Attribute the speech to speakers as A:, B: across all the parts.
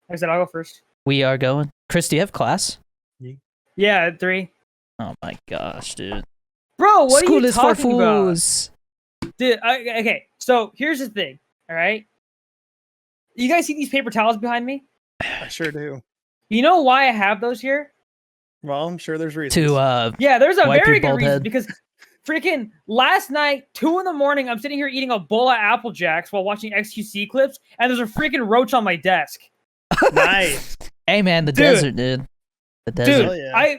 A: I said I'll go first.
B: We are going. Chris, do you have class?
A: Yeah, 3.
B: Oh my gosh, dude.
A: Bro, what
B: School
A: are you
B: is for
A: talking about?
B: fools.
A: Dude, okay, so here's the thing, all right? You guys see these paper towels behind me?
C: I sure do.
A: You know why I have those here?
C: Well, I'm sure there's reasons.
B: To
A: Yeah, there's a
B: wipe
A: very
B: your
A: good
B: bald
A: reason
B: head.
A: because freaking last night, 2 in the morning, I'm sitting here eating a bowl of Apple Jacks while watching XQC clips, and there's a freaking roach on my desk.
C: Nice.
B: Hey man, the
A: Dude.
B: desert, dude. The desert.
A: Dude,
C: yeah.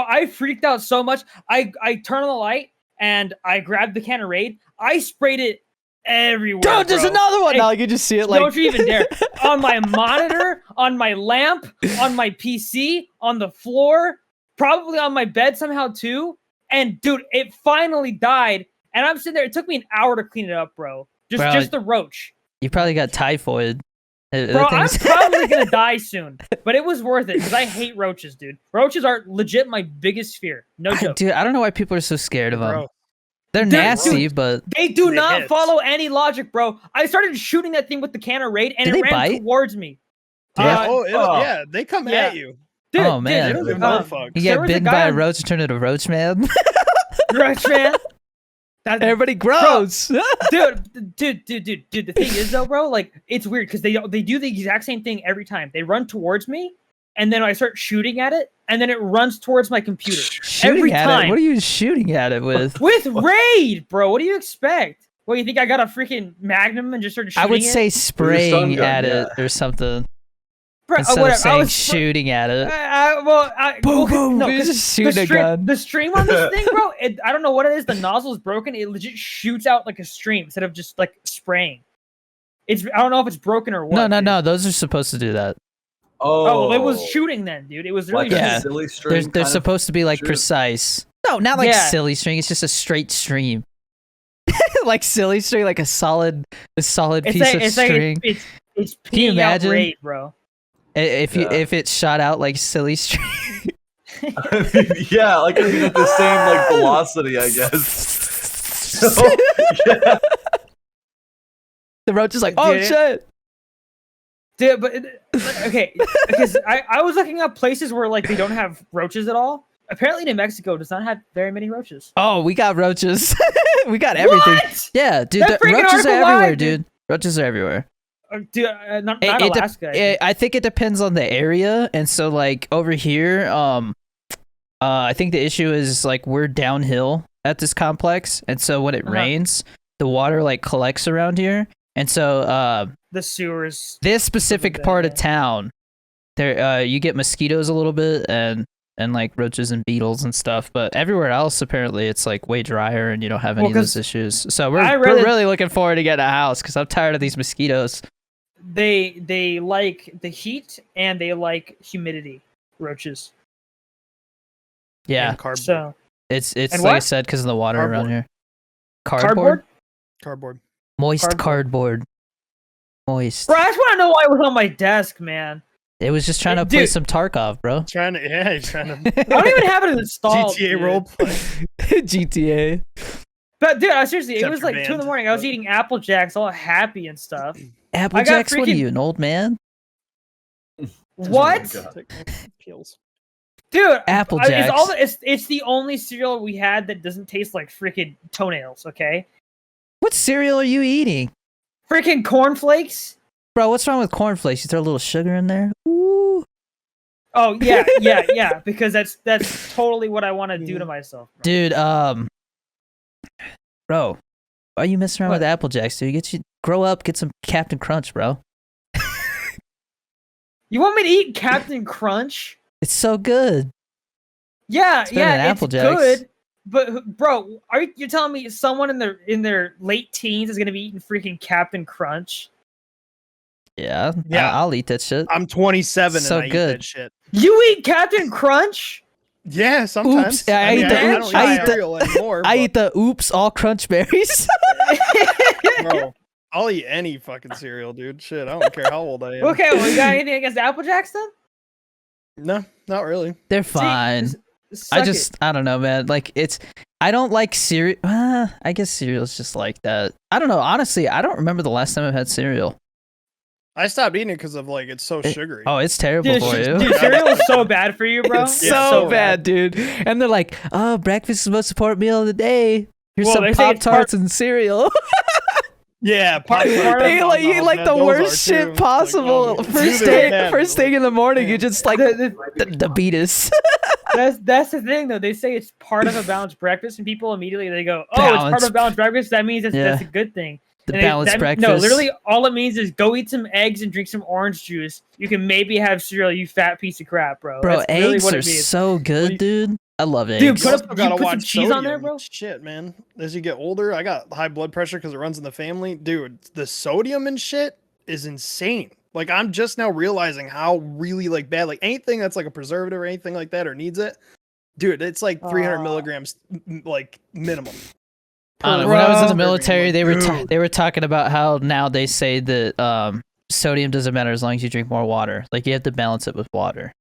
A: I freaked out so much. I turned on the light and I grabbed the can of Raid. I sprayed it everywhere.
B: Dude, there's
A: bro.
B: another one.
A: Hey,
B: Now you can just see it like.
A: Don't you even dare. On my monitor, on my lamp, on my PC, on the floor, probably on my bed somehow too. And dude, it finally died. And I'm sitting there. It took me an hour to clean it up, bro. Just the roach.
B: You probably got typhoid.
A: Bro, I'm probably gonna die soon, but it was worth it because I hate roaches, dude. Roaches are legit my biggest fear. No joke.
B: Dude, I don't know why people are so scared of them.
C: Bro.
B: They're
A: Dude,
B: nasty, but
A: They do
C: They
A: not
C: hit.
A: follow any logic, bro. I started shooting that thing with the can of Raid, and
B: Do
A: it
B: they
A: ran
B: bite?
A: towards me.
B: Yeah.
C: Yeah, they come
A: Yeah.
C: at you.
A: Dude,
B: Oh, man.
C: They don't give no fucks.
B: you
A: there
B: get
A: was a
B: bitten
A: guy
B: by a
A: on-
B: roach and turn into roach man.
A: Roach man.
B: Everybody grows.
A: Dude. The thing is though, bro, like it's weird because they do the exact same thing every time. They run towards me, and then I start shooting at it, and then it runs towards my computer
B: Shooting
A: every
B: at
A: time.
B: it? What are you shooting at it with?
A: With Raid, bro. What do you expect? What, you think I got a freaking Magnum and just started shooting
B: I would
A: it?
B: say spraying
D: gun,
B: at
D: yeah.
B: it or something.
A: Bro,
B: Instead of
A: whatever. I
B: saying
A: was
B: shooting at it.
A: boom,
B: boom,
A: No,
B: you
A: 'cause
B: just shoot a gun.
A: The stream on this thing, bro. I don't know what it is. The nozzle is broken. It legit shoots out like a stream instead of just like spraying. I don't know if it's broken or what.
B: No. Those are supposed to do that.
A: Oh, well, it was shooting then, dude. It was really
D: like
B: Yeah.
D: a silly string.
B: They're
D: kind
B: supposed to be like
D: shoot.
B: precise. No, not like
A: Yeah.
B: silly string. It's just a straight stream. Like silly string, like a solid
A: It's
B: piece
A: like,
B: of
A: it's
B: string.
A: like it's
B: Can you
A: peeing out
B: imagine?
A: Raid, bro.
B: If it shot out like silly string.
D: I mean, yeah, like I mean, at the same like velocity, I guess. So, yeah.
B: The roach is like, oh
A: Dude.
B: shit.
A: Dude, but okay, because I was looking up places where like they don't have roaches at all. Apparently, New Mexico does not have very many roaches.
B: Oh, we got roaches. We got everything.
A: What?
B: Yeah, dude,
A: That
B: the
A: freaking
B: roaches are
A: article
B: everywhere,
A: lied, dude.
B: dude. Roaches are everywhere.
A: Dude, not
B: It- it de-
A: Alaska. I think.
B: I think it depends on the area, and so like over here, I think the issue is like we're downhill at this complex, and so when it
A: Uh-huh.
B: rains, the water like collects around here, and so
A: The sewers.
B: this specific
A: Something
B: part
A: bad,
B: of town, there you get mosquitoes a little bit and like roaches and beetles and stuff, but everywhere else apparently it's like way drier and you don't have any
A: Well,
B: of those
A: 'cause
B: issues. So
A: I
B: we're
A: read it-
B: really looking forward to getting a house because I'm tired of these mosquitoes.
A: They like the heat and they like humidity. Roaches.
B: Yeah,
C: And cardboard.
A: So
B: it's
A: And
B: like I
A: what?
B: said because of the water around
C: Cardboard.
B: here.
A: cardboard.
C: Cardboard.
B: Moist
A: Cardboard.
B: cardboard. Moist.
A: Bro, I just want to know why it was on my desk, man.
B: It was just trying to play
A: Dude.
B: some Tarkov, bro.
C: He's trying to.
A: I don't even have it installed.
C: GTA
A: dude.
C: roleplay.
B: GTA.
A: But dude, seriously, it
C: Except
A: was
C: for
A: like 2 in the
C: band.
A: morning. I was eating Apple Jacks, all happy and stuff.
B: Apple
A: I got
B: Jacks, what are
A: freaking-
B: you, an old man?
A: What,
D: God.
C: Peels.
A: dude?
B: Apple
A: It's
B: Jacks.
A: it's the only cereal we had that doesn't taste like freaking toenails. Okay,
B: What cereal are you eating?
A: freaking cornflakes.
B: Bro, what's wrong with cornflakes? You throw a little sugar in there? Ooh.
A: Oh yeah. Because that's totally what I want to do to myself, bro.
B: Dude, bro, why are you messing around
A: What?
B: with Apple Jacks, dude? Grow up, get some Captain Crunch, bro.
A: You want me to eat Captain Crunch?
B: It's so good.
A: Yeah,
B: It's better than
A: it's
B: Apple Jacks.
A: good. But bro, you telling me someone in their late teens is gonna be eating freaking Captain Crunch?
B: Yeah,
C: Yeah.
B: I'll eat that shit.
C: I'm 27
B: So
C: and I eat
B: good.
C: that shit.
A: You eat Captain Crunch?
C: Yeah, sometimes.
B: Oops, I eat
A: the-
C: I don't
A: I
C: eat
A: eat
C: cereal anymore.
B: I
C: but,
B: eat the oops all crunch berries.
C: bro, I'll eat any fucking cereal, dude. Shit, I don't care how old I am.
A: Okay, well, you got anything against Apple Jacks then?
C: No, not really.
B: They're fine.
A: Suck
B: I don't know, man. Like I don't like cereal. I guess cereal's just like that. I don't know. Honestly, I don't remember the last time I've had cereal.
C: I stopped eating it because of like it's so sugary.
B: Oh, it's terrible
A: Dude,
B: for you.
A: dude, cereal is so bad for you, bro.
B: It's
C: Yeah,
B: so
C: so
B: bad, dude. And they're like, "Oh, breakfast is the most important meal of the day. Here's
A: Well,
B: some
A: they say
B: Pop
A: it's
B: Tarts and cereal."
C: Yeah,
A: Part of
B: You eat like the worst shit possible. First thing in the morning, you just like the beatus.
A: That's the thing though. They say it's part of a balanced breakfast, and people immediately they go, "Oh, it's part
B: Balanced.
A: of a balanced breakfast. That means
B: Yeah.
A: that's a good thing."
B: The
A: And
B: balanced breakfast.
A: No, literally, all it means is go eat some eggs and drink some orange juice. You can maybe have cereal, you fat piece of crap, bro.
B: Bro,
A: That's really
B: eggs
A: what
B: are
A: it means.
B: so good,
C: you-
B: dude. I love eggs.
A: Dude,
C: You
A: put
C: also
A: up-
C: gotta
A: you put some
C: watch
A: cheese on there,
C: sodium.
A: bro?
C: Shit, man. As you get older, I got high blood pressure because it runs in the family. Dude, the sodium and shit is insane. Like I'm just now realizing how really like bad, like anything that's like a preservative or anything like that or needs it, dude, it's like 300 milligrams, like minimum.
B: I don't know, when I was in the
C: Bro.
B: military, they
C: Dude.
B: were talking about how now they say that sodium doesn't matter as long as you drink more water. Like you have to balance it with water.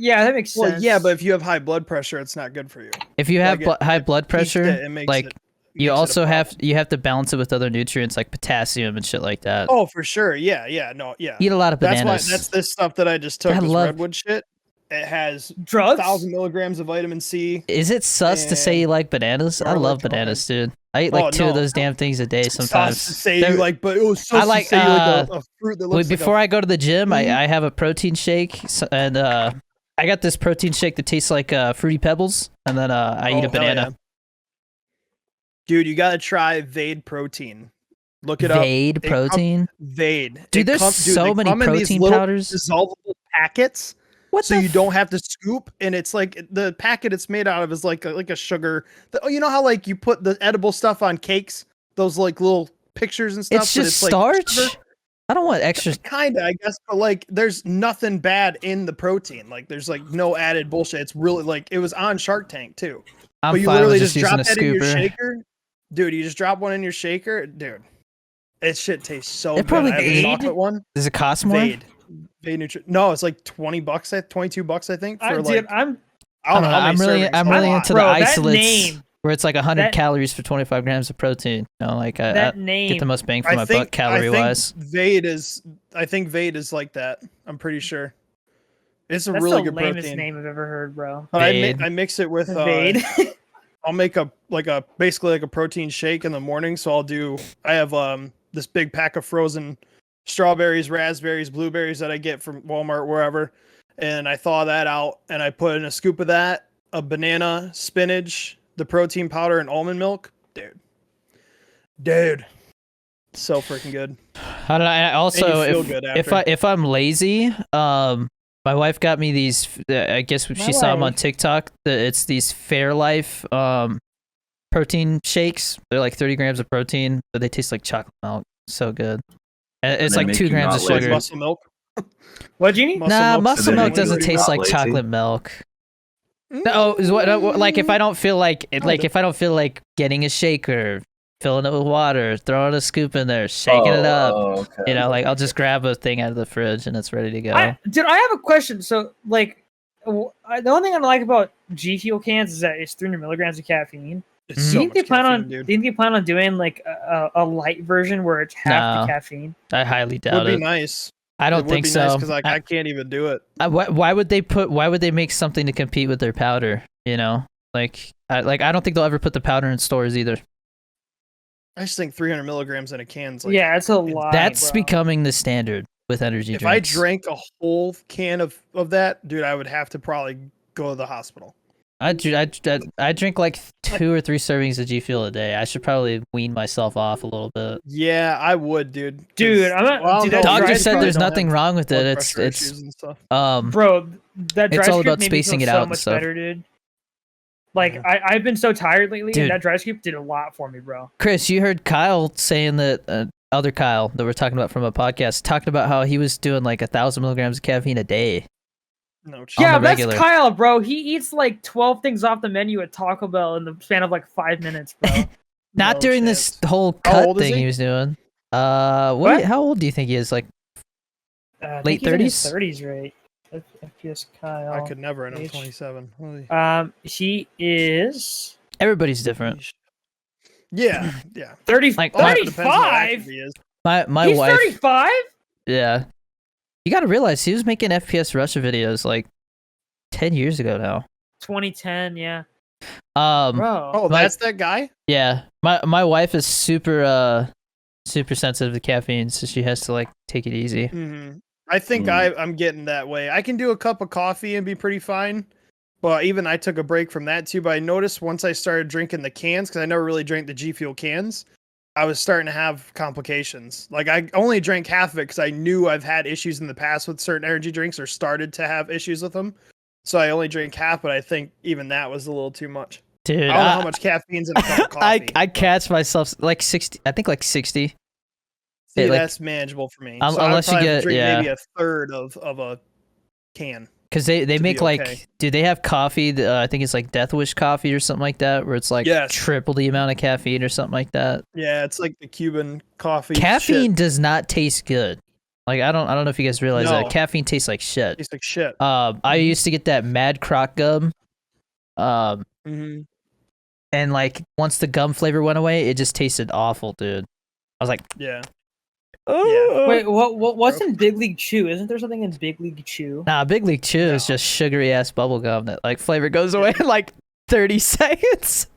A: Yeah, that makes sense.
C: Well, yeah, but if you have high blood pressure, it's not good for you.
B: If you have
C: Like,
B: high blood
C: Peaks
B: pressure,
C: it makes
B: like
C: it-
B: you
C: makes it a
B: also
C: problem.
B: have to balance it with other nutrients like potassium and shit like that.
C: Oh, for sure. Yeah, no, yeah.
B: Eat a lot of
C: That's
B: bananas.
C: why that's this stuff that I just took.
B: I
C: This
B: love-
C: redwood shit. It has
A: drugs.
C: 1,000 milligrams of vitamin C.
B: Is it sus to say you
C: and
B: like bananas? I love
C: garlic
B: bananas, dude. I eat like
C: Oh,
B: two of
C: no.
B: those damn things a day
C: Sus
B: sometimes.
C: to say
B: They're-
C: you like, but it was sus
B: I like,
C: to say you like a fruit that
B: Wait,
C: looks
B: before
C: like
B: I go to the gym,
C: Mhm.
B: I have a protein shake, and I got this protein shake that tastes like Fruity Pebbles, and then I eat a
C: Oh, hell
B: banana.
C: yeah. Dude, you gotta try Vade protein. Look it up.
B: Vade
C: It
B: protein.
C: Vade.
B: Dude,
C: It
B: there's
C: come-
B: so
C: they
B: many
C: come in these
B: protein
C: little
B: powders.
C: dissolvable packets.
B: What
C: So
B: the?
C: you don't have to scoop, and it's like the packet it's made out of is like a sugar. Oh, you know how like you put the edible stuff on cakes, those like little pictures and stuff.
B: It's
C: but
B: just
C: like
B: starch.
C: sugar?
B: I don't want extra.
C: Kinda, I guess, but like there's nothing bad in the protein. Like there's like no added bullshit. It's really like it was on Shark Tank too.
B: I'm
C: But you
B: fine
C: literally
B: with
C: just
B: using
C: drop
B: a
C: that in your
B: scooper.
C: shaker, dude. You just drop one in your shaker, dude. It shit tastes so
B: It
C: good.
B: probably
C: I have a
B: Vade?
C: chocolate one.
B: Does it cost more?
C: Vade. Vade No, it's like $20, $22, I think. For
A: Dude,
C: like
A: I'm
C: I don't know. how
B: I'm
C: many
B: really,
C: servings.
B: I'm
C: A
B: really
C: lot.
B: into
A: Bro,
B: the
A: that
B: isolates
A: name-
B: where it's like 100
A: that-
B: calories for 25 grams of protein. You know, like I
A: that
B: get
A: name.
B: the most bang for my buck calorie wise.
C: Vade is. I think Vade is like that. I'm pretty sure. It's a
A: That's
C: really
A: the
C: good
A: lamest
C: protein.
A: name I've ever heard, bro.
C: But
B: Vade.
C: I mix it with.
A: Vade.
C: I'll make basically like a protein shake in the morning. So I have this big pack of frozen strawberries, raspberries, blueberries that I get from Walmart, wherever. And I thaw that out and I put in a scoop of that, a banana, spinach, the protein powder, and almond milk. Dude. So freaking good.
B: How did I also
C: And you feel good after.
B: if I'm lazy, my wife got me these. I guess she saw them on
A: wife.
B: TikTok. It's these Fairlife protein shakes. They're like 30 grams of protein, but they taste like chocolate milk. So good. And it's
D: they
B: like
D: make
B: 2
D: you
B: grams
D: not
B: of
C: Like
B: sugar.
C: muscle milk.
A: What, Genie?
B: Nah, muscle
D: they
B: milk
D: make you
B: doesn't
D: really
B: taste
D: not
B: like
D: lazy?
B: chocolate milk. No, is what like if I don't feel like if I don't feel like getting a shaker, filling it with water, throwing a scoop in there, shaking it up.
D: Okay.
B: You know, like I'll just grab a thing out of the fridge and it's ready to go.
A: Dude, I have a question. So, like, the only thing I like about G Fuel cans is that it's 300 milligrams of caffeine.
C: It's
B: Mhm.
C: so
A: Do you think
C: much
A: they plan
C: caffeine,
A: on?
C: dude.
A: Do you think they plan on doing like a light version where it's half
B: No.
A: the caffeine?
B: I highly
C: Would
B: doubt
C: be
B: it.
C: nice.
B: I don't think so.
C: Because like I can't even do it.
B: Why would they make something to compete with their powder? You know, I don't think they'll ever put the powder in stores either.
C: I just think 300 milligrams in a can's like.
A: Yeah, it's a lot.
B: That's
A: bro.
B: becoming the standard with energy
C: If I
B: drinks.
C: drank a whole can of that, dude, I would have to probably go to the hospital.
B: I drink like 2 or 3 servings of G Fuel a day. I should probably wean myself off a little bit.
C: Yeah, I would, dude. 'Cause-
A: Dude, I'm not-
C: I don't
A: dude,
C: know,
A: that
B: Doctor
A: dry
C: you
B: said
C: probably
B: there's
C: don't
B: nothing
C: have
B: wrong with it.
C: blood
B: It's
C: pressure issues and stuff.
A: Bro, that dry
B: It's all
A: scoop
B: about
A: made me
B: spacing
A: feel
B: it
A: so
B: out and
A: much
B: stuff.
A: better, dude. Like
C: Yeah.
A: I've been so tired lately,
B: Dude.
A: and that dry scoop did a lot for me, bro.
B: Chris, you heard Kyle saying that other Kyle that we're talking about from a podcast talking about how he was doing like 1,000 milligrams of caffeine a day.
C: No, shit.
A: Yeah,
B: the
A: that's
B: regular.
A: Kyle, bro. He eats like 12 things off the menu at Taco Bell in the span of like 5 minutes, bro.
B: Not
C: No
B: during
C: chance.
B: this whole
C: How
B: cut
C: old is
B: thing
C: he?
B: he was doing.
A: What?
B: How old do you think he is? Like
A: I
B: Late
A: think he's in his
B: 30s?
A: 30s, right? FPS Kyle.
C: I could never. And I'm
A: Age.
C: 27. Holy-
A: He is
B: everybody's different.
C: Yeah, yeah.
A: 30,
B: Like,
C: Also depends how active
A: 35.
C: he is.
B: My
A: He's
B: wife.
A: 35.
B: Yeah, You gotta realize he was making FPS Russia videos like 10 years ago now.
A: 2010, yeah.
B: Bro.
C: Oh, that's that guy?
B: Yeah. My wife is super sensitive to caffeine, so she has to like take it easy.
C: Mm-hmm. I think I'm getting that way. I can do a cup of coffee and be pretty fine. But even I took a break from that too. But I noticed once I started drinking the cans, because I never really drank the G Fuel cans, I was starting to have complications. Like I only drank half of it because I knew I've had issues in the past with certain energy drinks or started to have issues with them. So I only drank half, but I think even that was a little too much.
B: Dude,
C: I don't know how much caffeine's in a cup of coffee.
B: I catch myself like 60. I think like 60.
C: See,
B: like,
C: that's manageable for me.
B: Unless
C: so
B: you get
C: maybe a third of a can.
B: Because they make like,
C: okay.
B: dude, they have coffee. I think it's like Death Wish coffee or something like that, where it's like triple the amount of caffeine or something like that.
C: Yeah, it's like the Cuban coffee.
B: Caffeine does not taste good. Like I don't know if you guys realize that caffeine tastes like shit.
C: Tastes like shit.
B: I used to get that Mad Croc gum.
C: Mm-hmm.
B: And like once the gum flavor went away, it just tasted awful, dude. I was like,
C: yeah.
A: Wait, what's in Big League Chew? Isn't there something in Big League Chew?
B: Nah, Big League Chew is just sugary ass bubble gum that like flavor goes away in like 30 seconds.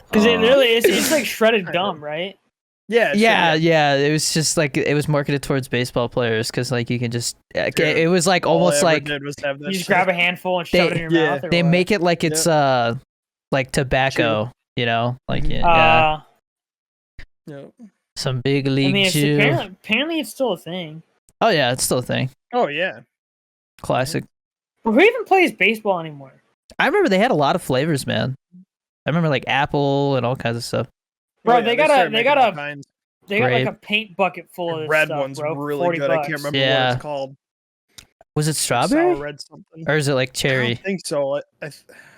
A: Because it literally it's like shredded gum, right?
C: Yeah.
B: Yeah. It was just like it was marketed towards baseball players because like you can just it was like almost like
C: did was have that
A: you just grab a handful and shove it in your mouth. Or
B: they
A: what?
B: make it like it's like tobacco, you know, like yeah. Some Big League Chew.
A: Apparently it's still a thing.
B: Oh yeah, it's still a thing.
C: Oh yeah.
B: Classic.
A: But who even plays baseball anymore?
B: I remember they had a lot of flavors, man. I remember like apple and all kinds of stuff.
A: Bro, they got like a paint bucket full of this
C: red
A: stuff,
C: one's
A: bro,
C: really good.
A: $40.
C: I can't remember what it's called.
B: Was it strawberry?
C: Sour red something.
B: Or is it like cherry?
C: I don't think so.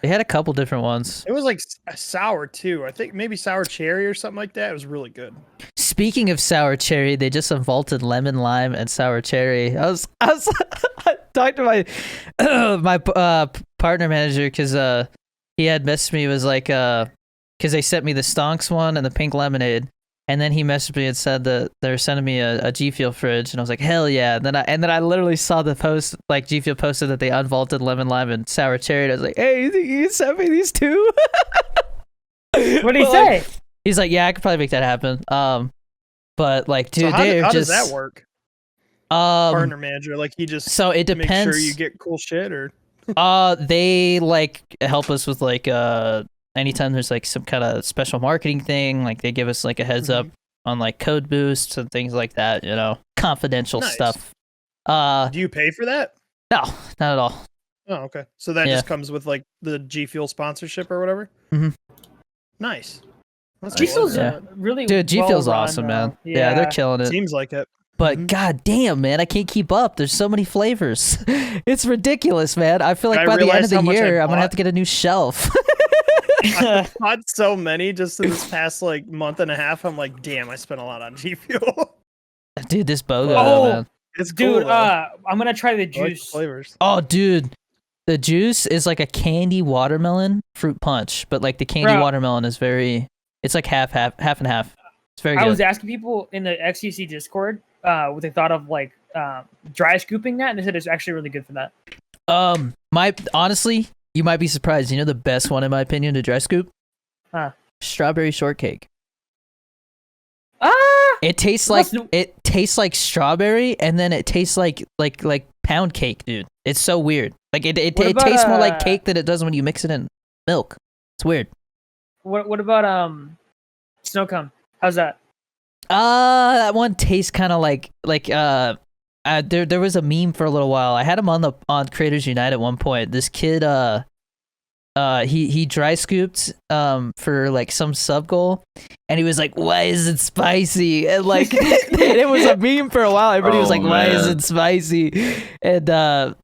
B: They had a couple different ones.
C: It was like a sour too. I think maybe sour cherry or something like that. It was really good.
B: Speaking of sour cherry, they just unvaulted lemon, lime, and sour cherry. I talked to my my partner manager because he had messaged me, was like because they sent me the Stonks one and the pink lemonade. And then he messaged me and said that they're sending me a G Fuel fridge, and I was like, hell yeah! And then I literally saw the post, like G Fuel posted that they unvaulted lemon, lime, and sour cherry. And I was like, hey, you think you can send me these two?
A: What did he say?
B: He's like, yeah, I could probably make that happen. But like, dude,
C: so how does that work? Partner manager, like he just
B: so it depends.
C: Make sure you get cool shit, or
B: they like help us with like anytime there's like some kind of special marketing thing, like they give us like a heads up on like code boosts and things like that, you know, confidential stuff.
C: Do you pay for that?
B: No, not at all.
C: Oh, okay. So that just comes with like the G Fuel sponsorship or whatever.
B: Mm-hmm.
C: Nice.
A: G Fuel's really
B: dude. G Fuel's awesome, man. Yeah, they're killing it.
C: Seems like it.
B: But god damn, man, I can't keep up. There's so many flavors. It's ridiculous, man. I feel like by the end of the year, I'm gonna have to get a new shelf.
C: I've bought so many just in this past like month and a half. I'm like, damn, I spent a lot on G Fuel.
B: Dude, this BOGO, man.
C: It's cool,
A: dude. I'm gonna try the juice
C: flavors.
B: Oh, dude, the juice is like a candy watermelon fruit punch, but like the candy watermelon is it's like half and half. It's very good.
A: I was asking people in the XCC Discord what they thought of like dry scooping that, and they said it's actually really good for that.
B: Honestly, you might be surprised. You know the best one in my opinion to dry scoop? Strawberry shortcake. It tastes like strawberry, and then it tastes like pound cake, dude. It's so weird. Like it tastes more like cake than it does when you mix it in milk. It's weird.
A: What about snow cone? How's that?
B: That one tastes kind of like there was a meme for a little while. I had him on Creators Unite at one point. This kid he dry scooped for like some sub goal, and he was like, why is it spicy? And like it was a meme for a while. Everybody was like, why is it spicy? And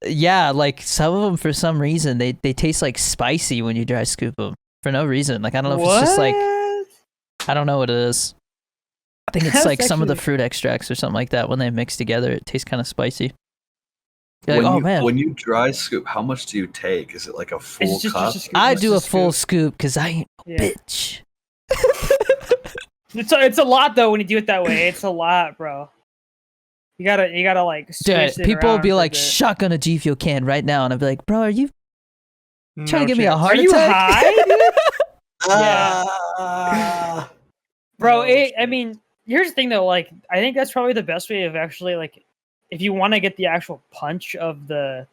B: yeah, like some of them for some reason they taste like spicy when you dry scoop them for no reason. Like I don't know if it's just like, I don't know what it is. I think it's like some of the fruit extracts or something like that. When they mix together, it tastes kind of spicy. You're like, man.
D: When you dry scoop, how much do you take? Is it like a full cup?
B: I do a full scoop because I ain't a bitch.
A: It's a lot though when you do it that way. It's a lot, bro. You gotta like
B: Dude,
A: switch it
B: people will
A: around
B: be
A: for a
B: like,
A: bit.
B: shotgun a G Fuel can right now, and I'll be like, bro, are you trying to
C: No
B: give me a
C: chance.
B: heart
A: Are you
B: attack?
A: high, dude?
D: Ah.
A: Bro,
C: No
A: I
C: chance.
A: mean, here's the thing though. Like, I think that's probably the best way of actually like, if you want to get the actual punch of the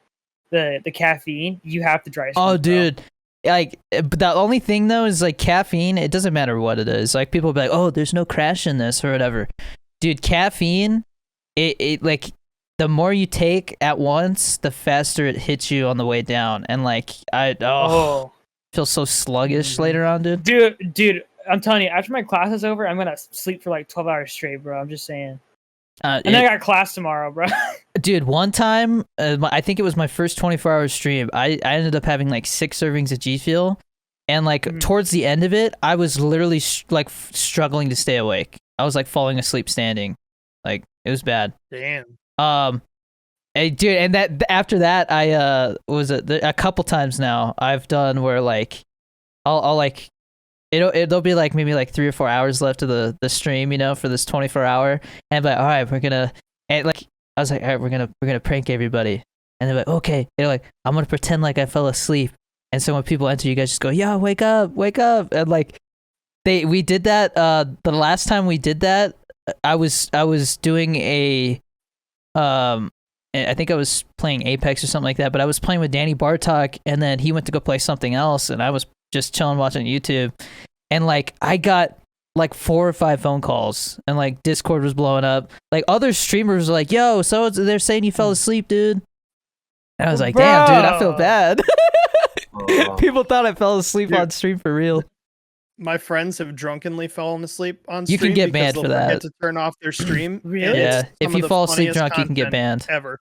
A: caffeine, you have to dry squeeze.
B: Oh,
A: bro.
B: dude. Like, but the only thing though is like caffeine. It doesn't matter what it is. Like people will be like, "Oh, there's no crash in this" or whatever. Dude, caffeine. It like the more you take at once, the faster it hits you on the way down. And like
A: Oh,
B: feel so sluggish later on, dude.
A: dude, I'm telling you, after my class is over, I'm gonna sleep for like 12 hours straight, bro. I'm just saying. And then I got class tomorrow, bro.
B: Dude, one time, I think it was my first 24-hour stream. I ended up having like 6 servings of G Fuel, and like towards the end of it, I was literally struggling to stay awake. I was like falling asleep standing, like it was bad.
C: Damn.
B: Dude, and that after that, I was a couple times now I've done where like I'll like it'll be like maybe like 3 or 4 hours left of the stream, you know, for this 24-hour, and like, all right, we're gonna, and like I was like, all right, we're gonna prank everybody, and they're like, okay, they're like, I'm gonna pretend like I fell asleep, and so when people enter, you guys just go, yeah, wake up, and like we did that. The last time we did that, I was doing a I think I was playing Apex or something like that, but I was playing with Danny Bartok, and then he went to go play something else, and I was just chilling watching YouTube, and like I got like 4 or 5 phone calls, and like Discord was blowing up. Like other streamers were like, "Yo, so they're saying you fell asleep, dude." And I was like, "Damn, dude, I feel
A: Bro.
B: bad." People thought I fell asleep
C: Dude.
B: on stream for real.
C: My friends have drunkenly fallen asleep on
B: You
C: stream.
B: can get
C: because
B: banned
C: they'll
B: for that.
C: forget to turn off their stream.
A: Really?
C: and it's
B: Yeah,
C: some
B: if
C: of
B: you
C: the
B: fall asleep
C: funniest
B: drunk, you can get
C: content
B: banned.
C: Ever.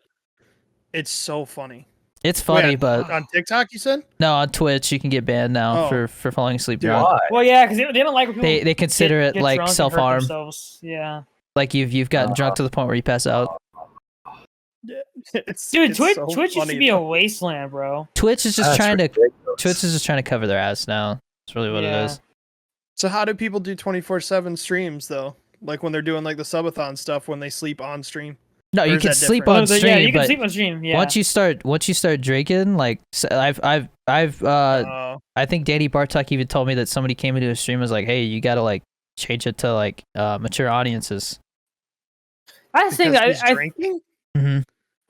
C: It's so funny.
B: It's funny,
C: Wait,
B: but
C: on TikTok, you said?
B: no, on Twitch you can get banned now
C: Oh.
B: for falling asleep
C: Dude.
B: drunk.
D: Why?
A: Well, yeah, because they don't like when people
B: They consider it
A: get
B: like
A: drunk and hurt
B: self-harm.
A: themselves. Yeah,
B: Like you've gotten drunk to the point where you pass out.
C: Yeah.
A: dude,
C: it's
A: Twitch
C: so
A: used to
C: funny,
A: be a
C: though.
A: wasteland, bro.
B: Twitch is just
D: That's
B: trying to
D: ridiculous.
B: cover their ass now. That's really what it
A: Yeah.
B: is.
C: So how do people do 24/7 streams though? Like when they're doing like the subathon stuff when they sleep on stream?
B: No,
C: Or
B: you
C: is
B: can
C: that
B: sleep
C: different?
B: on
A: Oh,
B: stream,
A: yeah, you can
B: but
A: sleep on stream. Yeah.
B: once you start drinking, like I've I think Danny Bartok even told me that somebody came into his stream and was like, "Hey, you gotta like change it to like mature audiences."
A: I think
C: because
A: that
C: he's drinking?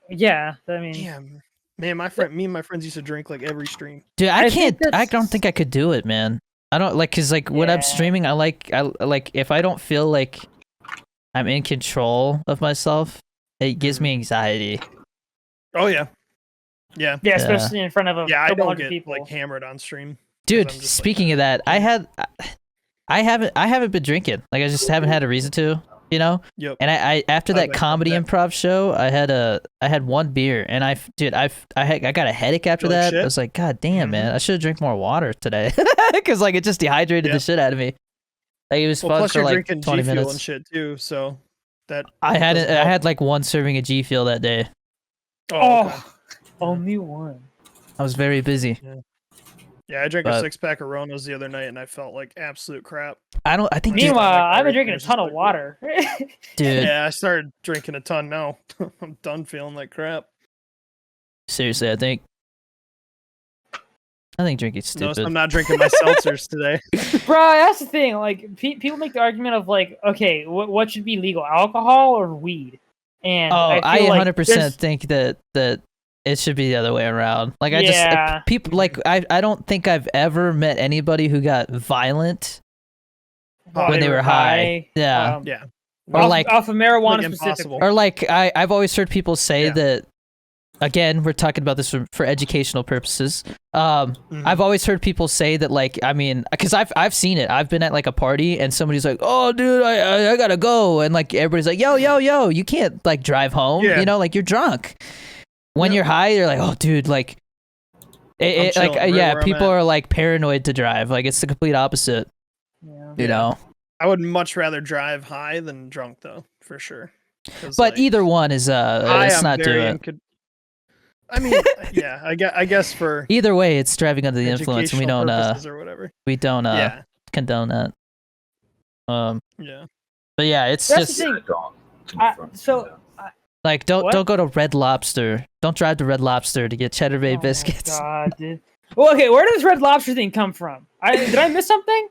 A: yeah. I mean,
C: Damn. Man, me and my friends used to drink like every stream.
B: Dude,
A: I
B: I
A: think
B: can't. I
A: that's-
B: don't think I could do it, man. I don't like because like when I'm
A: Yeah.
B: streaming, I like if I don't feel like I'm in control of myself, it gives me anxiety.
C: Oh yeah. Yeah.
A: yeah, especially in front of a
C: Yeah, I
A: couple
C: don't
A: hundred
C: get
A: people.
C: like hammered on stream.
B: Dude,
C: I'm just like
B: speaking of that, I haven't been drinking. Like I just haven't had a reason to, you know.
C: Yep.
B: And I after
C: I
B: that
C: like
B: comedy
C: that.
B: improv show, I had 1 beer, and I got a headache after
C: Feel like
B: that.
C: shit?
B: I was like, God damn,
C: Mhm.
B: man, I should have drank more water today, because like it just dehydrated
C: Yeah.
B: the shit out of me. Like it was
C: Well,
B: fun
C: plus
B: for
C: you're
B: like
C: drinking G
B: 20
C: Fuel
B: minutes.
C: and shit too, so that
B: I
C: doesn't help.
B: had like 1 serving of G Fuel that day.
C: Oh, okay.
A: Only one.
B: I was very busy.
C: Yeah, I drank a
B: But-
C: 6-pack of Ronas the other night and I felt like absolute crap.
B: I think,
C: Meanwhile-
A: Meanwhile,
C: like
A: I've been
C: everything
A: drinking a
C: is just
A: ton of
C: like-
A: water.
B: dude,
C: Yeah, I started drinking a ton now. I'm done feeling like crap.
B: seriously, I think drinking's
C: Notice
B: stupid.
C: I'm not drinking my seltzers today.
A: Bro, that's the thing. Like, people make the argument of like, okay, what should be legal, alcohol or weed? And
B: Oh, I
A: feel like
B: 100%
A: there's-
B: think that it should be the other way around. Like I
A: Yeah.
B: just people like I don't think I've ever met anybody who got violent
A: while
B: when they were high. Yeah.
C: Yeah.
B: Or
A: off,
B: like-
A: off of marijuana
C: Like
A: specifically.
C: impossible.
B: Or like I've always heard people say
C: Yeah.
B: that. Again, we're talking about this for educational purposes.
C: Mhm.
B: I've always heard people say that, like, I mean, because I've seen it. I've been at like a party and somebody's like, "Oh, dude, I gotta go," and like everybody's like, "Yo, you can't like drive home.
C: Yeah.
B: You know, like you're drunk." When
C: Yeah.
B: you're high, you're like, "Oh, dude, like." Like
C: chilling right
B: yeah,
C: where I'm
B: people
C: at.
B: are like paranoid to drive. Like it's the complete opposite,
A: Yeah.
B: you know.
C: I would much rather drive high than drunk though, for sure. 'Cause,
B: But
C: like,
B: either one is
C: high,
B: it's
C: I'm
B: not
C: very
B: doing.
C: I mean, yeah, I guess for
B: Either way, it's driving under the influence, and we
C: educational
B: don't
C: purposes or whatever.
B: condone that.
C: Yeah.
B: But yeah, it's
A: That's
B: just
A: the thing.
D: Don't
A: I,
D: confront
A: so
D: them.
B: Like, don't
A: What?
B: go to Red Lobster. Don't drive to Red Lobster to get Cheddar Bay biscuits.
A: Oh my God, dude. Well, okay, where does Red Lobster thing come from? Did I miss something?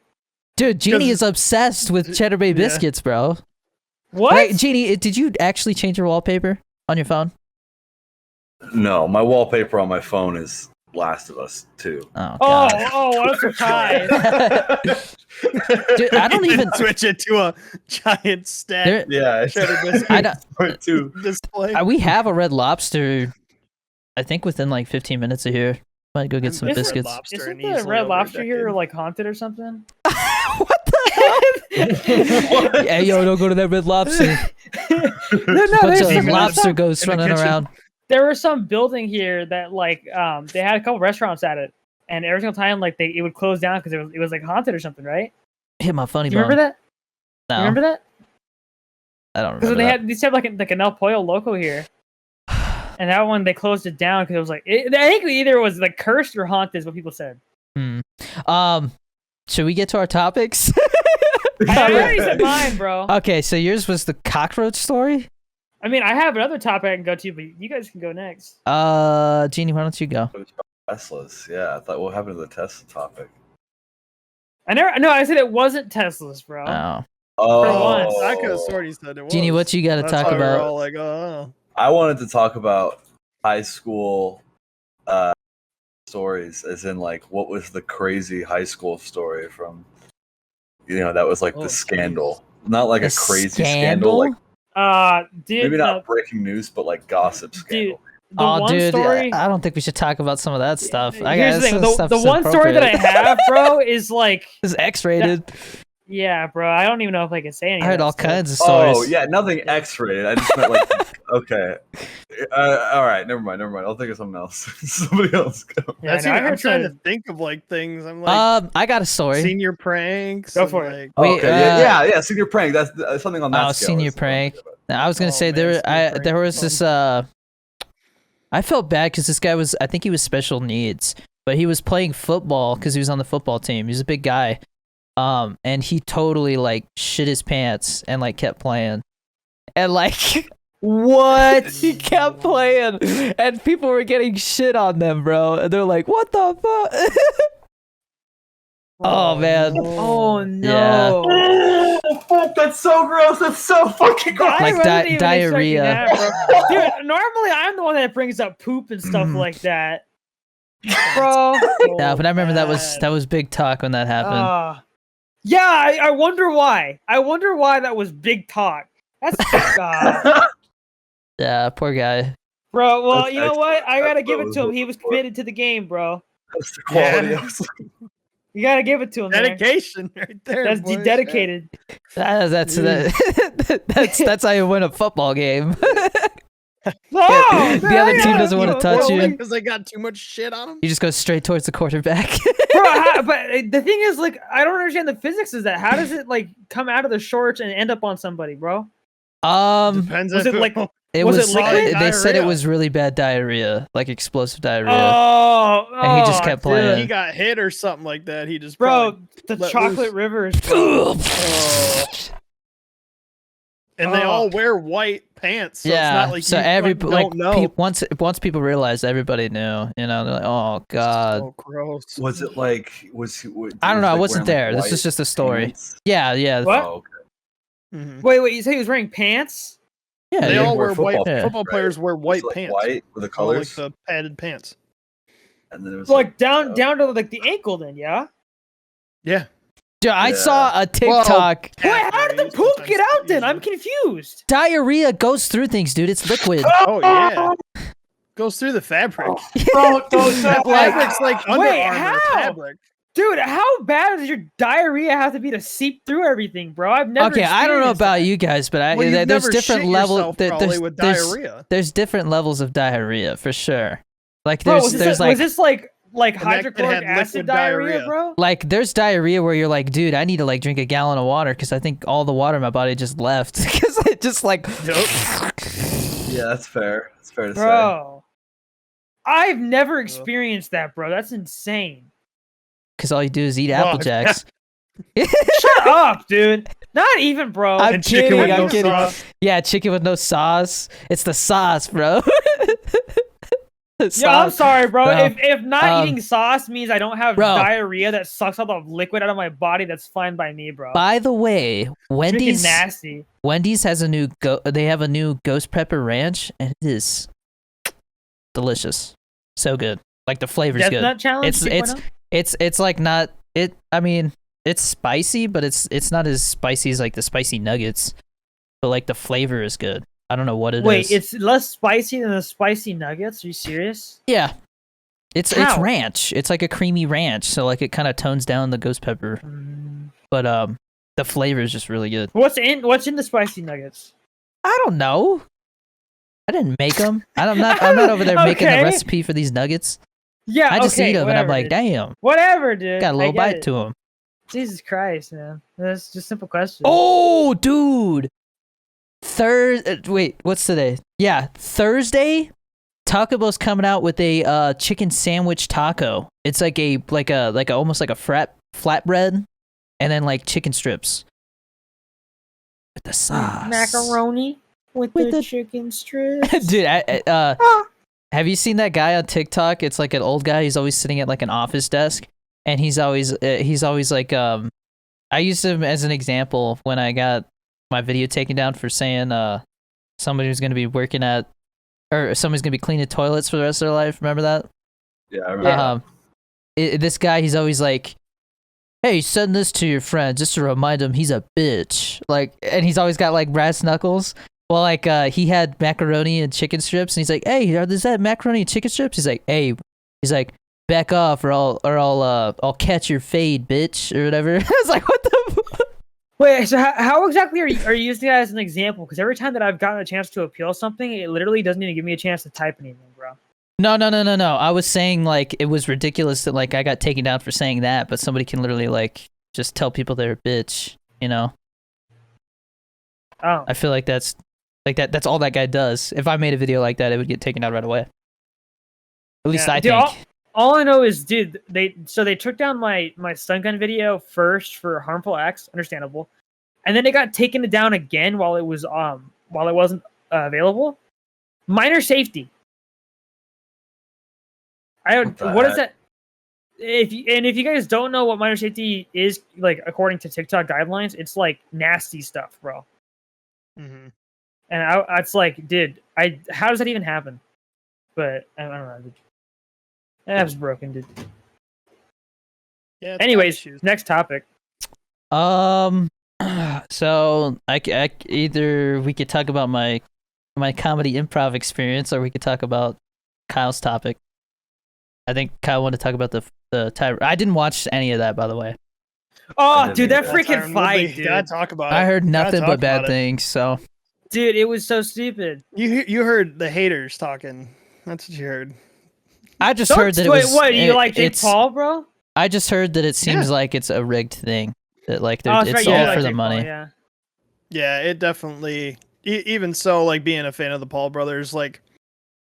B: Dude, Jeannie
C: 'Cause-
B: is obsessed with Cheddar Bay
C: Yeah.
B: biscuits, bro.
A: What?
B: Wait, Jeannie, did you actually change your wallpaper on your phone?
D: No, my wallpaper on my phone is Last of Us 2.
B: Oh,
A: Oh,
B: God.
A: what a surprise.
B: Dude, I don't even.
C: switch it to a giant stack
B: There,
D: Yeah, it's
C: cheddar biscuit
B: I don't,
D: part 2.
C: display.
B: we have a Red Lobster, I think within like 15 minutes of here. Might go get some
C: Isn't
B: biscuits.
A: Isn't the Red Lobster here like haunted or something?
B: What the hell? Hey, yo, don't go to that Red Lobster.
A: No,
B: Bunch
A: there's
B: of
A: some-
B: lobster ghosts
C: in the
B: running
C: kitchen.
B: around.
A: there was some building here that like they had a couple restaurants at it, and every single time like it would close down because it was like haunted or something, right?
B: Hit my funny
A: Do you
B: bone.
A: remember that?
B: No,
A: You remember that?
B: I don't
A: Because
B: remember
A: they
B: that.
A: had these have like an El Pollo Loco here, and that one they closed it down because it was like I think either it was like cursed or haunted is what people said.
B: Should we get to our topics?
A: I already said mine, bro.
B: Okay, so yours was the cockroach story.
A: I mean, I have another topic I can go to, but you guys can go next.
B: Jeannie, why don't you go?
D: Teslas. Yeah, I thought what happened to the Tesla topic?
A: I said it wasn't Teslas, bro.
B: Oh,
D: Oh,
A: once.
C: I could have sworn he said it was.
B: Jeannie, what you got to
C: That's
B: talk
C: why we were
B: about?
C: all like, oh.
D: I wanted to talk about high school stories, as in like what was the crazy high school story from, that was like
C: Oh,
D: the scandal, not like
B: A
D: a crazy scandal, like
A: Dude,
D: maybe not breaking news, but like gossip scandal.
A: the
B: Oh,
A: one
B: dude,
A: story.
B: I don't think we should talk about some of that stuff. I
A: Here's
B: guess
A: the thing:
B: this
A: the
B: stuff's
A: one story that I
B: inappropriate.
A: have, bro, is like,
B: Is X-rated.
A: yeah, bro. I don't even know if I can say anything.
B: I heard all kinds of stories.
D: Oh yeah, nothing X-rated. I just meant like okay. All right, never mind. I'll think of something else. Somebody else go.
A: Yeah,
C: That's
A: no, I
C: I'm
A: heard
C: trying
A: some-
C: to think of like things. I'm like
B: I got a story.
C: senior pranks.
A: Go
C: and,
A: for it.
C: like,
B: Wait,
D: Okay, yeah, senior prank. That's something on that
B: Oh,
D: scale.
B: senior
D: is what I'm
B: prank.
D: thinking about.
B: Now, I was gonna
C: Oh,
B: say
C: man,
B: there,
C: senior prank
B: there
C: was
B: was this.
C: fun.
B: I felt bad because this guy was. I think he was special needs, but he was playing football because he was on the football team. He was a big guy, and he totally like shit his pants and like kept playing, and like what he kept playing, and people were getting shit on them, bro. And they're like, "What the fuck?" Oh, man.
A: Oh no!
D: Oh, fuck, that's so gross. That's so fucking gross.
A: I
B: Like
A: wasn't even expecting
B: diarrhea.
A: that, bro. Dude, normally I'm the one that brings up poop and stuff like that, bro.
B: Yeah, but I remember that was big talk when that happened.
A: Yeah, I wonder why. I wonder why that was big talk. That's
B: Yeah, poor guy.
A: bro. Well,
D: That's
A: you know what? I gotta
D: that's
A: give
D: what
A: it to him.
D: was
A: He was
D: looking for.
A: committed to the game, bro.
D: That's the quality.
C: Yeah.
D: I was like,
A: You gotta give it to him. There.
C: dedication right there.
A: That's
C: boys.
A: dedicated.
B: That's that's how you win a football game.
A: No,
B: The other team doesn't wanna touch you.
C: because they got too much shit on them.
B: You just go straight towards the quarterback.
A: bro. But the thing is, like, I don't understand the physics of that. How does it like come out of the shorts and end up on somebody, bro?
C: Depends
A: was
C: if
A: it like-
B: It
A: Was
B: was.
A: it liquid?
B: They said it
C: Diarrhea.
B: was really bad diarrhea, like explosive diarrhea.
A: Oh,
B: And he just kept
A: dude.
B: playing.
C: he got hit or something like that. He just
A: Bro,
C: probably-
A: the
C: let
A: chocolate
C: loose.
A: rivers.
C: and they
A: Oh.
C: all wear white pants. So
B: yeah.
C: it's not like
B: so
C: you
B: every
C: fucking
B: like
C: don't know.
B: once people realized, everybody knew. You know, they're like, oh god.
C: So gross.
D: was it like was he?
B: I don't know. I
D: like,
B: wasn't
D: wearing, like,
B: there. This is
D: white
B: just a story.
D: pants?
B: Yeah, yeah,
A: What?
D: Oh, okay.
C: Mhm.
A: Wait, you say he was wearing pants?
B: yeah.
C: They
B: yeah.
C: all
D: wear
C: wear white.
D: football
B: pants,
C: Football
D: right?
C: players wear
D: Was
C: white
D: it, like,
C: pants.
D: white with the
C: All, like
D: colors,
C: the padded pants.
D: and then it was
A: So, like down
D: oh.
A: down to like the ankle, then, yeah.
C: Yeah.
B: Dude, I
D: Yeah.
B: saw a TikTok.
A: Wait, how did the poop get out then? I'm confused.
B: Diarrhea goes through things, dude. It's liquid.
C: Oh yeah. Goes through the fabric.
D: Don't
C: That fabric's like Under
A: Wait,
C: Armour
A: how?
C: fabric.
A: Dude, how bad does your diarrhea have to be to seep through everything, bro? I've never.
B: Okay, I don't know
A: experienced
B: about
A: that.
B: you guys, but
C: Well, you've
B: there's
C: never
B: different
C: shit
B: levels.
C: yourself, probably, with diarrhea.
B: There's different levels of diarrhea for sure. Like
A: Bro,
B: there's
A: was
B: like
A: this like
C: that could
A: hydrochloric
C: have
A: acid
C: liquid
A: diarrhea,
C: diarrhea.
A: bro?
B: like there's diarrhea where you're like, dude, I need to like drink a gallon of water because I think all the water in my body just left because it just like.
D: Yeah, that's fair. That's fair to say.
A: Bro, I've never experienced that, bro. That's insane.
B: Because all you do is eat
C: Well,
B: Apple Jacks.
A: Shut up, dude. Not even, bro.
B: I'm
C: And chicken
B: kidding.
C: with no
B: I'm kidding.
C: sauce.
B: Yeah, chicken with no sauce. It's the sauce, bro.
A: Yeah, I'm
B: Sauce.
A: sorry, bro.
B: Bro.
A: If not
B: Um,
A: eating sauce means I don't have
B: bro.
A: diarrhea that sucks all the liquid out of my body, that's fine by me, bro.
B: By the way,
A: Freaking
B: Wendy's
A: nasty.
B: has a new they have a new ghost pepper ranch, and it is delicious. So good. Like the flavor's
A: Death
B: good.
A: Nut Challenge.
B: It's
A: 2.0?
B: it's like not it. I mean, it's spicy, but it's not as spicy as like the spicy nuggets. But like the flavor is good. I don't know what it is.
A: Wait, it's less spicy than the spicy nuggets? Are you serious?
B: yeah. It's
A: How?
B: ranch. It's like a creamy ranch, so like it kind of tones down the ghost pepper. But the flavor is just really good.
A: What's in the spicy nuggets?
B: I don't know. I didn't make them. I'm not over there making the
A: Okay.
B: recipe for these nuggets.
A: Yeah,
B: I just
A: okay,
B: eat them, and I'm
A: whatever,
B: like,
A: dude.
B: damn,
A: Whatever, dude.
B: got a little
A: I get
B: bite
A: it.
B: to them.
A: Jesus Christ, man. That's just a simple question.
B: Oh, dude. Wait, what's today? Yeah, Thursday. Taco Bell's coming out with a chicken sandwich taco. It's like a almost like a flatbread, and then like chicken strips with the sauce.
A: Macaroni with the chicken strips.
B: Dude, have you seen that guy on TikTok? It's like an old guy. He's always sitting at like an office desk, and he's always like I used him as an example when I got my video taken down for saying somebody was going to be working at, or somebody's going to be cleaning toilets for the rest of their life. Remember that?
D: Yeah, I remember.
B: This guy, he's always like, hey, send this to your friend just to remind him he's a bitch. Like, and he's always got like brass knuckles. Well, like he had macaroni and chicken strips, and he's like, hey, is that macaroni and chicken strips? He's like, hey, back off, or I'll catch your fade, bitch, or whatever. I was like, what the?
A: Wait, so how exactly are you using that as an example? Because every time that I've gotten a chance to appeal something, it literally doesn't even give me a chance to type anything, bro.
B: No. I was saying like it was ridiculous that like I got taken down for saying that, but somebody can literally like just tell people they're a bitch, you know?
A: Oh.
B: I feel like that's all that guy does. If I made a video like that, it would get taken out right away. At least
A: Yeah,
B: I
A: dude,
B: think.
A: All I know is, dude, they took down my stun gun video first for harmful acts, understandable, and then they got taken down again while it wasn't available. Minor safety. What is that? If you guys don't know what minor safety is, like according to TikTok guidelines, it's like nasty stuff, bro.
C: Mm-hmm.
A: And it's like, dude, how does that even happen? But I don't know. The app's broken, dude.
C: Yeah. it's
A: Anyways,
C: got issues.
A: next topic.
B: So I either we could talk about my comedy improv experience, or we could talk about Kyle's topic. I think Kyle wanted to talk about the Tyron. I didn't watch any of that, by the way.
A: Oh,
D: didn't
A: dude, that
D: either.
A: freaking
C: Tyron
A: fight,
C: Woodley,
A: dude.
C: Gotta talk about it.
B: I heard
C: Gotta
B: nothing
C: talk
B: but bad
C: about it.
B: things. So
A: Dude, it was so stupid.
C: You heard the haters talking. That's what you heard.
B: I just heard that it
A: Wait,
B: was.
A: what? You like Jake
B: it's-
A: Paul, bro?
B: I just heard that it seems
C: Yeah.
B: like it's a rigged thing. That like
A: Oh, that's
B: it's
A: right, you
B: all
A: do
B: for
A: like
B: the
A: Jake Paul,
B: money.
A: yeah.
C: Yeah, it definitely. Even so, like being a fan of the Paul brothers, like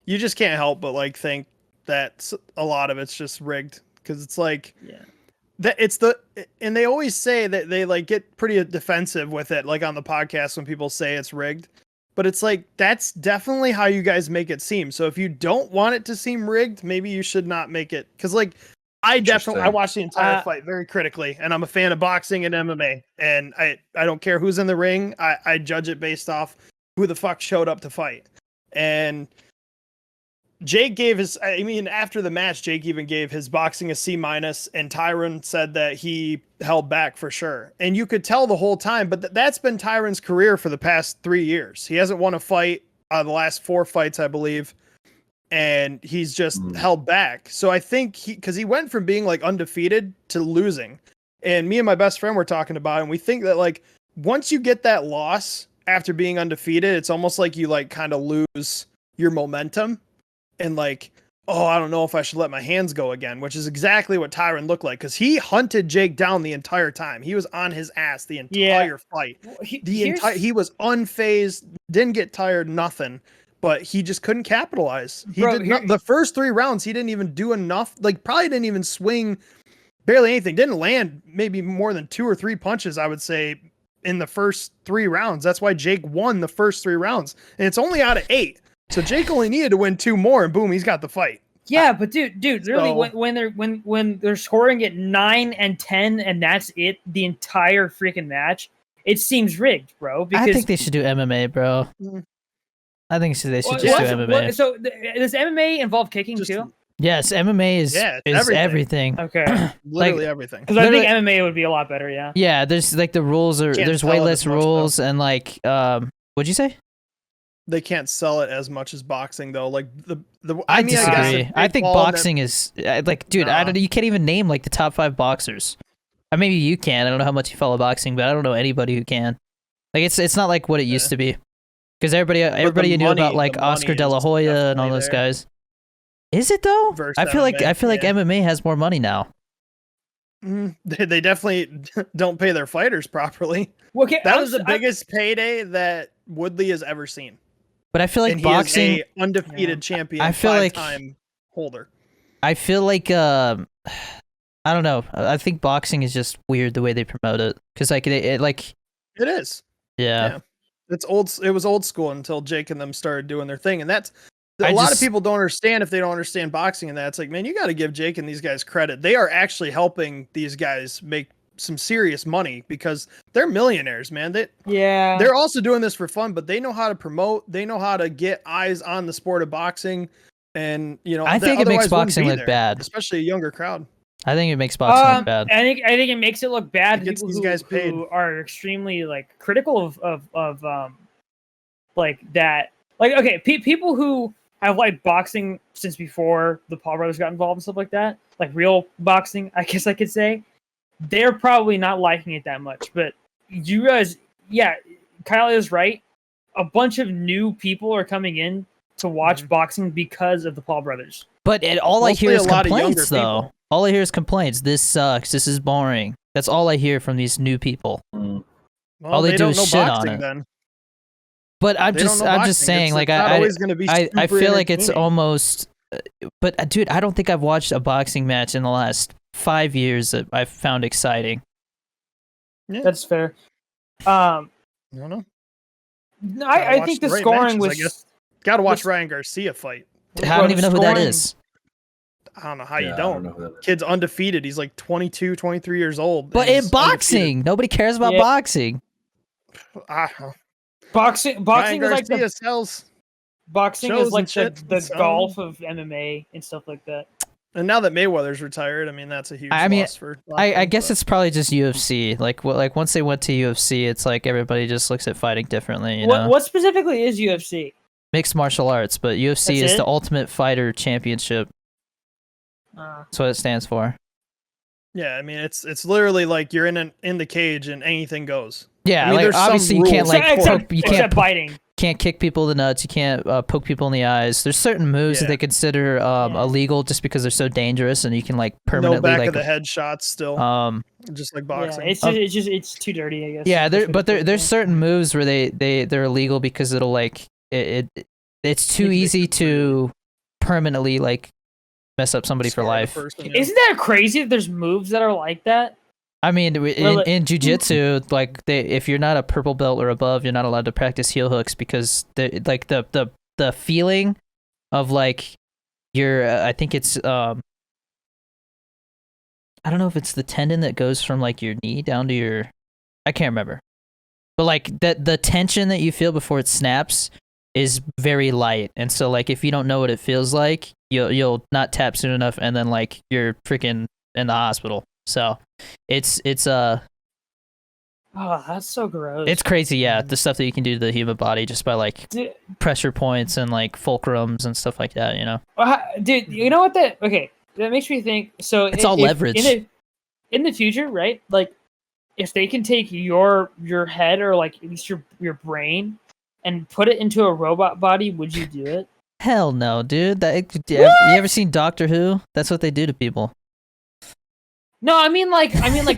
C: you just can't help but like think that a lot of it's just rigged because it's like
A: Yeah.
C: that and they always say that they like get pretty defensive with it, like on the podcast when people say it's rigged. But it's like that's definitely how you guys make it seem. So if you don't want it to seem rigged, maybe you should not make it. Because like I
D: Interesting.
C: watched the entire fight very critically, and I'm a fan of boxing and MMA, and I don't care who's in the ring. I judge it based off who the fuck showed up to fight. And Jake gave after the match, Jake even gave his boxing a C-, and Tyron said that he held back for sure. And you could tell the whole time, but that's been Tyron's career for the past 3 years. He hasn't won a fight the last 4 fights, I believe. And he's just held back. So I think because he went from being like undefeated to losing. And me and my best friend were talking about it, and we think that like once you get that loss after being undefeated, it's almost like you like kind of lose your momentum. And like, oh, I don't know if I should let my hands go again, which is exactly what Tyron looked like because he hunted Jake down the entire time. He was on his ass the entire fight. He was unfazed, didn't get tired, nothing. But he just couldn't capitalize. The first 3 rounds, he didn't even do enough. Like, probably didn't even swing barely anything. Didn't land maybe more than 2 or 3 punches, I would say, in the first 3 rounds. That's why Jake won the first 3 rounds. And it's only out of 8. So Jake only needed to win 2 more, and boom, he's got the fight.
A: Yeah, but dude, really,
C: So-
A: when they're scoring at 9 and 10, and that's it, the entire freaking match, it seems rigged, bro. Because
B: I think they should do MMA, bro.
C: Mm.
B: I think they should
A: What-
B: just do
A: what-
B: MMA.
A: so does MMA involve kicking
C: Just-
A: too?
B: Yes, MMA is
C: Yeah, it's
B: is
C: everything.
B: everything.
A: Okay,
C: Literally everything.
A: because I think
B: Literally-
A: MMA would be a lot better. Yeah.
B: Yeah, there's like the rules are
C: Can't
B: there's way
C: tell it
B: less
C: as much, though.
B: rules and like what'd you say?
C: They can't sell it as much as boxing, though. Like the
B: I
C: mean, guess
B: disagree.
C: if
B: I
C: Jake
B: think
C: Paul and
B: boxing is like, dude. I
C: Nah.
B: don't. You can't even name like the top 5 boxers. Maybe you can. I don't know how much you follow boxing, but I don't know anybody who can. Like it's not like what it used to be, because everybody knew about like
C: the
B: Oscar
C: money
B: De La
C: is
B: Hoya and all
C: definitely
B: those
C: there.
B: guys. Is it though?
C: Versus
B: I feel like
C: MMA, yeah.
B: MMA has more money now.
C: They definitely don't pay their fighters properly.
A: Well, okay,
C: That was the biggest payday that Woodley has ever seen.
B: But I feel like
C: and
B: boxing.
C: he is a undefeated champion.
B: I feel like-
C: 5-time holder.
B: I feel like I don't know. I think boxing is just weird the way they promote it, because like it like
C: It is.
B: yeah.
C: Yeah. It's old. It was old school until Jake and them started doing their thing, and that's
B: I
C: a lot
B: just-
C: of people don't understand if they don't understand boxing. And that's like, man, you got to give Jake and these guys credit. They are actually helping these guys make some serious money because they're millionaires, man.
A: Yeah.
C: They're also doing this for fun, but they know how to promote. They know how to get eyes on the sport of boxing, and you know,
B: I
C: that
B: think it makes
C: otherwise wouldn't
B: boxing
C: be
B: look
C: there,
B: bad.
C: especially a younger crowd.
B: I think it makes boxing look bad.
A: I think it makes it look bad.
C: It
A: to
C: gets
A: people
C: these guys paid.
A: who are extremely like critical of like that. Like okay, people who have liked boxing since before the Paul brothers got involved and stuff like that, like real boxing, I guess I could say, they're probably not liking it that much. But you guys, yeah, Kyle is right. A bunch of new people are coming in to watch boxing because of the Paul brothers.
B: But all I
C: Mostly
B: hear is
C: a lot of younger
B: complaints, though.
C: people.
B: All I hear is complaints. This sucks. This is boring. That's all I hear from these new people.
C: Well,
B: All they do
C: don't
B: is
C: know
B: shit on
C: boxing
B: it.
C: then.
B: But I'm
C: They don't
B: just
C: know
B: I'm just
C: boxing.
B: saying,
C: It's
B: like
C: not
B: I
C: always gonna be
B: I
C: super
B: feel like it's
C: entertaining.
B: almost. But dude, I don't think I've watched a boxing match in the last 5 years that I've found exciting.
A: That's fair.
C: I don't know.
A: No,
C: Gotta
A: I
C: watch
A: think the
C: right
A: scoring
C: matches, I
A: was.
C: guess. Got to watch
A: was-
C: Ryan Garcia fight.
B: I don't even know who that
A: scoring-
B: is.
C: I don't know how
D: Yeah,
C: you
D: I
C: don't.
D: know who that is.
C: Kid's undefeated. He's like 22, 23 years old.
B: But
C: and
B: in
C: he's
B: boxing, nobody cares about
A: Yeah.
B: boxing.
C: undefeated.
A: Boxing
C: Ryan
A: is like
C: Garcia
A: the
C: sells.
A: boxing
C: shows
A: is like
C: and shit,
A: the
C: so-
A: golf of MMA and stuff like that.
C: And now that Mayweather's retired, I mean, that's a huge
B: I mean,
C: loss for
B: I
C: boxing,
B: guess
C: but-
B: it's probably just UFC. Like once they went to UFC, it's like everybody just looks at fighting differently. You know,
A: What specifically is UFC?
B: mixed martial arts, but UFC
A: That's
B: is the
A: it?
B: Ultimate Fighter Championship. That's what it stands for.
C: Yeah, I mean, it's literally like you're in the cage and anything goes.
B: Yeah,
C: I mean,
B: like
C: there's some
B: obviously you can't
C: rules.
B: like
A: except,
B: poke, you
A: except biting.
B: can't kick people in the nuts. You can't poke people in the eyes. There's certain moves that
C: Yeah.
B: they consider illegal just because they're so dangerous, and you can like
C: No
B: permanently
C: back
B: like
C: of the head shots still, just like
A: Yeah,
C: boxing.
A: it's too dirty, I guess.
B: yeah.
A: That's what
B: There's
A: it's
B: certain moves where they're illegal because it'll like it's too
A: Make it
B: easy to permanently like mess up somebody for
C: Scar the
B: life.
C: person, yeah.
A: Isn't that crazy that there's moves that are like that?
B: I mean,
A: Well,
B: in jujitsu, like if you're not a purple belt or above, you're not allowed to practice heel hooks because the feeling of like I think it's I don't know if it's the tendon that goes from like your knee down to your, I can't remember, but like the tension that you feel before it snaps is very light, and so like if you don't know what it feels like, you'll not tap soon enough, and then like you're freaking in the hospital. So it's
A: Oh, that's so gross.
B: it's crazy, yeah. The stuff that you can do to the human body just by like
A: Dude,
B: pressure points and like fulcrums and stuff like that, you know.
A: dude, you know what that? Okay, that makes me think. So
B: It's all leverage.
A: In the future, right? Like, if they can take your head or like at least your brain and put it into a robot body, would you do it?
B: Hell no, dude. You ever seen Doctor Who? That's what they do to people.
A: No, I mean like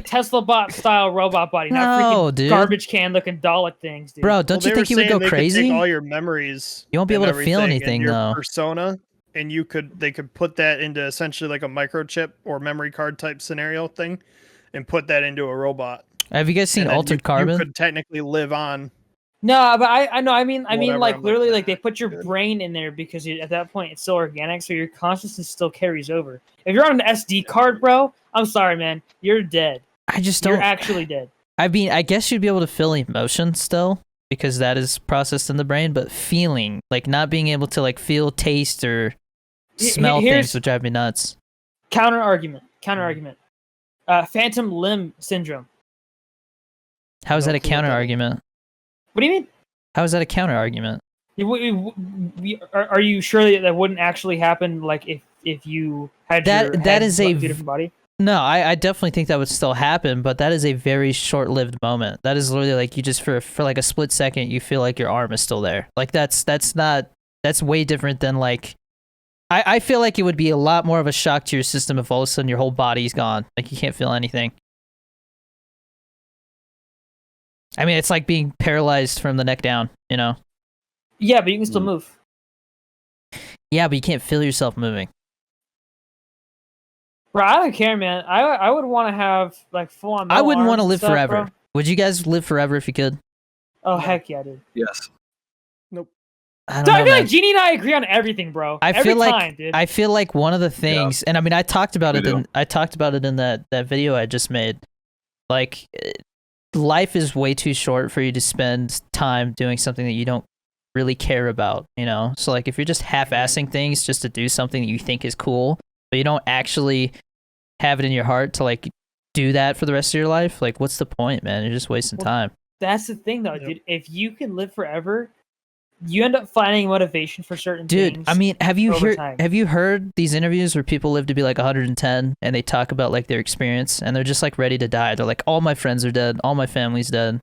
A: Tesla bot style robot body, not
B: No,
A: freaking
B: dude.
A: garbage can looking Dalek things, dude.
B: Bro, don't
C: Well,
B: you
C: they
B: think
C: were
B: you would
C: saying
B: go
C: they could
B: crazy?
C: take all your memories.
B: You won't be
C: and
B: able to feel
C: everything and
B: anything,
C: your
B: though.
C: Persona, and they could put that into essentially like a microchip or memory card type scenario thing, and put that into a robot.
B: Have you guys seen
C: And then
B: Altered
C: you
B: Carbon?
C: could technically live on.
A: No, but I know. I mean,
C: Whatever,
A: like
C: I'm
A: literally,
C: like,
A: like they put your
C: good.
A: brain in there because at that point it's still organic, so your consciousness still carries over. If you're on an SD card, bro, I'm sorry, man, you're dead.
B: I just
A: You're
B: don't.
A: actually dead.
B: I mean, I guess you'd be able to feel emotion still because that is processed in the brain, but feeling, like not being able to like feel, taste, or smell
A: Here's-
B: things would drive me nuts.
A: Counter argument. Phantom limb syndrome.
B: How is
C: No
B: that a
C: clue what
B: counter
C: that is.
B: argument?
A: What do you mean?
B: How is that a counter argument?
A: Are you sure that wouldn't actually happen? Like if you had
B: That-
A: your
B: that
A: head
B: is
A: left
B: a
A: to a different body?
B: No, I definitely think that would still happen, but that is a very short-lived moment. That is literally like you just for like a split second you feel like your arm is still there. Like that's way different than like I feel like it would be a lot more of a shock to your system if all of a sudden your whole body's gone. Like you can't feel anything. I mean, it's like being paralyzed from the neck down, you know?
A: Yeah, but you can still move.
B: Yeah, but you can't feel yourself moving.
A: Bro, I don't care, man. I would want to have like full on.
B: I wouldn't want to
A: and
B: live
A: stuff,
B: forever.
A: bro.
B: Would you guys live forever if you could?
A: Oh heck yeah, dude.
D: Yes.
B: I
A: Dude,
B: don't
A: I
B: know,
A: feel
B: man.
A: like Jeannie and I agree on everything, bro.
B: I
A: Every
B: feel like
A: time, dude.
B: I feel like one of the things, and I mean, I talked about
D: We
B: it.
D: do.
B: I talked about it in that video I just made. Like, life is way too short for you to spend time doing something that you don't really care about. You know, so like if you're just half-assing things just to do something that you think is cool, but you don't actually have it in your heart to like do that for the rest of your life, like what's the point, man? You're just wasting
A: Well,
B: time.
A: That's the thing, though,
C: Yep.
A: dude. If you can live forever, you end up finding motivation for certain
B: Dude,
A: things.
B: I mean, have you
A: over
B: heard
A: time.
B: have you heard these interviews where people live to be like 110 and they talk about like their experience and they're just like ready to die. They're like, all my friends are dead, all my family's dead.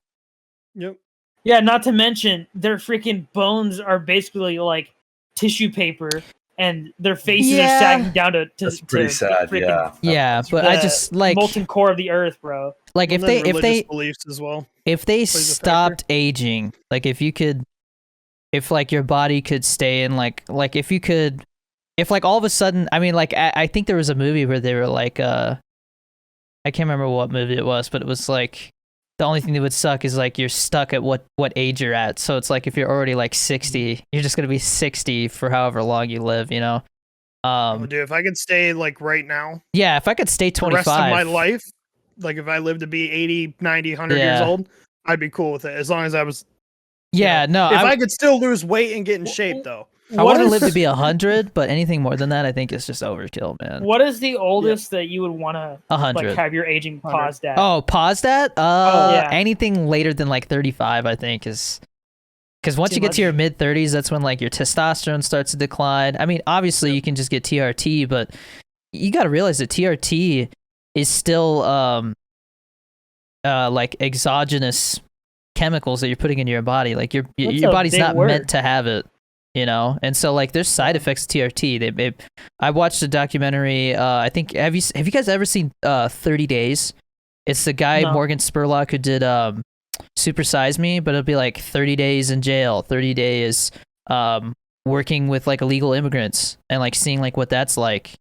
C: Yep.
A: Yeah, not to mention their freaking bones are basically like tissue paper, and their faces
B: Yeah.
A: are sagging down to
D: That's pretty
A: to
D: sad.
A: freaking
D: Yeah.
B: Yeah, but I
A: the
B: just like
A: molten core of the earth, bro.
B: like if
C: And then
B: they
C: religious beliefs as well.
B: if they
C: a factor.
B: stopped aging, like if like your body could stay in like if like all of a sudden, I mean, like I think there was a movie where they were like I can't remember what movie it was, but it was like the only thing that would suck is like you're stuck at what age you're at. So it's like if you're already like 60, you're just gonna be 60 for however long you live, you know.
C: Oh, dude, if I could stay like right now,
B: Yeah, if I could stay
C: the
B: 25,
C: rest of my life, like if I lived to be 80, 90, 100 years
B: Yeah.
C: old, I'd be cool with it as long as I was.
B: yeah, no,
C: If I could still lose weight and get in shape, though.
B: I want to
A: What
B: live
A: is-
B: to be 100, but anything more than that, I think is just overkill, man.
A: What is the oldest that you would want to
B: 100.
A: like have your aging
C: 100.
A: paused at?
B: Oh, pause that.
A: yeah.
B: Anything later than like 35, I think is because once
A: Too
B: you get
A: much.
B: to your mid 30s, that's when like your testosterone starts to decline. I mean, obviously you can just get TRT, but you got to realize that TRT is still like exogenous chemicals that you're putting into your body. Like your
A: That's
B: your
A: a
B: body's
A: big
B: not
A: word.
B: meant to have it. You know, and so like there's side effects to TRT. I watched a documentary. I think have you guys ever seen 30 Days? It's the guy
A: No.
B: Morgan Spurlock who did Super Size Me, but it'll be like 30 days in jail, 30 days working with like illegal immigrants and like seeing like what that's like,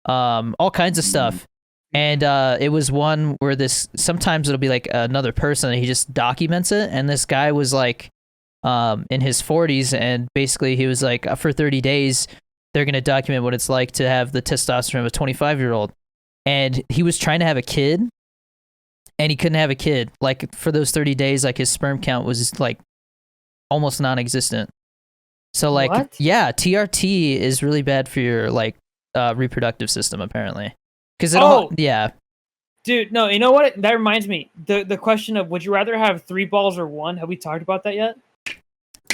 B: all kinds of stuff. And it was one where sometimes it'll be like another person and he just documents it, and this guy was like in his 40s, and basically he was like, for 30 days they're going to document what it's like to have the testosterone of a 25-year-old, and he was trying to have a kid and he couldn't have a kid. Like for those 30 days, like his sperm count was like almost non-existent. So like
A: What?
B: yeah, TRT is really bad for your like reproductive system apparently, because
A: Oh!
B: yeah.
A: Dude, no, you know what? That reminds me. The question of would you rather have 3 balls or 1? Have we talked about that yet?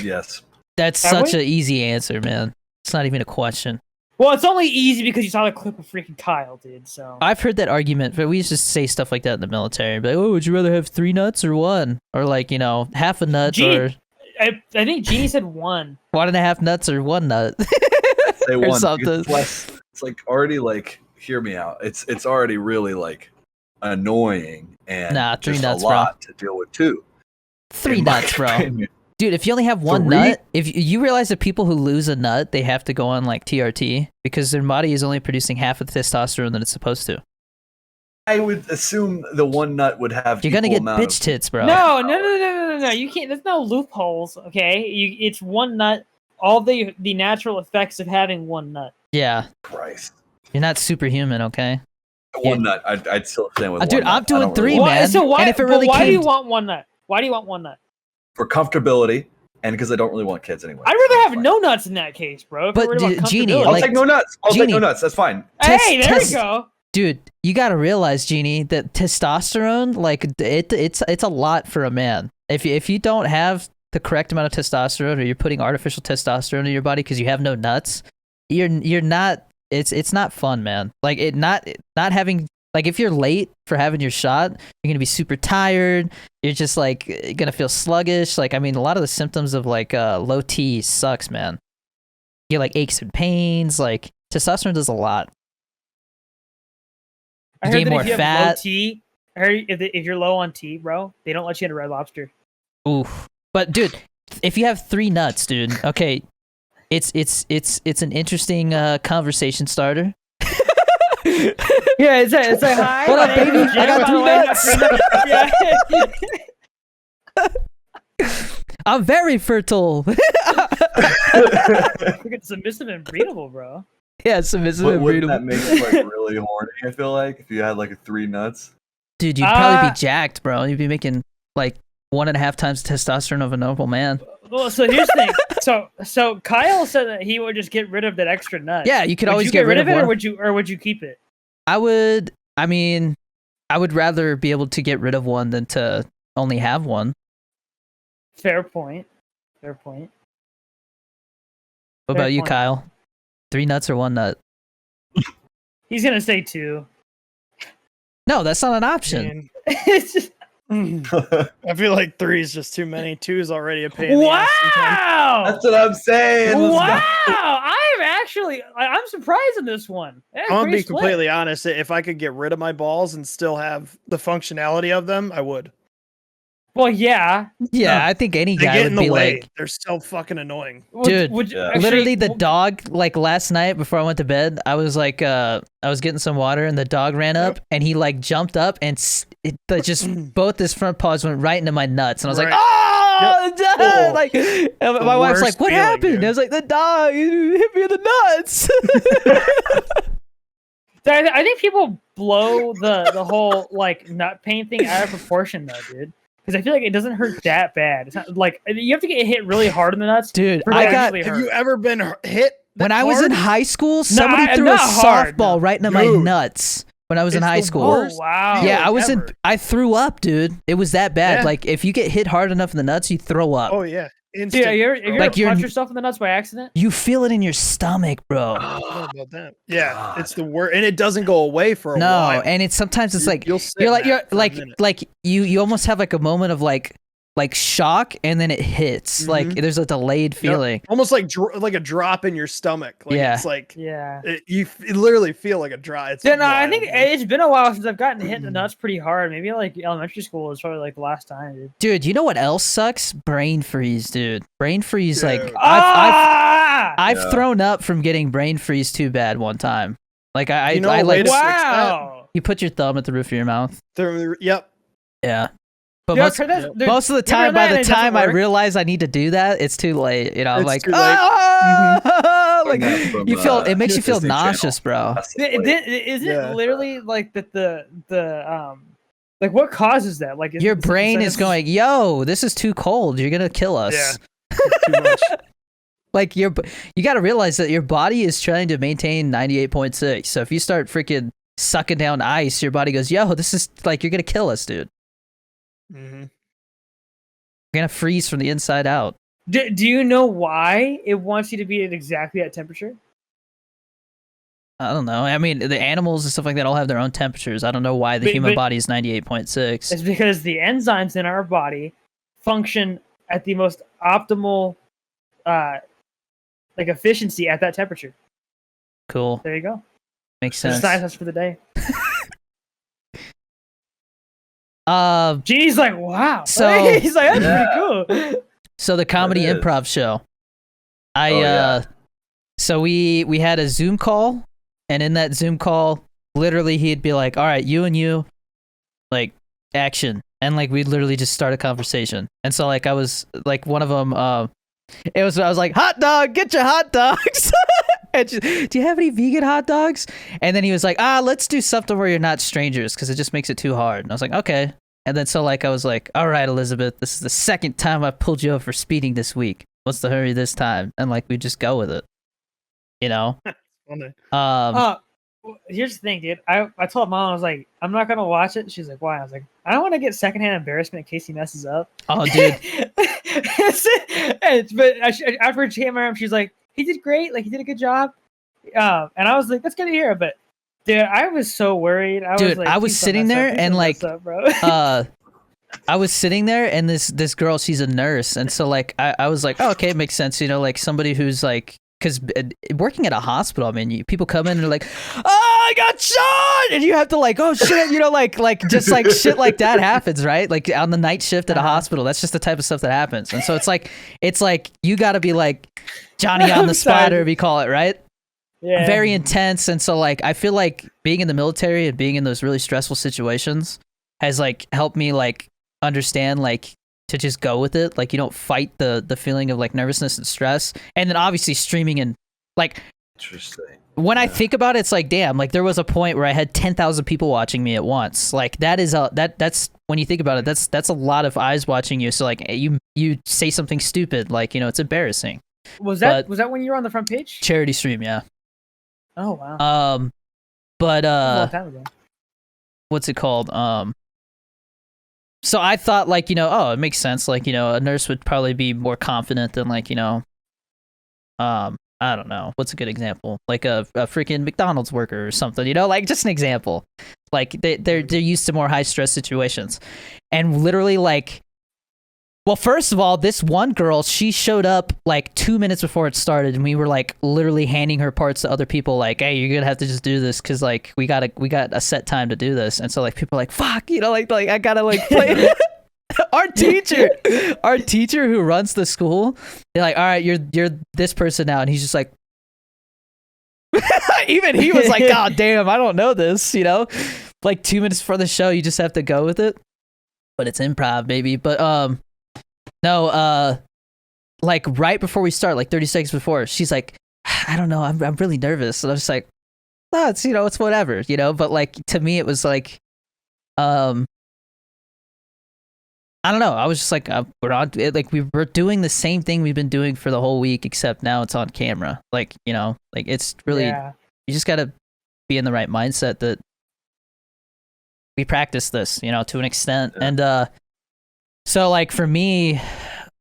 D: Yes.
B: That's
A: Have
B: such
A: we?
B: an easy answer, man. It's not even a question.
A: Well, it's only easy because you saw the clip of freaking Kyle, dude. So
B: I've heard that argument, but we used to say stuff like that in the military. Like, oh, would you rather have 3 nuts or 1? Or like, you know, half a nut
A: Gee.
B: or
A: I think Jeannie said 1.
B: 1.5 nuts or 1 nut.
D: Say
B: Or
D: one.
B: something.
D: It's less. It's like already like. Hear me out. It's already really like annoying and
B: Nah, 3
D: just
B: nuts,
D: a
B: bro.
D: lot to deal with too.
B: 3
D: in my
B: nuts, bro.
D: opinion.
B: Dude, if you only have one
D: 3?
B: nut, if you realize that people who lose a nut, they have to go on like TRT because their body is only producing half of the testosterone that it's supposed to.
D: I would assume the one nut would have.
B: You're gonna
D: equal
B: get
D: amount
B: bitch
D: of-
B: tits, bro.
A: No. You can't. There's no loopholes. Okay, it's one nut. All the natural effects of having one nut.
B: Yeah,
D: Christ.
B: you're not superhuman, okay?
D: One nut. I'd still stand with one
B: Dude,
D: nut.
B: I'm doing
D: I don't
B: 3,
D: really-
B: man.
A: So why?
B: And if it
A: but
B: really
A: why do you
B: came-
A: want one nut? Why do you want one nut?
D: For comfortability, and because I don't really want kids anyway.
A: I'd rather have
D: Fine.
A: no nuts in that case, bro. If
B: But,
A: we're worried about
B: Genie,
A: comfortability.
D: I'll
B: like-
D: take no nuts. I'll take
B: Genie.
D: no nuts. That's fine.
A: hey, there
B: test-
A: we go.
B: Dude, you gotta realize, Jeannie, that testosterone, like it's a lot for a man. If you don't have the correct amount of testosterone, or you're putting artificial testosterone in your body because you have no nuts, you're not. It's not fun, man. Like not having. Like if you're late for having your shot, you're gonna be super tired. You're just like gonna feel sluggish. Like I mean, a lot of the symptoms of like low T sucks, man. You get like aches and pains. Like testosterone does a lot.
A: I
B: You
A: heard
B: gain
A: that
B: more
A: if you have
B: fat.
A: low T, I heard if you're low on T, bro, they don't let you into Red Lobster.
B: Oof. But dude, if you have 3 nuts, dude, okay, it's an interesting conversation starter.
A: Yeah, it's like hi.
B: What
A: my
B: up,
A: name
B: baby?
A: is Jim,
B: I got
A: by
B: 3
A: the way, I got
B: nuts.
A: 3 nuts. Yeah.
B: I'm very fertile.
A: Freaking submissive and breedable, bro.
B: Yeah, submissive and
D: Wouldn't that
B: breedable.
D: make you like really horny? I feel like if you had like 3 nuts.
B: Dude, you'd probably
A: Uh,
B: be jacked, bro. You'd be making like 1.5 times the testosterone of a normal man.
A: Well, so here's the thing. So Kyle said that he would just get rid of that extra nut.
B: Yeah, you could
A: Would
B: always
A: you get rid of it,
B: one.
A: or would you keep it?
B: I would rather be able to get rid of one than to only have one.
A: Fair point. Fair point.
B: What
A: Fair
B: about you,
A: point.
B: Kyle? 3 nuts or 1 nut?
A: He's gonna say 2.
B: No, that's not an option.
C: Man,
A: It's just-
C: I feel like 3 is just too many. 2 is already a pain in the ass sometimes.
A: wow!
D: That's what I'm saying. Let's
A: Wow!
D: go.
A: I'm actually I'm surprised in this one. That's
C: I'm gonna
A: pretty
C: be
A: split.
C: completely honest. If I could get rid of my balls and still have the functionality of them, I would.
A: Well, yeah.
B: Yeah, I think any
C: They
B: guy
C: get
B: would
C: in the
B: be
C: way.
B: like,
C: They're so fucking annoying.
B: Dude,
D: Yeah.
B: literally the dog, like last night before I went to bed, I was like, I was getting some water and the dog ran up and he like jumped up and just both his front paws went right into my nuts. And I was like,
C: Right.
B: oh, Dad!
C: Oh,
B: Like, and my wife's like,
C: worst
B: what
C: feeling,
B: happened?
C: dude.
B: I was like, the dog hit me in the nuts.
A: I think people blow the whole like nut pain thing out of proportion though, dude. Because I feel like it doesn't hurt that bad. It's not like you have to get hit really hard in the nuts.
B: Dude,
A: for it to
B: I got,
A: actually
C: Have
A: hurt.
C: you ever been hit?
B: when
C: that
B: I was in
C: hard?
B: high school, somebody threw a
A: not hard,
B: softball
A: no.
B: right into my
C: Dude.
B: nuts when I was in
C: It's
B: high
C: the
B: school.
A: Oh
C: worst
A: wow!
B: Yeah,
C: feeling
B: I was
C: ever.
B: I threw up, dude. It was that bad.
C: Yeah.
B: Like if you get hit hard enough in the nuts, you throw up.
C: Oh yeah,
A: Dude,
C: instant.
A: have you ever
B: Like, you're-
A: punch yourself in the nuts by accident?
B: You feel it in your stomach, bro.
C: I don't know about that. Yeah,
D: God.
C: it's the worst, and it doesn't go away for a
B: No,
C: while.
B: and it's sometimes it's like
C: You'll sit
B: you're like
C: in that for a
B: like
C: minute.
B: you almost have like a moment of like shock, and then it hits. Like
C: Mhm.
B: there's a delayed feeling.
C: almost like like a drop in your stomach. Like,
B: Yeah.
C: it's like
A: Yeah.
C: you literally feel like a drop. It's
A: Yeah, no, I
C: wild,
A: think
C: dude.
A: it's been a while since I've gotten hit in the nuts pretty hard. Maybe like elementary school is probably like the last time, dude.
B: Dude, you know what else sucks? Brain freeze, dude. Brain freeze, like
C: Dude.
B: I've
D: Yeah.
B: thrown up from getting brain freeze too bad one time. Like I
C: You know
B: I
C: a way
B: like
C: to fix that?
A: Wow!
B: you put your thumb at the roof of your mouth.
C: Yep.
B: Yeah. But
A: Dude, I've
B: most,
A: heard that- dude,
B: most of the
A: you ever
B: time, by
A: that and
B: the
A: it doesn't
B: time I
A: work?
B: realize I need to do that, it's too late. You know, I'm
C: It's
B: like,
C: too late.
B: "Ah!" like
D: Learned that from,
B: you feel. It makes you feel
D: Disney Channel.
B: nauseous, bro.
D: That's the
A: Isn't
D: way.
A: it literally like that the like what causes that? Like
B: Your brain is
A: it's-
B: going, "Yo, this is too cold. You're gonna kill us."
C: Yeah. It's too much.
B: Like you got to realize that your body is trying to maintain 98.6. So if you start freaking sucking down ice, your body goes, "Yo, this is like you're gonna kill us, dude.
C: hmm
B: You're gonna freeze from the inside out."
A: Do you know why it wants you to be at exactly that temperature?
B: I don't know. I mean, the animals and stuff like that all have their own temperatures. I don't know why the
A: But-
B: human
A: but-
B: body is 98.6.
A: It's because the enzymes in our body function at the most optimal like efficiency at that temperature.
B: Cool.
A: There you go.
B: Makes
A: That's
B: sense.
A: science for the day.
B: Uh,
A: Genie's like, wow.
B: So-
A: He's like, that's
D: Yeah.
A: pretty cool.
B: So the comedy
D: That is.
B: improv show.
D: Oh, yeah.
B: So we had a Zoom call, and in that Zoom call, literally he'd be like, "All right, you and you, like, action," and like we'd literally just start a conversation. And so like I was like one of them. I was like, "Hot dog, get your hot dogs." And do you have any vegan hot dogs? And then he was like, let's do something where you're not strangers because it just makes it too hard. And I was like, okay. And then so like I was like, all right, Elizabeth, this is the second time I've pulled you over for speeding this week. What's the hurry this time? And like we just go with it, you know.
A: Here's the thing, dude. I told mom, I was like, I'm not gonna watch it. She's like, why? I was like, I don't want to get secondhand embarrassment in case he messes up.
B: Oh, dude.
A: But after she came around, she's like, he did great. Like he did a good job. And I was like, that's good to hear. But dude, I was so worried.
B: I was sitting there and like, I was sitting there and this girl, she's a nurse, and so like I was like, oh, okay, it makes sense, you know, like somebody who's like, because working at a hospital, I mean, people come in and they're like, oh, I got shot, and you have to like, oh shit, you know, like just like shit like that happens, right? Like on the night shift at a hospital, that's just the type of stuff that happens. And so it's like you got to be like Johnny on the spot, or we call it, right?
A: Yeah.
B: Very intense. And so like I feel like being in the military and being in those really stressful situations has like helped me like understand like to just go with it. Like you don't fight the feeling of like nervousness and stress. And then obviously streaming and like,
D: Interesting.
B: when I think about it, it's like, damn, like there was a point where I had 10,000 people watching me at once. Like that is that's when you think about it, that's a lot of eyes watching you. So like you say something stupid, like, you know, it's embarrassing.
A: Was that when you were on the front page?
B: Charity stream, yeah.
A: Oh wow.
B: But
A: a long time ago.
B: What's it called? So I thought like, you know, oh, it makes sense. Like, you know, a nurse would probably be more confident than like, you know, I don't know. What's a good example? Like a freaking McDonald's worker or something, you know, like just an example. Like they're used to more high stress situations. And literally like, well, first of all, this one girl, she showed up like 2 minutes before it started, and we were like literally handing her parts to other people like, hey, you're gonna have to just do this because like we got a set time to do this. And so like people are like, fuck, you know, like I gotta like play. Our teacher who runs the school, they're like, all right, you're this person now, and he's just like, even he was like, god damn, I don't know this, you know. Like 2 minutes before the show, you just have to go with it. But it's improv, baby. But no, like right before we start, like 30 seconds before, she's like, I don't know, I'm really nervous. And I was just like, no, it's, you know, it's whatever, you know. But like to me, it was like, I don't know. I was just like, we're doing the same thing we've been doing for the whole week, except now it's on camera. Like, you know, like it's really, you just gotta be in the right mindset that we practice this, you know, to an extent. And so like for me,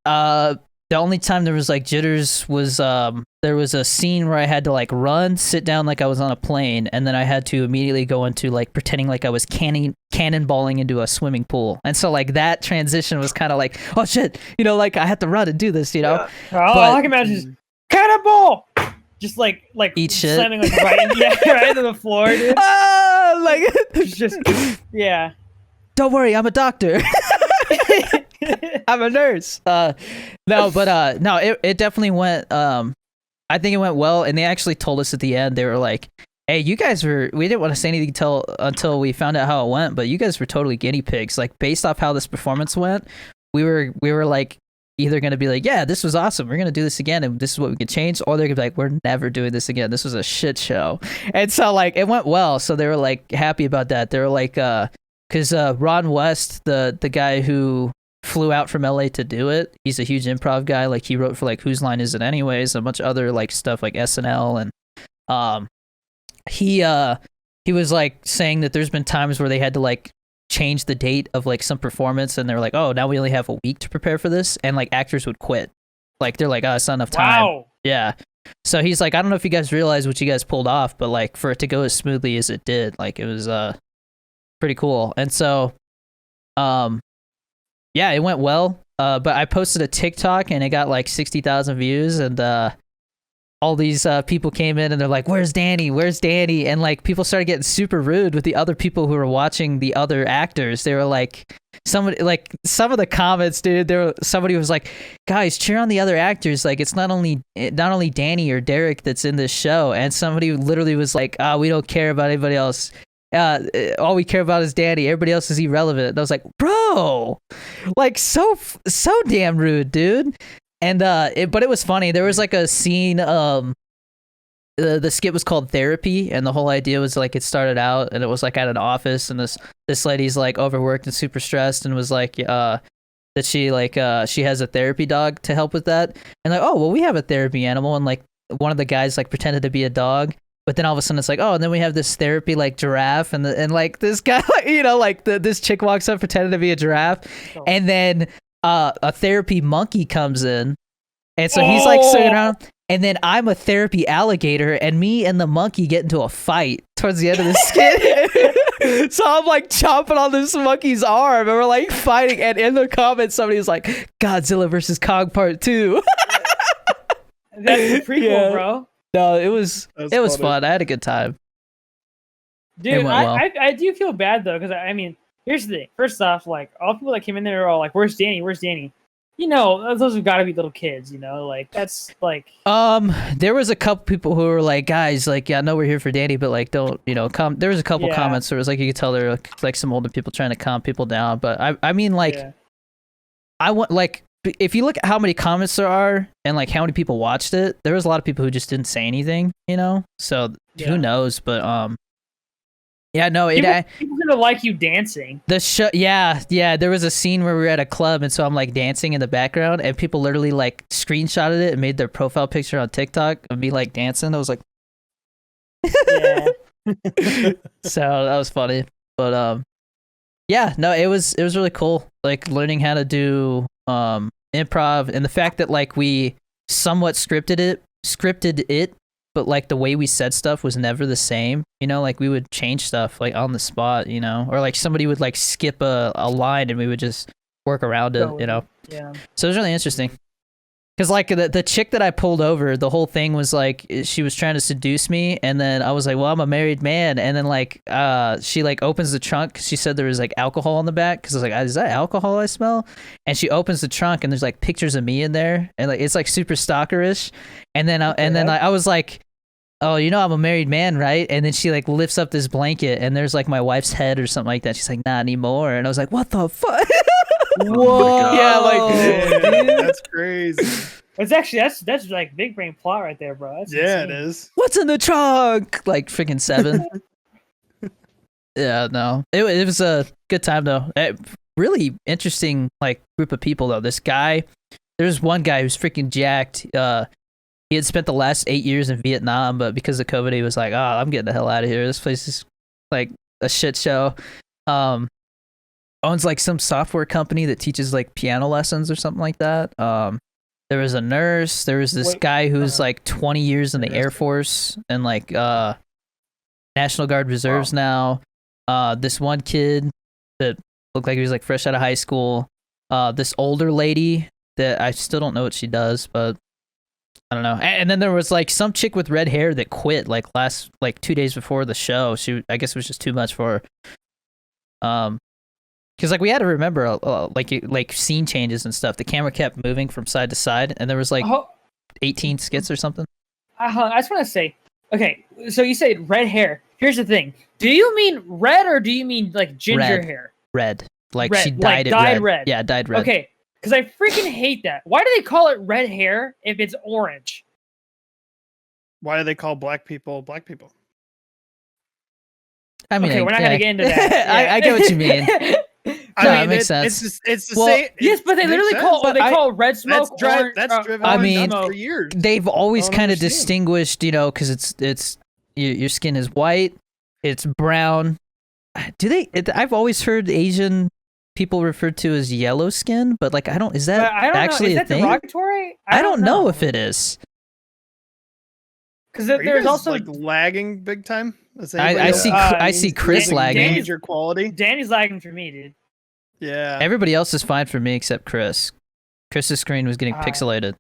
B: the only time there was like jitters was there was a scene where I had to like run, sit down like I was on a plane, and then I had to immediately go into like pretending like I was cannonballing into a swimming pool. And so like that transition was kind of like, oh shit, you know, like I had to run and do this, you know.
A: Yeah. All I can imagine is cannonball, just like
B: eat shit,
A: slamming like right into the floor, dude.
B: Like
A: just yeah.
B: Don't worry, I'm a doctor. I'm a nurse. No, but no, it definitely went. I think it went well, and they actually told us at the end. They were like, "Hey, you guys we didn't want to say anything until we found out how it went, but you guys were totally guinea pigs. Like based off how this performance went, we were like either gonna be like, yeah, this was awesome, we're gonna do this again, and this is what we could change, or they're gonna be like, we're never doing this again. This was a shit show." And so like it went well, so they were like happy about that. They were like, because Ron West, the guy who flew out from LA to do it, he's a huge improv guy. Like he wrote for like Whose Line Is It Anyways, a bunch of other like stuff like SNL, and he was like saying that there's been times where they had to like change the date of like some performance, and they're like, oh, now we only have a week to prepare for this, and like actors would quit. Like they're like, oh, it's not enough time.
A: Wow.
B: Yeah. So he's like, I don't know if you guys realize what you guys pulled off, but like for it to go as smoothly as it did, like it was pretty cool. And so yeah, it went well. But I posted a TikTok and it got like 60,000 views, and all these people came in and they're like, "Where's Danny? Where's Danny?" And like people started getting super rude with the other people who were watching the other actors. They were like, some of the comments, dude. Somebody was like, "Guys, cheer on the other actors. Like it's not only Danny or Derek that's in this show." And somebody literally was like, "We don't care about anybody else. All we care about is Danny. Everybody else is irrelevant." And I was like, "Bro, like so damn rude, dude." And but it was funny. There was like a scene. The skit was called Therapy, and the whole idea was like it started out, and it was like at an office, and this lady's like overworked and super stressed, and was like that she has a therapy dog to help with that, and like, oh well, we have a therapy animal, and like one of the guys like pretended to be a dog, but then all of a sudden it's like, oh, and then we have this therapy like giraffe, and like this guy, this chick walks up pretending to be a giraffe, and then a therapy monkey comes in, and so he's like sitting around, and then I'm a therapy alligator, and me and the monkey get into a fight towards the end of the skit. So I'm like chomping on this monkey's arm, and we're like fighting, and in the comments somebody was like, Godzilla versus Kong Part 2.
A: That's the prequel, bro.
B: No, it was
C: funny.
B: fun. I had a good time.
A: Dude,
B: It went well.
A: I do feel bad though, because I mean, here's the thing. First off, like all the people that came in there are all like, "Where's Danny? Where's Danny?" You know, those have got to be little kids. You know, like that's like.
B: There was a couple people who were like, "Guys, like, yeah, I know we're here for Danny, but like, don't, come." There was a couple comments where it was like you could tell there were like some older people trying to calm people down. But I mean, like, I want like if you look at how many comments there are and like how many people watched it, there was a lot of people who just didn't say anything. You know, so who knows? But yeah, no,
A: people gonna like you dancing.
B: The show, yeah. There was a scene where we were at a club, and so I'm like dancing in the background, and people literally like screenshotted it and made their profile picture on TikTok of me like dancing. I was like,
A: Yeah.
B: so that was funny. But yeah, no, it was really cool. Like learning how to do improv, and the fact that like we somewhat scripted it. But like the way we said stuff was never the same, you know, like we would change stuff like on the spot, you know, or like somebody would like skip a line and we would just work around it, you know.
A: Yeah.
B: So it was really interesting. Cause like the chick that I pulled over, the whole thing was like she was trying to seduce me, and then I was like, well, I'm a married man, and then like she like opens the trunk. She said there was like alcohol in the back, because I was like, is that alcohol I smell? And she opens the trunk, and there's like pictures of me in there, and like it's like super stalkerish. And then I was like, oh, you know I'm a married man, right? And then she like lifts up this blanket, and there's like my wife's head or something like that. She's like, not anymore. And I was like, what the fuck?
D: Whoa.
B: Yeah, like
C: That's crazy.
A: It's actually that's like big brain plot right there, bro. That's
C: It
A: insane.
C: is.
B: what's in the trunk? Like freaking 7. Yeah, no, it was a good time though. Really interesting like group of people though. This guy, there's one guy who's freaking jacked. He had spent the last 8 years in Vietnam, but because of COVID, he was like, "Oh, I'm getting the hell out of here. This place is like a shit show." Owns like some software company that teaches like piano lessons or something like that. There was a nurse. There was this guy who's like 20 years in the Air Force and like National Guard Reserves now. This one kid that looked like he was like fresh out of high school. This older lady that I still don't know what she does, but I don't know. And then there was like some chick with red hair that quit like 2 days before the show. I guess it was just too much for her. Because like we had to remember like scene changes and stuff. The camera kept moving from side to side, and there was like 18 skits or something.
A: I just want to say, okay, so you say red hair. Here's the thing: do you mean red or do you mean like ginger hair?
B: Red, like
A: red.
B: she dyed
A: like
B: it red. Yeah, dyed red.
A: Okay, because I freaking hate that. Why do they call it red hair if it's orange?
C: Why do they call black people black people?
B: I mean,
A: okay, we're not gonna get into that. Yeah.
B: I get what you mean. It makes sense.
C: It's the
B: Well,
C: same.
A: Yes, but they literally call red smoke.
C: That's driven.
B: I mean,
C: for years.
B: They've always
C: I don't
B: kind of
C: understand.
B: distinguished, you know, because it's your skin is white, it's brown. Do they? I've always heard Asian people referred to as yellow skin, but like I don't. Is that
A: I don't
B: actually
A: know.
B: a
A: Is that
B: thing?
A: derogatory?
B: I don't know if it is.
A: Because
C: Are you
A: there's
C: guys,
A: also
C: like lagging big time.
B: I see Chris lagging.
C: Major quality.
A: Danny's lagging for me, dude.
C: Yeah.
B: Everybody else is fine for me except Chris. Chris's screen was getting pixelated.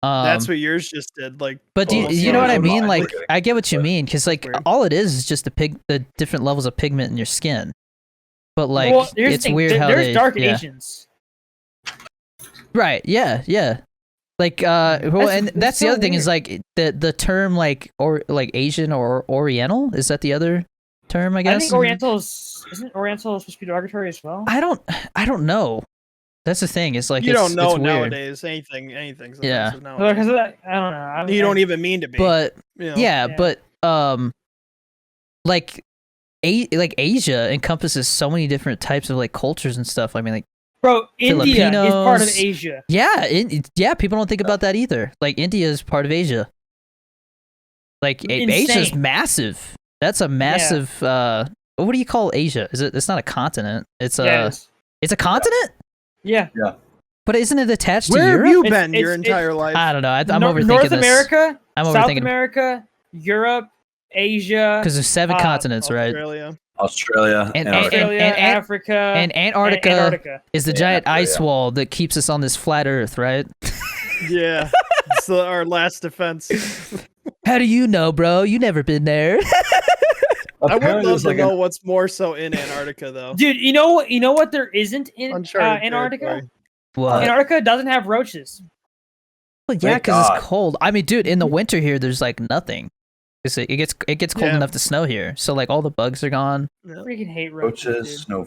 C: That's what yours just did. Like,
B: But do
D: Well,
B: you know what I mean?
D: like-
B: Like, I get what you mean, because like
C: Weird.
B: all it is just the different levels of pigment in your skin. But like,
A: Well, here's the
B: it's
A: thing,
B: weird how
A: there's
B: they
A: dark
B: yeah.
A: Asians.
B: Right? Yeah. Like, well, and that's the
A: so
B: other thing is
A: weird.
B: like the term like Asian or Oriental, is that the other term? I guess.
A: I think Orientals isn't Oriental supposed to be derogatory as well?
B: I don't know. That's the thing. It's like
C: you don't know
B: it's weird.
C: nowadays. Anything's
B: Yeah.
C: offensive nowadays.
A: Because I don't know. I mean,
C: You don't even mean to be.
B: But
C: you know?
B: yeah,
A: Yeah.
B: but like Asia encompasses so many different types of like cultures and stuff. I mean, like
A: bro, India is part of
B: Filipinos.
A: Asia.
B: yeah, people don't think about that either. Like India is part of Asia. Like Asia's
A: Insane.
B: massive. That's a massive. What do you call Asia? It's not a continent. It's a
A: Yes.
B: it's a continent.
A: Yeah.
B: But isn't it attached to
C: Where
B: Europe?
C: have you
A: It's-
C: been your
A: it's-
C: entire life?
B: I don't know. I'm overthinking
A: North
B: this.
A: America,
B: I'm
A: South
B: overthinking
A: America, Europe, Asia,
B: because there's 7 continents, right?
C: Australia.
D: Australia
B: And-
D: Antarctica.
A: Australia,
B: and-
A: Africa,
B: And Antarctica,
A: Antarctica.
B: is the
D: Yeah,
B: giant
D: yeah.
B: ice wall that keeps us on this flat Earth, right?
C: Yeah. It's our last defense.
B: How do you know, bro? You never been there.
C: I would
D: Apparently
C: love
D: there's
C: to
D: like
C: know
D: an-
C: what's more so in Antarctica, though.
A: Dude, you know what there isn't in
C: Uncharted
A: Antarctica?
C: territory.
B: What?
A: Antarctica doesn't have roaches.
B: Well, yeah,
D: Thank
B: because
D: God.
B: it's cold. I mean, dude, in the winter here, there's like nothing. 'Cause it gets cold
C: Yeah.
B: enough to snow here, so like all the bugs are gone.
C: Yeah.
A: Freaking hate roaches.
D: roaches, snow.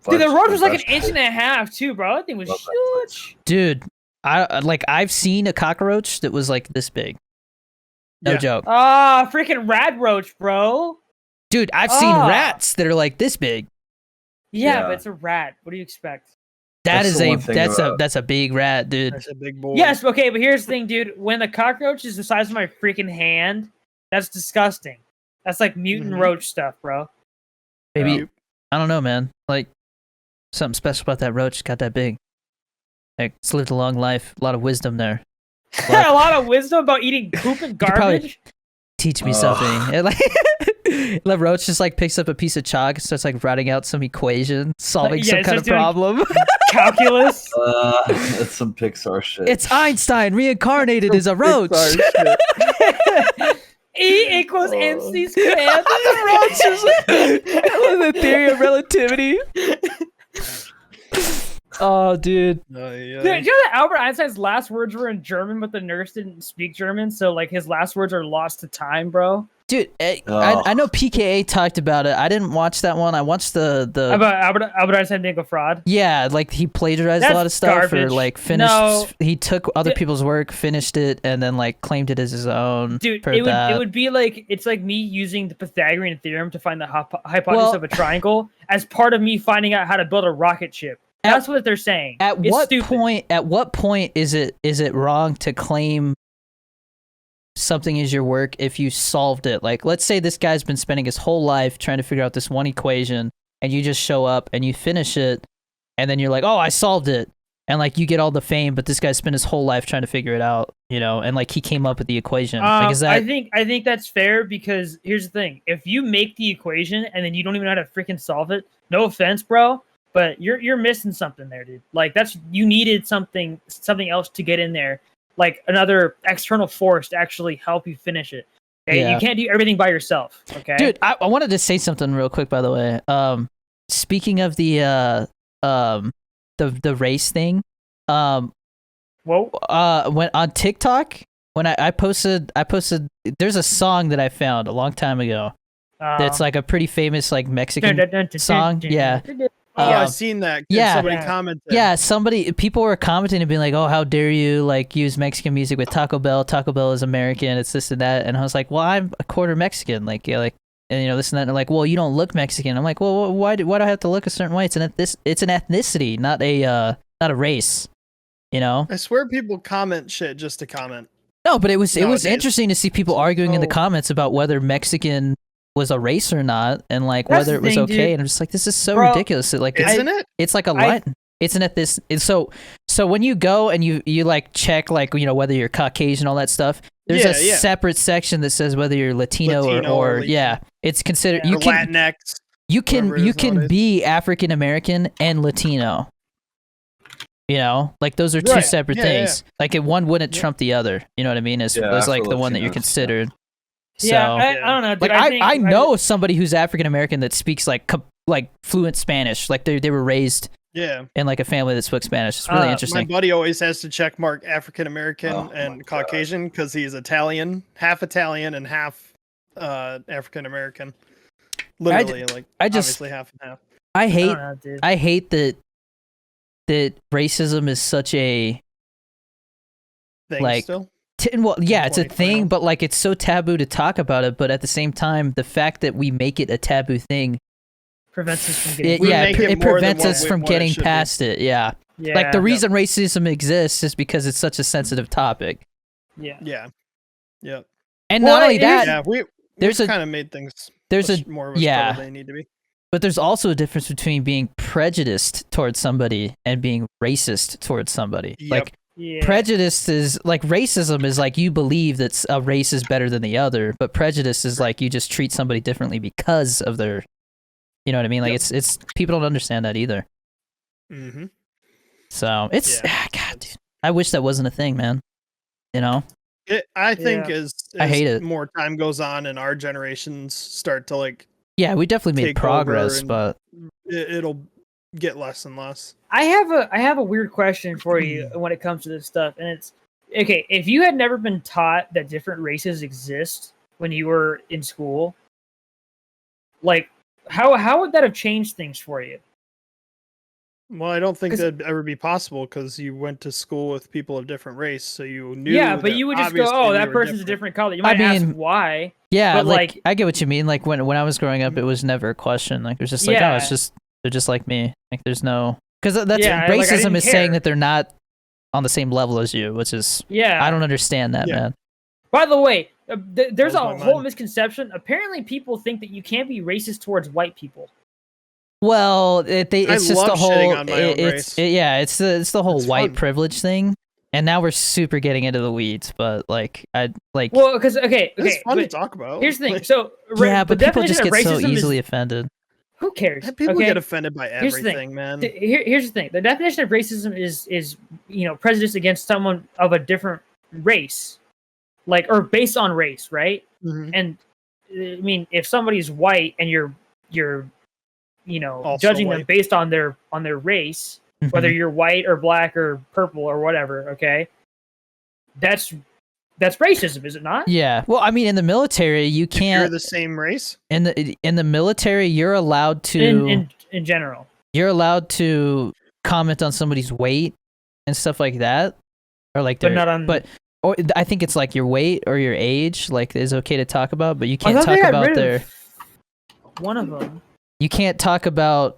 A: Dude, the
D: fudge,
A: roach was like an
D: vegetables.
A: inch and a half too, bro. That thing was
D: Love that
A: huge.
B: Dude, I've seen a cockroach that was like this big. No
C: Yeah.
B: joke.
A: Ah, freaking rad roach, bro.
B: Dude, I've seen
A: Ah.
B: rats that are like this big.
A: Yeah,
D: Yeah.
A: but it's a rat. What do you expect?
D: That's the one thing about-
B: That's a big rat, dude.
C: That's a big boy.
A: Yes, okay, but here's the thing, dude. When the cockroach is the size of my freaking hand, that's disgusting. That's like mutant
C: Mhm.
A: roach stuff, bro.
B: Maybe
C: Yeah.
B: I don't know, man. Like something special about that roach got that big. Like it's lived a long life, a lot of wisdom there.
A: A lot of wisdom about eating poop and
B: could probably-
A: garbage.
B: Teach me
D: Ugh.
B: something. And, like the roach just like picks up a piece of chalk and starts like writing out some equation, solving
A: yeah,
B: some
A: it
B: kind of
A: starts doing-
B: problem.
A: Calculus.
D: That's some Pixar shit.
B: It's Einstein reincarnated as a roach.
C: Pixar shit.
A: E equals MC squared.
B: The roach is the theory of relativity. Oh, dude.
C: Oh, yeah.
A: Dude, you know that Albert Einstein's last words were in German, but the nurse didn't speak German, so like his last words are lost to time, bro.
B: Dude,
D: Oh.
B: I know PKA talked about it. I didn't watch that one. I watched the
A: About Albert Einstein being a fraud.
B: yeah, like he plagiarized a
A: That's
B: lot of stuff
A: garbage.
B: or like finished.
A: No.
B: He took other
A: Dude.
B: people's work, finished it, and then like claimed it as his own.
A: Dude,
B: for
A: it
B: that.
A: would be like it's like me using the Pythagorean theorem to find the hypotenuse
B: Well-
A: of a triangle as part of me finding out how to build a rocket ship. That's what they're saying.
B: At
A: It's
B: what
A: stupid.
B: point? At what point is it wrong to claim something is your work if you solved it? Like, let's say this guy's been spending his whole life trying to figure out this one equation, and you just show up and you finish it, and then you're like, "Oh, I solved it," and like you get all the fame, but this guy spent his whole life trying to figure it out, you know, and like he came up with the equation. Like, is that?
A: I think that's fair because here's the thing: if you make the equation and then you don't even know how to freaking solve it, no offense, bro, but you're missing something there, dude. Like you needed something else to get in there, like another external force to actually help you finish it. Okay?
B: Yeah.
A: You can't do everything by yourself. Okay,
B: Dude, I wanted to say something real quick, by the way. Speaking of the race thing,
A: Whoa.
B: when on TikTok, when I posted, there's a song that I found a long time ago that's like a pretty famous like Mexican song. Yeah.
C: Oh,
B: Yeah.
C: I've seen that.
B: Yeah.
C: Somebody
A: Yeah.
C: commented.
B: Yeah, people were commenting and being like, "Oh, how dare you like use Mexican music with Taco Bell? Taco Bell is American. It's this and that." And I was like, "Well, I'm a quarter Mexican, like, yeah, like, and you know this and that." And they're like, "Well, you don't look Mexican." I'm like, "Well, why do I have to look a certain way? It's an ethnicity, not a race, you know."
C: I swear people comment shit just to comment.
B: No, but it was
C: Nowadays.
B: interesting to see people arguing in the
C: Oh.
B: comments about whether Mexican was a race or not, and like
A: That's
B: whether
A: the
B: it was
A: thing,
B: okay.
A: dude.
B: And I'm just like, this is so
A: Bro,
B: ridiculous. Like,
C: Isn't it?
B: it's like a
A: I-
B: line. It's an so when you go and you like check like you know whether you're Caucasian, all that stuff. There's a
C: Yeah.
B: separate section that says whether you're Latino, or
C: Latino.
B: yeah, it's considered.
A: Yeah.
B: You
C: Or
B: can
C: Latinx.
B: you can
C: whatever it
B: you
C: is
B: can
C: nowadays.
B: be African American and Latino. You know, like those are two
C: Right.
B: separate
C: Yeah,
B: things. Like one wouldn't
C: Yeah.
B: trump the other. You know what I mean? As
D: Yeah,
B: like
D: after
B: the one that
D: Latinos,
B: you're
D: yeah.
B: considered. So
A: Yeah, I don't know. Dude,
B: like
A: I
B: I know somebody who's African American that speaks like fluent Spanish. Like they were raised
C: Yeah.
B: in like a family that spoke Spanish. It's really
C: My
B: interesting.
C: buddy always has to check mark African American
D: Oh
C: and
D: my God.
C: Caucasian because he's Italian and half African American. Literally, like
B: I just-
C: obviously half and half.
B: I
A: I
B: hate
A: don't know, dude.
B: I hate that racism is such a
C: Thing
B: like,
C: still.
B: well, yeah, it's a
C: 2020.
B: thing, but like it's so taboo to talk about it. But at the same time, the fact that we make it a taboo thing,
A: Prevents us from getting.
B: it,
C: We
B: yeah,
C: make
B: it,
C: it
B: it
C: more than
B: prevents
C: what
B: us
C: we-
B: from
C: what it
B: getting
C: should be.
B: past it. Yeah.
A: Yeah,
B: Like the reason racism exists is because it's such a sensitive topic.
A: Yeah.
C: Yeah. Yeah.
B: And
A: Well,
B: not only
A: it is-
B: that,
C: Yeah.
B: there's
C: We've
B: a-
C: kind of made things
B: there's a
C: more of a
B: yeah.
C: struggle than they need to be.
B: but there's also a difference between being prejudiced towards somebody and being racist towards somebody.
C: Yep.
B: Like
A: Yeah.
B: prejudice is like racism is like you believe that a race is better than the other, but prejudice is like you just treat somebody differently because of their, you know what I mean? Like
C: Yep.
B: it's people don't understand that either.
C: Mm-hmm.
B: So it's
C: Yeah.
B: God, dude. I wish that wasn't a thing, man. You know?
C: I think
A: Yeah.
C: as
B: I hate it.
C: more time goes on and our generations start to like,
B: Yeah, we definitely made
C: Take over
B: progress,
C: and-
B: but
C: it'll get less and less.
A: I have a weird question for you when it comes to this stuff, and it's okay. If you had never been taught that different races exist when you were in school, like how would that have changed things for you?
C: Well, I don't think
A: 'Cause-
C: that'd ever be possible because you went to school with people of different race, so you knew.
A: Yeah, but
C: that
A: you would just go,
C: obviously
A: "Oh,
C: they
A: that
C: were
A: person's a different color." You
B: I
A: might ask
B: mean,
A: why.
B: yeah,
A: But,
B: like,
A: like-
B: I get what you mean. Like when I was growing up, it was never a question. Like it was just like, oh,
A: Yeah.
B: it's just they're just like me. Like there's no because that's
A: Yeah, like, I
B: racism
A: didn't
B: is saying
A: care.
B: that they're not on the same level as you, which is
A: Yeah.
B: I don't understand that,
C: Yeah.
B: man.
A: By the way, there's a
C: Blows my
A: whole
C: mind.
A: misconception. Apparently, people think that you can't be racist towards white people.
B: Well,
C: I
B: it's just
C: love
B: the whole
C: shitting on my own
B: it's
C: race.
B: yeah, it's the whole
C: It's
B: white
C: fun.
B: privilege thing. And now we're super getting into the weeds, but like I like
A: Well, because okay,
C: It's fun to
A: but
C: talk about.
A: here's the thing.
C: Like,
A: So,
B: yeah,
A: the
B: but people just
A: definition
B: get
A: of
B: so
A: racism
B: easily
A: is,
B: offended.
A: who cares?
C: people
A: okay?
C: get offended by
A: Here's the thing.
C: everything, man.
A: Here's the thing. The definition of racism is prejudice against someone of a different race, like or based on race, right?
C: Mhm.
A: And I mean, if somebody's white and you're
C: Also
A: judging them
C: white.
A: based on their race, whether
B: Mhm.
A: you're white or black or purple or whatever, okay, that's racism, is it not?
B: Yeah. Well, I mean, in the military, you
C: If you're
B: can't.
C: the same race,
B: In the military, you're allowed to
A: In general.
B: you're allowed to comment on somebody's weight and stuff like that, or like
A: But
B: their,
A: not on-
B: or I think it's like your weight or your age, like is okay to talk about, but you
A: I
B: can't
A: thought they
B: talk
A: got
B: about
A: rid
B: their.
A: of one of them.
B: You can't talk about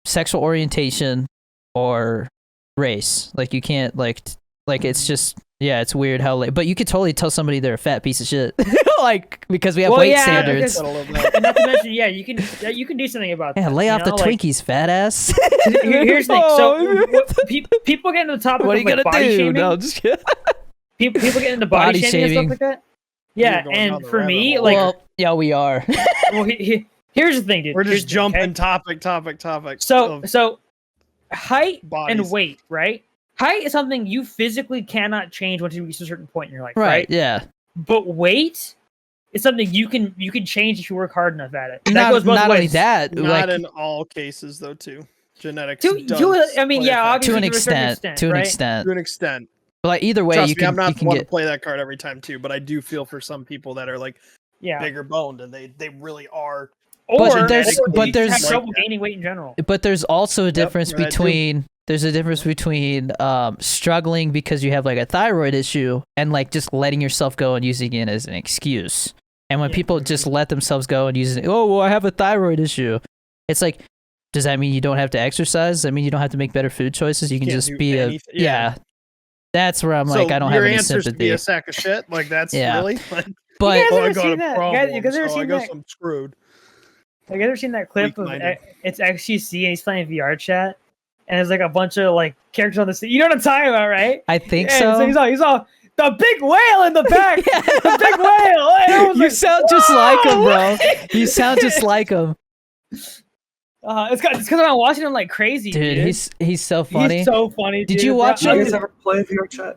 B: sexual orientation or race. Like you can't like it's just yeah, it's weird how like, but you could totally tell somebody they're a fat piece of shit, like because we have
A: Well,
B: weight
A: yeah,
B: standards.
A: because-
C: gotta love that.
A: And not to mention, yeah, you can do something about
B: Yeah,
A: that.
B: lay
A: you
B: off the
A: know, like-
B: Twinkies, fat ass.
A: Here's the thing. So
B: Oh,
A: people get into the topic
B: what are
A: of
B: you
A: like,
B: gonna
A: body
B: do?
A: shaming.
B: No, just kidding.
A: People get into body,
B: Body
A: shaming and
B: shaming.
A: stuff like that. Yeah,
C: going down
A: and
C: the
A: for
C: rabbit
A: me,
C: hole.
A: like,
B: well, yeah, we are.
A: well, here's the thing, dude.
C: We're
A: Here's
C: just
A: the thing, okay?
C: jumping topic.
A: So height
C: bodies.
A: and weight, right? Height is something you physically cannot change once you reach a certain point in your life,
B: Right.
A: right?
B: Yeah.
A: But weight is something you can change if you work hard enough at it. That
B: Not,
A: goes both
B: not only
A: ways.
B: that,
C: Not
B: like
C: in all cases, though. Too genetics.
A: To
C: does
A: I mean,
C: play a
A: yeah,
C: factor.
A: obviously
B: to an
A: to a certain
B: extent, to an
A: right?
B: extent.
C: To an extent.
B: But like either way,
C: Trust
B: you
C: me,
B: can
C: I'm not
B: you can
C: one to
B: get
C: play that card every time too, but I do feel for some people that are like
A: Yeah.
C: bigger boned and they really are.
A: Or
B: there's-
A: or
B: but
A: you
B: there's-
A: have
C: like
A: trouble
C: that.
A: gaining weight in general.
B: But there's also a difference
C: that too.
B: between struggling because you have like a thyroid issue and like just letting yourself go and using it as an excuse. And when
A: Yeah.
B: people just let themselves go and use it, oh well, I have a thyroid issue. It's like, does that mean you don't have to exercise? Does that mean you don't have to make better food choices? You can
C: Can't
B: just
C: do
B: be
C: anything.
B: a yeah. That's where I'm
C: So
B: like, I don't have
C: your
B: any
C: answer's to be
B: sympathy.
C: a sack of shit. Like that's
B: Yeah.
C: really. Like,
B: But
A: You guys
C: oh,
A: ever
C: I got
A: seen
C: a
A: that?
C: problem.
A: You guys ever
C: so I
A: seen
C: guess
A: that?
C: I'm screwed.
A: Have you ever seen that clip of
C: Weak-minded.
A: it's XQC and he's playing VRChat and there's like a bunch of like characters on the scene. You know what I'm talking about, right?
B: I think
A: Yeah,
B: so.
A: he's all the big whale in the back, the big whale. And I was
B: You
A: like,
B: sound just like him, bro.
A: "Whoa!"
B: You sound just like him.
A: It's because I'm watching him like crazy, dude.
B: He's so funny.
A: He's so funny.
B: Did
A: dude,
B: you
A: bro.
B: watch
D: Did you
B: it?
D: guys ever play VRChat?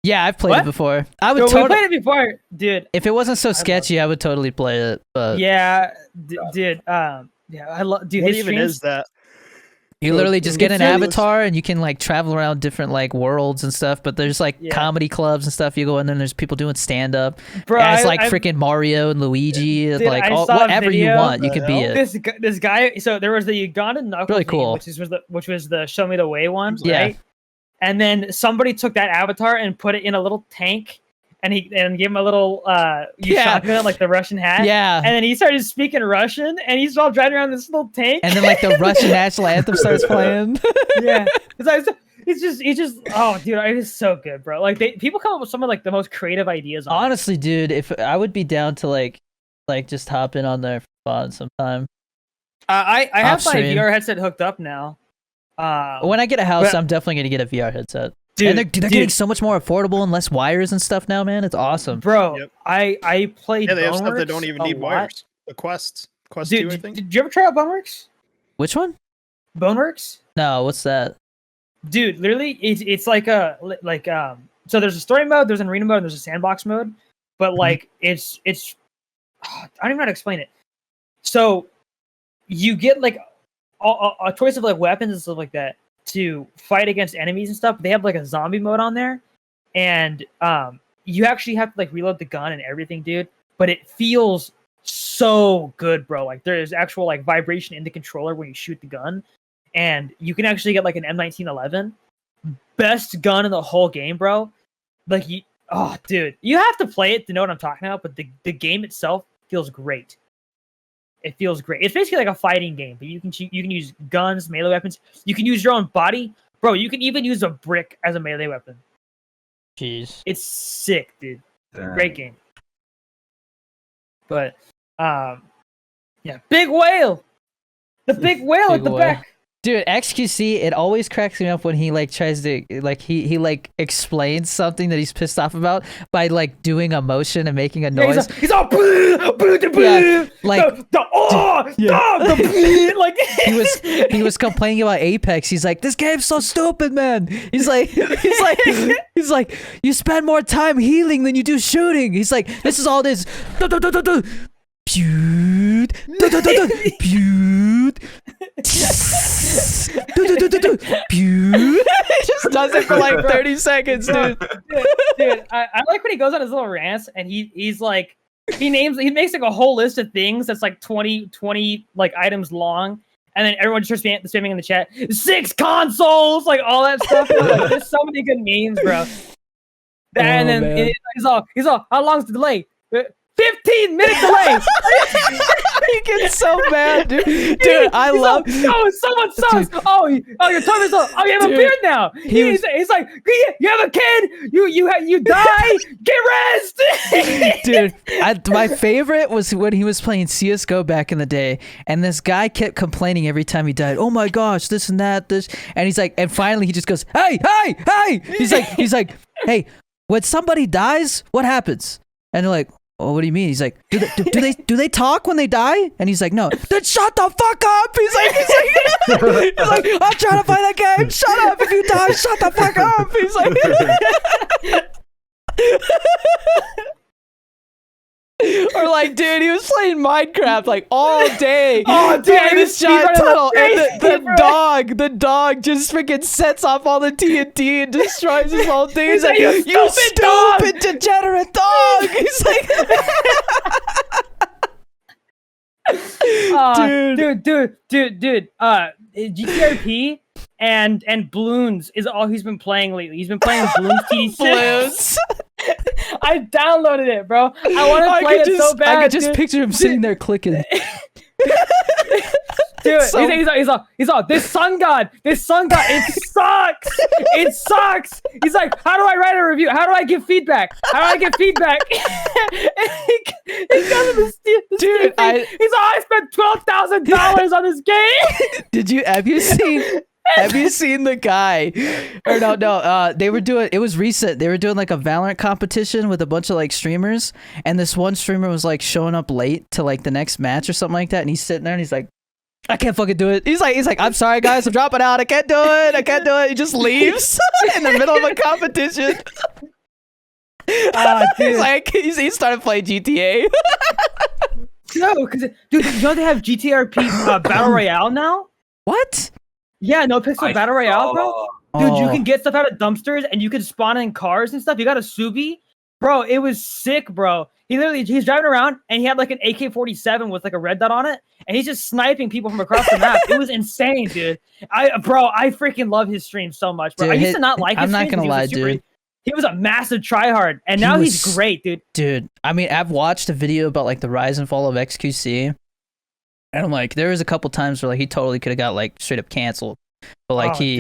B: Yeah, I've played
A: What?
B: it before. I would
A: Yo, we
B: totally.
A: played it before, dude.
B: If it wasn't so sketchy, I would totally play it. But
A: Yeah, dude. Yeah, I love. Dude,
C: What
A: his
C: even
A: streams,
C: is that?
B: you literally just get an
A: really-
B: avatar and you can like travel around different like worlds and stuff. But there's like
A: Yeah.
B: comedy clubs and stuff. You go in there and there's people doing stand up.
A: bro?
B: And it's like
A: I-
B: freaking Mario and Luigi and
A: Dude,
B: like
A: I
B: all,
A: saw a
B: whatever you
A: video.
B: want, you
C: What
B: can
C: the
B: be
C: hell?
B: it.
A: This guy. So there was the Ugandan knuckle,
B: Really
A: thing,
B: cool.
A: which was the show me the way one,
B: Yeah.
A: right? And then somebody took that avatar and put it in a little tank, and gave him a little
B: Yeah.
A: shotgun, like the Russian hat.
B: Yeah.
A: And then he started speaking Russian, and he's all driving around this little tank.
B: And then like the Russian national anthem starts playing.
A: yeah, it's just oh, dude, it is so good, bro. Like people come up with some of like the most creative ideas. On it.
B: Honestly, dude, if I would be down to like just hop in on there for fun sometime.
A: I have my
B: Off-stream.
A: VR headset hooked up now.
B: When I get a house,
A: but-
B: I'm definitely gonna get a VR headset.
A: dude,
B: And they're getting so much more affordable and less wires and stuff now, man. It's awesome.
A: bro.
C: Yep.
A: I played.
C: Yeah, they have stuff
A: Boneworks
C: that don't even
A: a
C: need
A: lot.
C: wires. The Quest 2,
A: Dude,
C: I think.
A: did you ever try out Boneworks?
B: Which one?
A: Boneworks,
B: No, what's that?
A: dude. Literally, it's like So there's a story mode, there's an arena mode, and there's a sandbox mode. But like, it's I don't even know how to explain it. So you get like a choice of like weapons and stuff like that to fight against enemies and stuff. They have like a zombie mode on there, and you actually have to like reload the gun and everything, dude. But it feels so good, bro. Like there is actual like vibration in the controller when you shoot the gun, and you can actually get like an M1911, best gun in the whole game, bro. Like oh, dude, you have to play it to know what I'm talking about. But the game itself feels great. It feels great. It's basically like a fighting game, but you can use guns, melee weapons. You can use your own body, bro. You can even use a brick as a melee weapon.
B: Jeez.
A: It's sick, dude.
D: Damn.
A: Great game. But yeah, big whale. The big whale
B: Big
A: at the
B: whale.
A: back.
B: Dude, XQC, it always cracks me up when he like tries to like he like explains something that he's pissed off about by like doing a motion and making a
A: Yeah,
B: noise.
A: he's all
B: Yeah, like-
A: like
B: He was complaining about Apex. He's like, this game's so stupid, man. He's like, you spend more time healing than you do shooting. He's like, this is all this. Pewd, pewd, pewd. He just does it for like 30 seconds, dude.
A: dude, I like when he goes on his little rants and he's like he makes like a whole list of things that's like 20 like items long, and then everyone just starts spamming in the chat 6 consoles, like all that stuff. Like, there's so many good memes, bro. And then
B: man.
A: he's all how long's the delay? 15 minute delay.
B: He gets so mad, dude. Dude, I
A: He's
B: love.
A: all, oh, someone sucks. Oh, your toilet's up. Oh, you have a
B: Dude,
A: beard now. He's like, you have a kid. You die. Get rest.
B: Dude, my favorite was when he was playing CS:GO back in the day, and this guy kept complaining every time he died. Oh my gosh, this and that, this, and he's like, and finally he just goes, hey. He's like, hey, when somebody dies, what happens? And they're like, oh, what do you mean? He's like, do they talk when they die? And he's like, no. Then shut the fuck up. He's like, I'm trying to play the game. Shut up. If you die, shut the fuck up. He's like, or like, dude, he was playing Minecraft like all day.
A: Oh, dude,
B: playing
A: he was
B: this giant
A: speedrunning
B: tunnel, and
A: like crazy,
B: the dog just freaking sets off all the TNT and destroys his whole thing. He's like,
A: You
B: you
A: stupid dog."
B: stupid degenerate dog. He's like,
A: Dude. GTRP and Bloons is all he's been playing lately. He's been playing Bloons TD6.
B: Bloons.
A: I downloaded it, bro. I want to play it so bad.
B: I could just
A: dude.
B: picture him sitting there clicking.
A: Dude,
B: So-
A: he's all this sun god, it sucks. He's like, how do I write a review? How do I give feedback? And he goes to the
B: Dude,
A: he's all, I spent $12,000 on this game.
B: Have you seen the guy? Or no, they were doing, it was recent. They were doing like a Valorant competition with a bunch of like streamers, and this one streamer was like showing up late to like the next match or something like that, and he's sitting there and he's like, I can't fucking do it. He's like, I'm sorry guys, I'm dropping out. I can't do it. He just leaves in the middle of a competition. He's like, he started playing GTA.
A: No, because dude, you know they have GTRP Battle Royale now?
B: What?
A: Yeah, no pixel Battle Royale, bro. Dude, you can get stuff out of dumpsters and you can spawn in cars and stuff. You got a Subi, bro. It was sick, bro. He's driving around and he had like an AK-47 with like a red dot on it, and he's just sniping people from across the map. It was insane, dude. I freaking love his stream so much, bro.
B: Dude,
A: I used to not like his
B: I'm not
A: streams.
B: gonna lie, dude.
A: He was a massive tryhard, and now he's great, dude.
B: Dude, I mean, I've watched a video about like the rise and fall of XQC, and I'm like, there was a couple times where like he totally could have got like straight up canceled, but like he,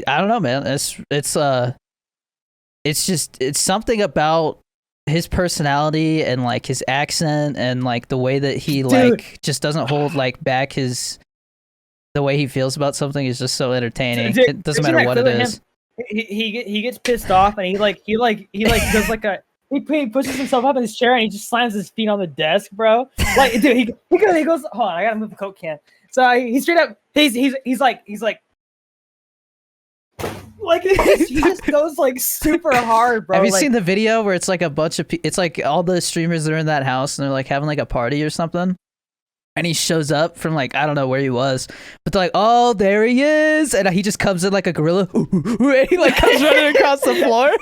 B: I don't know, man. It's something about his personality and like his accent and like the way that he like just doesn't hold like back the way he feels about something is just so entertaining.
A: Dude,
B: it doesn't matter what it is.
A: He gets pissed off and he does like a he pushes himself up in his chair and he just slams his feet on the desk, bro. Like, dude, he goes. Hold on, I gotta move the Coke can. So he straight up he's like he just goes like super hard, bro.
B: Have you
A: like,
B: seen the video where it's like a bunch of it's like all the streamers that are in that house and they're like having like a party or something? And he shows up from like, I don't know where he was, but they're like, oh, there he is. And he just comes in like a gorilla. And he like comes running across the floor.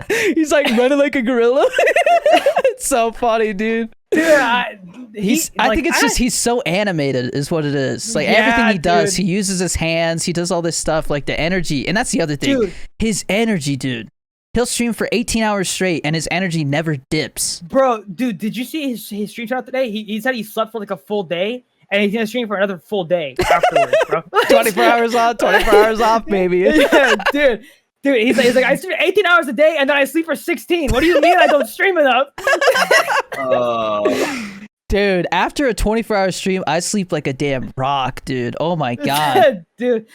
B: He's like running like a gorilla. It's so funny, dude.
A: Dude, I
B: think it's just he's so animated is what it is. Like everything he does, he uses his hands, he does all this stuff, like the energy. And that's the other thing. Dude. His energy, dude. He'll stream for 18 hours straight and his energy never dips.
A: Bro, dude, did you see his stream shot today? He said he slept for like a full day and he's gonna stream for another full day afterwards, bro.
B: 24 hours on, 24 hours off, baby.
A: Yeah, dude. Dude, he's like, I stream 18 hours a day and then I sleep for 16. What do you mean I don't stream enough?
B: Dude, after a 24-hour stream, I sleep like a damn rock, dude. Oh my god.
A: Dude,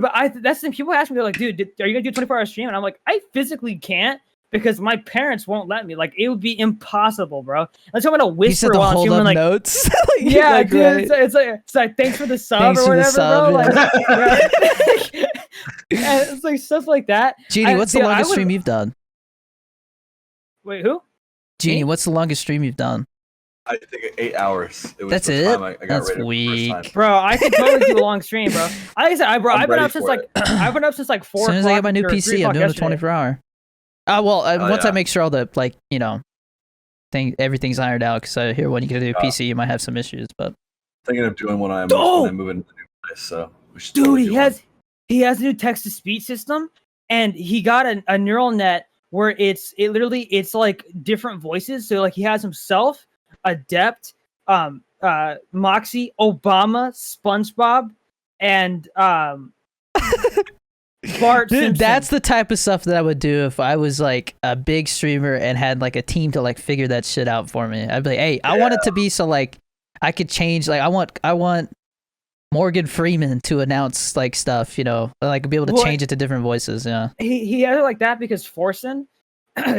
A: but that's the thing. People ask me, they're like, dude, are you gonna do a 24-hour stream? And I'm like, I physically can't because my parents won't let me. Like, it would be impossible, bro. Unless I'm gonna whisper while I'm streaming, like
B: notes.
A: yeah,
B: like,
A: dude.
B: right?
A: It's like thanks for the sub or whatever, bro. Like, and it's like stuff like that.
B: Genie, what's the longest stream you've done?
A: Wait, who?
B: Genie, what's the longest stream you've done?
D: I think 8 hours. It was
B: That's
D: the
B: it?
D: time I got
B: That's
D: rated
B: weak.
D: the first time.
A: Bro, I could totally do a long stream, bro. Like I said, I've been up since
D: ready
A: like I've been up since like 4
B: As soon as I get my new PC, I'm doing a 24-hour. Once I make sure all the like everything's ironed out. Because I hear when you get a new PC, you might have some issues. But
D: thinking of doing when I move into the new place. So we should
A: dude, he has a new text to speech system, and he got a neural net where it's like different voices. So like he has himself, Adept, Moxie, Obama, SpongeBob, and Bart Simpson.
B: Dude, that's the type of stuff that I would do if I was like a big streamer and had like a team to like figure that shit out for me. I'd be like, hey, I want it to be so like I could change. Like I want Morgan Freeman to announce like stuff, like be able to change it to different voices. Yeah,
A: he has it like that because Forsen,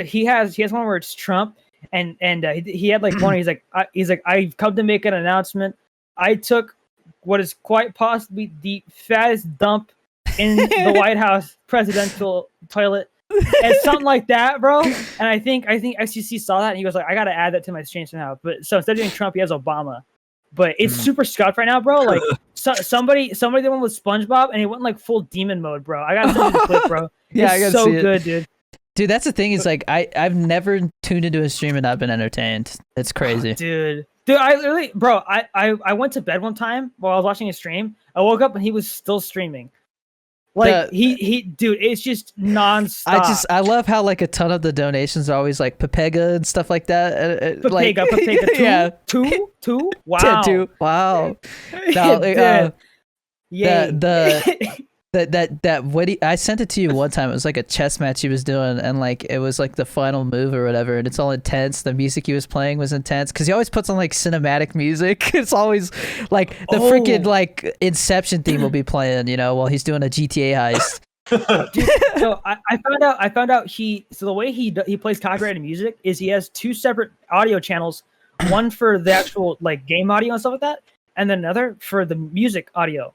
A: he has one where it's Trump. And he had like one. He's like I've come to make an announcement. I took what is quite possibly the fattest dump in the White House presidential toilet, and something like that, bro. And I think SEC saw that and he was like, I gotta add that to my stream somehow. But so instead of doing Trump, he has Obama. But it's super scuffed right now, bro. Like somebody did one with SpongeBob and he went like full demon mode, bro. I gotta send you the clip, bro.
B: Yeah,
A: it's so good, dude.
B: Dude, that's the thing. Is like I've never tuned into a stream and not been entertained. It's crazy,
A: dude. I literally, bro. I went to bed one time while I was watching a stream. I woke up and he was still streaming. Like dude, it's just nonstop.
B: I love how like a ton of the donations are always like Pepega and stuff like that.
A: Pepega,
B: yeah,
A: two. Wow,
B: wow. That I sent it to you one time. It was like a chess match he was doing, and like it was like the final move or whatever, and it's all intense. The music he was playing was intense because he always puts on like cinematic music. It's always like the freaking like Inception theme will be playing, while he's doing a GTA heist.
A: Dude, so I found out the way he plays copyrighted music is he has 2 separate audio channels, one for the actual like game audio and stuff like that, and then another for the music audio.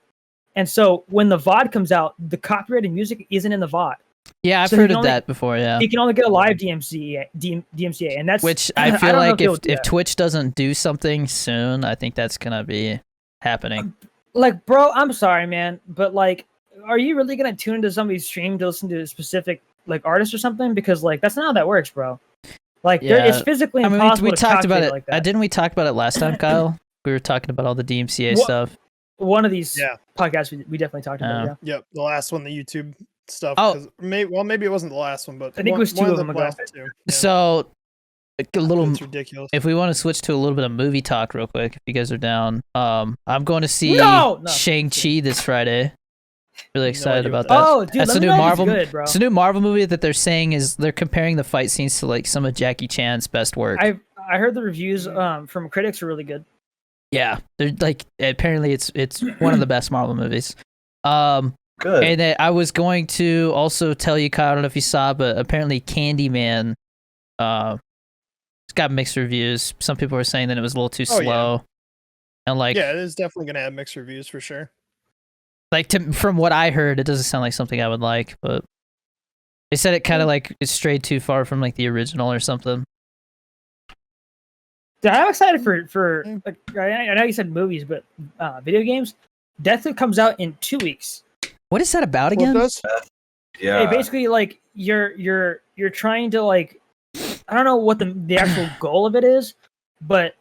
A: And so when the VOD comes out, the copyrighted music isn't in the VOD.
B: Yeah, I've
A: So you
B: heard
A: can
B: of
A: only-
B: that before. Yeah,
A: You can only get a live DMCA, and that's
B: which I feel
A: don't know
B: like
A: they'll do
B: if
A: that.
B: Twitch doesn't do something soon, I think that's gonna be happening.
A: Like, bro, I'm sorry, man, but like, are you really gonna tune into somebody's stream to listen to a specific like artist or something? Because like that's not how that works, bro. Like, it's physically
B: I mean,
A: impossible
B: we
A: to
B: talked about
A: calculate
B: it.
A: like that.
B: Didn't we talk about it last time, Kyle? We were talking about all the DMCA
A: What-
B: stuff.
A: One of these
C: Yeah.
A: podcasts we definitely talked about.
B: Oh.
A: Yeah.
C: Yep, the last one, the YouTube stuff.
B: Oh.
C: Maybe it wasn't the last one, but
A: I think it was
C: one
A: two of
C: the
A: them ago.
C: last two. Yeah.
B: So, a little.
C: It's ridiculous.
B: If we want to switch to a little bit of movie talk, real quick, if you guys are down, I'm going to see
A: No!
B: Shang-Chi this Friday. Really excited
C: idea
B: about
C: what
B: that.
A: Oh, dude,
B: That's
A: let
B: a
A: me
B: new
A: know if it's
B: Marvel.
A: good, bro.
B: It's a new Marvel movie that they're saying is they're comparing the fight scenes to like some of Jackie Chan's best work.
A: I heard the reviews from critics are really good.
B: Yeah, they're like apparently it's one of the best Marvel movies.
D: Good.
B: And then I was going to also tell you, Kyle, I don't know if you saw, but apparently Candyman, it's got mixed reviews. Some people were saying that it was a little too
C: Oh, yeah.
B: slow, and like
C: Yeah, it is definitely gonna have mixed reviews for sure.
B: from what I heard, it doesn't sound like something I would like. But they said it kind of like it strayed too far from like the original or something.
A: Dude, I'm excited for
C: Mm.
A: like, I know you said movies, but video games. Deathloop comes out in 2 weeks.
B: What is that about
C: What
B: again?
C: does?
D: Yeah.
A: Hey, basically, like you're trying to like, I don't know what the actual goal of it is, but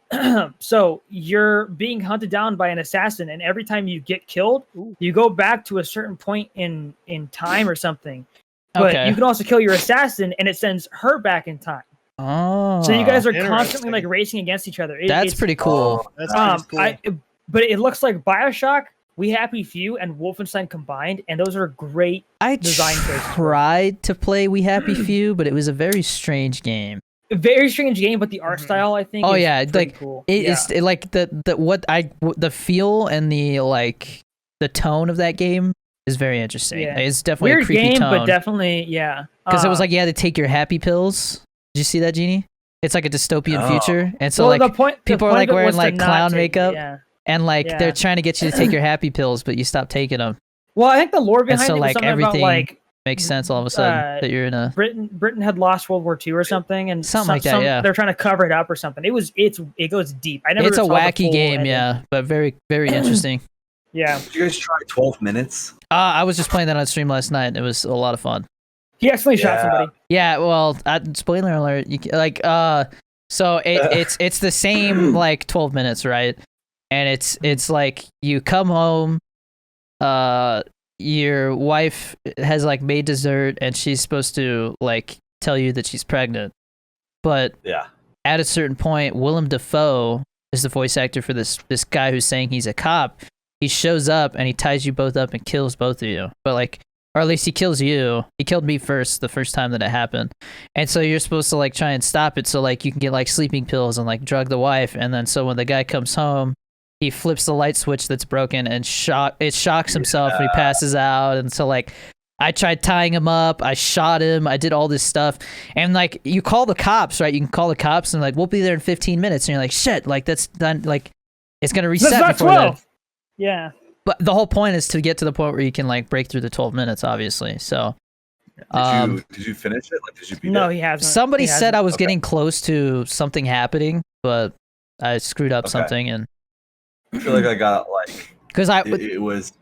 A: so you're being hunted down by an assassin, and every time you get killed,
C: Ooh.
A: you go back to a certain point in time or something. But
B: Okay.
A: you can also kill your assassin, and it sends her back in time.
B: Oh,
A: So you guys are
C: Interesting.
A: constantly like racing against each other.
B: that's
A: it's,
B: pretty cool.
C: That's
A: Um,
C: pretty cool.
A: but it looks like BioShock, We Happy Few, and Wolfenstein combined, and those are great.
B: I
A: design choices.
B: tried to play We Happy Few, but it was a very strange game.
A: A very strange game, but the art
C: Mhm.
A: style I think.
B: Oh,
A: is
B: yeah,
A: pretty
B: like,
A: cool.
B: It
A: Yeah.
B: is like the feel and the tone of that game is very interesting.
A: Yeah.
B: It's definitely
A: Weird
B: a creepy
A: game,
B: tone.
A: but definitely yeah.
B: Because it was like you had to take your happy pills. Did you see that, Genie? It's like a dystopian
D: Oh.
B: future, and so
A: well,
B: like
A: the
B: people are,
A: point
B: like,
A: of it
B: wearing,
A: was to
B: like,
A: not
B: clown
A: take-
B: makeup.
A: Yeah.
B: and like
A: Yeah.
B: they're trying to get you to take your happy pills, but you stop taking them.
A: Well, I think the lore behind
B: so,
A: it was
B: like,
A: something
B: everything
A: about like
B: Makes sense all of a sudden that you're in a.
A: Britain had lost World War II or something, and
B: Something like that, yeah.
A: They're trying to cover it up or something. It goes deep. I never.
B: It's a
A: saw the
B: wacky
A: full
B: game,
A: ending.
B: yeah, but very very interesting.
A: Yeah.
D: Did you guys try 12 minutes?
B: I was just playing that on stream last night. And it was a lot of fun.
A: He accidentally shot
D: Yeah.
A: somebody.
B: Yeah, well, spoiler alert. So it's the same like 12 minutes, right? And it's like you come home, your wife has like made dessert, and she's supposed to like tell you that she's pregnant, but
D: Yeah.
B: at a certain point, Willem Dafoe is the voice actor for this guy who's saying he's a cop. He shows up and he ties you both up and kills both of you. But like, or at least he kills you. He killed me first the first time that it happened. And so you're supposed to like try and stop it so like you can get like sleeping pills and like drug the wife. And then so when the guy comes home, he flips the light switch that's broken and it shocks himself and he passes out. And so like I tried tying him up, I shot him, I did all this stuff. And like you call the cops, right? You can call the cops and like we'll be there in 15 minutes. And you're like, shit, like that's done, like it's gonna reset
A: That's not
B: before then.
A: 12. Yeah.
B: But the whole point is to get to the point where you can like break through the 12 minutes, obviously. So
D: Did you finish it? Like, did you beat
A: No,
D: it?
A: he hasn't.
B: somebody
A: He
B: said
A: hasn't.
B: I was
D: Okay.
B: getting close to something happening, but I screwed up
D: Okay.
B: something, and
D: I feel like I got like
B: because
D: it was.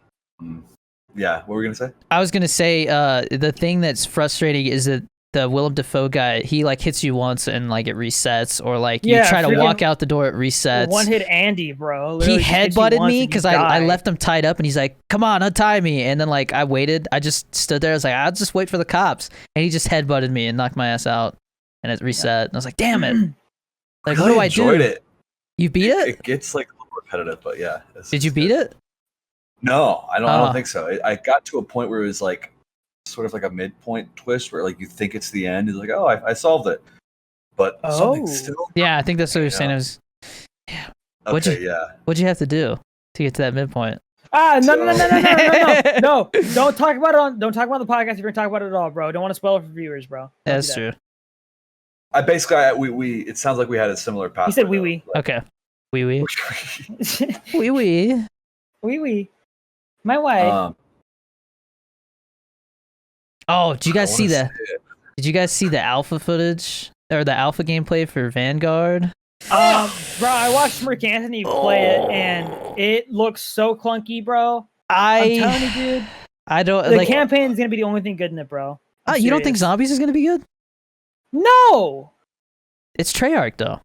D: Yeah, what were we gonna say?
B: I was gonna say the thing that's frustrating is that the Willem Dafoe guy, he like hits you once and like it resets, or like you
A: Yeah,
B: try to
A: freaking
B: walk out the door, it resets.
A: One hit Andy, bro.
B: He
A: Literally just hits you
B: headbutted
A: once
B: me
A: and you
B: because I
A: die.
B: left him tied up, and he's like, "Come on, untie me!" And then like I waited, I just stood there. I was like, "I'll just wait for the cops," and he just headbutted me and knocked my ass out, and it reset. And I was like, "Damn it! Like, what do I do?"
D: enjoyed it.
B: You beat it?
D: It gets like a little repetitive, but yeah.
B: Did you beat it?
D: No, I
B: Oh.
D: don't think so. I got to a point where it was like sort of like a midpoint twist where like you think it's the end. It's like, oh, I solved it, but
A: Oh.
D: something's still.
B: Yeah, I think that's what you're
D: Yeah.
B: saying. It was, What'd
D: Okay, yeah.
B: what'd you have to do to get to that midpoint?
A: No. No, don't talk about it don't talk about the podcast if you're gonna talk about it at all, bro. Don't want to spoil it for viewers, bro. Don't do
B: That's
A: that.
B: true.
D: I basically we it sounds like we had a similar path.
A: He said wee wee.
B: Okay. Wee wee. Wee wee.
A: Wee wee. My wife.
B: Oh, did you guys see
D: wanna
B: the? Did you guys see the alpha footage or the alpha gameplay for Vanguard?
A: Bro, I watched Mark Anthony play it, and it looks so clunky, bro. I'm telling you, dude.
B: I don't
A: The
B: like.
A: campaign's gonna be the only thing good in it, bro. I'm
B: You don't think
A: serious.
B: Zombies is gonna be good?
A: No.
B: It's Treyarch though.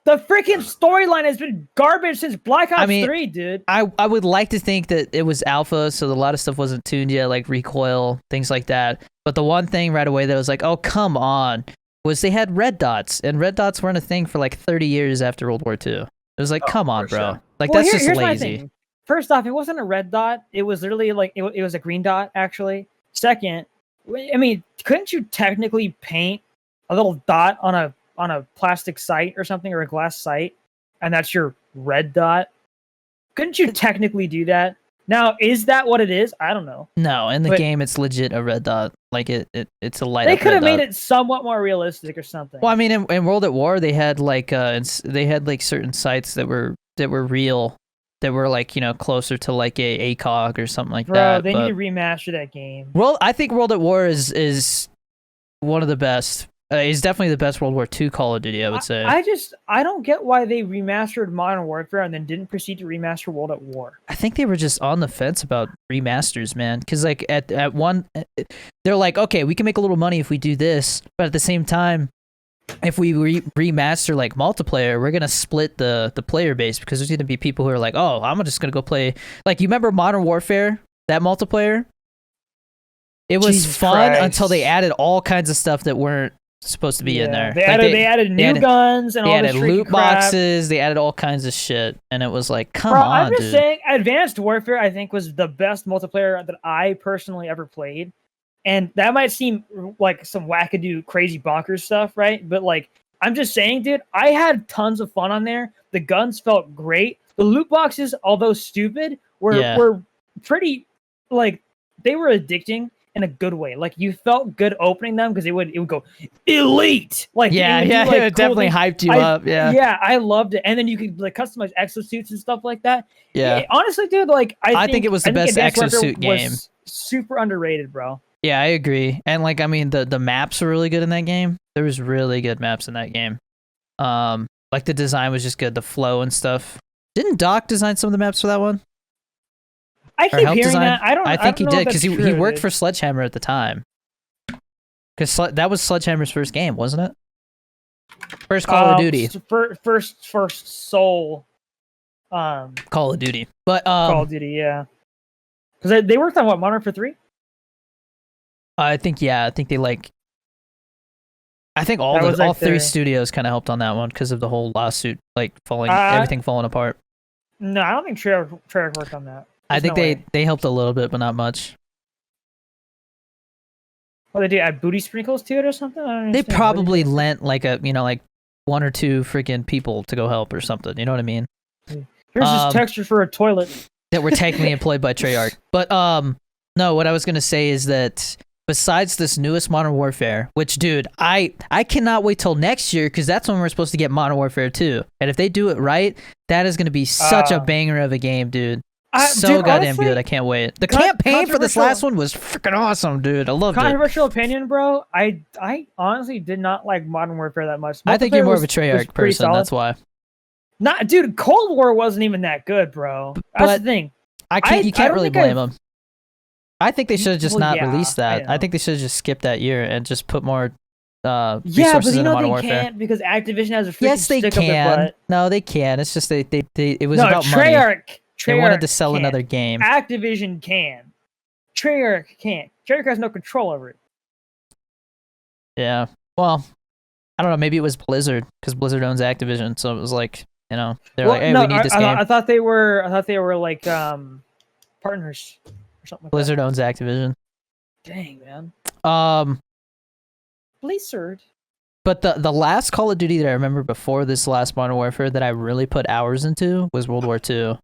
A: The freaking storyline has been garbage since Black Ops 3, dude.
B: I would like to think that it was alpha, so a lot of stuff wasn't tuned yet, like recoil, things like that. But the one thing right away that was like, oh, come on, was they had red dots, and red dots weren't a thing for like 30 years after World War II. It was like, come on, bro.
D: sure.
B: Like,
A: Well,
B: that's just
A: here's my
B: lazy.
A: thing. First off, it wasn't a red dot. It was literally like, it was a green dot, actually. Second, I mean, couldn't you technically paint a little dot on a plastic sight or something, or a glass sight, and that's your red dot? Couldn't you technically do that? Now, is that what it is? I don't know.
B: No, in the
A: But-
B: game, it's legit a red dot. Like, it's a light
A: They
B: up
A: could have
B: red
A: made
B: dot.
A: it somewhat more realistic or something.
B: Well, I mean, in World at War, they had like certain sites that were real, that were like, you know, closer to like a ACOG or something like
A: Bro,
B: that.
A: they
B: but-
A: need to remaster that game.
B: Well, I think World at War is one of the best. It's definitely the best World War II Call of Duty, I would say.
A: I don't get why they remastered Modern Warfare and then didn't proceed to remaster World at War.
B: I think they were just on the fence about remasters, man. Because like at one, they're like, okay, we can make a little money if we do this, but at the same time, if we remaster like multiplayer, we're gonna split the player base, because there's gonna be people who are like, oh, I'm just gonna go play. Like, you remember Modern Warfare, that multiplayer? It was
A: Jesus
B: fun
A: Christ.
B: until they added all kinds of stuff that weren't supposed to be in there.
A: They
B: Like,
A: added new
B: added-
A: guns and
B: They
A: all this
B: added
A: freaking
B: loot
A: crap.
B: boxes. They added all kinds of shit, and it was like, come
A: Bro,
B: on,
A: I'm just
B: dude.
A: saying, Advanced Warfare, I think, was the best multiplayer that I personally ever played. And that might seem like some wackadoo, crazy bonkers stuff, right? But like, I'm just saying, dude, I had tons of fun on there. The guns felt great. The loot boxes, although stupid, were pretty, like, they were addicting in a good way. Like, you felt good opening them because it would go elite. Like,
B: Yeah,
A: it would do,
B: yeah,
A: like,
B: it definitely
A: cool
B: hyped you
A: I-
B: up. Yeah,
A: yeah, I loved it. And then you could like customize exosuits and stuff like that.
B: yeah.
A: Honestly, dude, like
B: I think it was the best
A: Advanced Warfare
B: exosuit
A: was
B: game.
A: Super underrated, bro.
B: Yeah, I agree. And like, I mean, the maps were really good in that game. There was really good maps in that game. Like, the design was just good, the flow and stuff. Didn't Doc design some of the maps for that one?
A: I
B: Or
A: keep
B: help
A: hearing
B: design?
A: that.
B: I think he
A: don't know
B: did,
A: if
B: because
A: that's
B: he
A: true,
B: worked
A: dude.
B: for Sledgehammer at the time. Because that was Sledgehammer's first game, wasn't it? First Call of Duty.
A: First Soul.
B: Call of Duty. But
A: Call of Duty, yeah. Because they worked on what, Modern Warfare 3?
B: I think they like. I think all
A: That was, like,
B: all three
A: their-
B: studios kind of helped on that one because of the whole lawsuit, like
A: Uh,
B: everything falling apart.
A: No, I don't think Treyarch worked on that.
B: I
A: There's
B: think
A: no way.
B: they helped a little bit, but not much.
A: What they do, add booty sprinkles to it or something? I don't
B: They
A: understand. What
B: probably
A: did
B: lent like like one or two freaking people to go help or something. You know what I mean?
A: Here's this texture for a toilet.
B: That were technically employed by Treyarch. But no, what I was gonna say is that besides this newest Modern Warfare, which, dude, I cannot wait till next year, because that's when we're supposed to get Modern Warfare 2. And if they do it right, that is gonna be such a banger of a game, dude. So
A: Dude,
B: goddamn
A: honestly,
B: good. I can't wait. The campaign for this
A: controversial-
B: last one was freaking awesome, dude. I loved it.
A: Controversial opinion, bro. I honestly did not like Modern Warfare that much.
B: I think you're
A: Multiplayer
B: more of a
A: was
B: Treyarch
A: pretty
B: person.
A: solid.
B: That's why.
A: Not, dude. Cold War wasn't even that good, bro. That's
B: But
A: the thing.
B: You
A: I
B: can't
A: don't
B: really
A: think
B: blame
A: I've-
B: them. I think they should have just
A: Well,
B: not
A: yeah,
B: released
A: I
B: that.
A: know.
B: I think they should have just skipped that year and just put more
A: Yeah, but
B: resources
A: you
B: into
A: know
B: Modern
A: they
B: Warfare.
A: can't because Activision has a freaking
B: Yes, they
A: stick up their
B: can.
A: butt.
B: No, they can. It's just it was
A: No,
B: about money.
A: Treyarch.
B: They wanted to
A: Treyarch
B: sell
A: can't.
B: another game.
A: Activision can. Treyarch can't. Treyarch has no control over it.
B: Yeah. Well, I don't know. Maybe it was Blizzard, because Blizzard owns Activision, so it was like, they're
A: Well,
B: like, hey,
A: no,
B: we need this game.
A: I thought they were like partners or something like
B: Blizzard owns Activision.
A: that. Dang, man. Blizzard.
B: But the last Call of Duty that I remember before this last Modern Warfare that I really put hours into was World War II.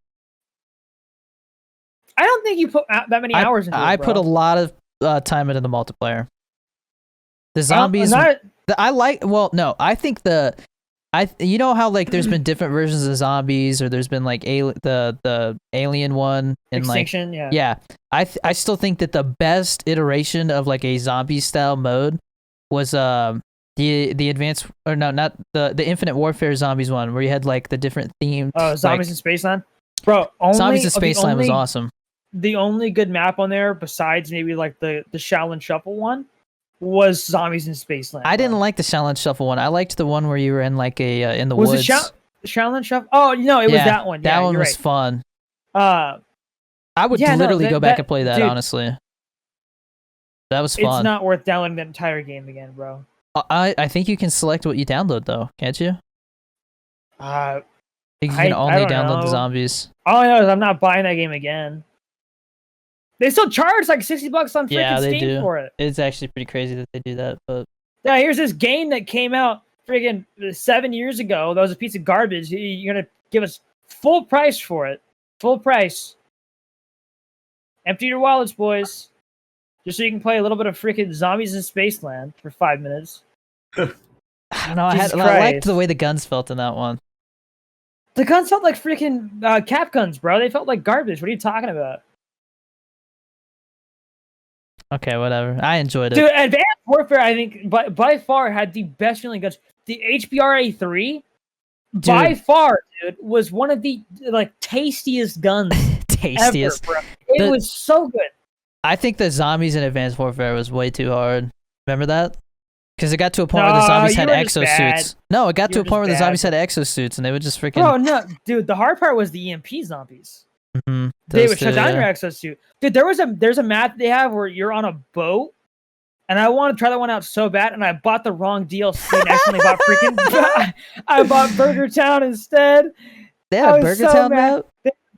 A: I don't think you put that many hours into it,
B: I
A: bro.
B: put a lot of time into the multiplayer. The
A: I
B: zombies.
A: don't- not-
B: I think You know how like there's been different versions of zombies, or there's been like the alien one and
A: Extinction,
B: like
A: yeah.
B: I still think that the best iteration of like a zombie style mode was the advanced, or no, not the Infinite Warfare Zombies one, where you had like the different themes.
A: Oh, Zombies in Spaceland, bro.
B: Zombies in Spaceland was awesome.
A: The only good map on there, besides maybe like the Shaolin Shuffle one, was Zombies in Spaceland.
B: I didn't like the Shaolin Shuffle one. I liked the one where you were in like a in the
A: was
B: woods.
A: Was it Shaolin Shuffle? Oh no, it was that one.
B: That
A: yeah,
B: one was
A: right.
B: fun.
A: I
B: would literally go back and play that, dude, honestly. That was fun.
A: It's not worth downloading that entire game again, bro.
B: I think you can select what you download though, can't you?
A: I
B: think you can only
A: don't
B: download
A: know.
B: the zombies.
A: All I know is I'm not buying that game again. They still charge like $60 on freaking Steam for it.
B: It's actually pretty crazy that they do that, but
A: yeah, here's this game that came out freaking 7 years ago. That was a piece of garbage. You're gonna give us full price for it. Full price. Empty your wallets, boys. Just so you can play a little bit of freaking Zombies in Spaceland for 5 minutes.
B: I don't know. I liked the way the guns felt in that one.
A: The guns felt like freaking cap guns, bro. They felt like garbage. What are you talking about?
B: Okay, whatever. I enjoyed it.
A: Dude, Advanced Warfare, I think, by far had the best feeling guns. The HBRA-3, by far, dude, was one of the like tastiest guns
B: tastiest.
A: ever, bro. It was so good.
B: I think the zombies in Advanced Warfare was way too hard. Remember that? Because it got to a point where the zombies had exosuits. No, it got to a point where the zombies had exosuits, and they would just freaking...
A: Bro, no, dude, the hard part was the EMP zombies.
B: Mm-hmm.
A: They would shut down your exosuit. Dude, there's a map they have where you're on a boat, and I want to try that one out so bad, and I bought the wrong DLC and accidentally bought freaking... I bought Burger Town instead.
B: They had a Burger Town map?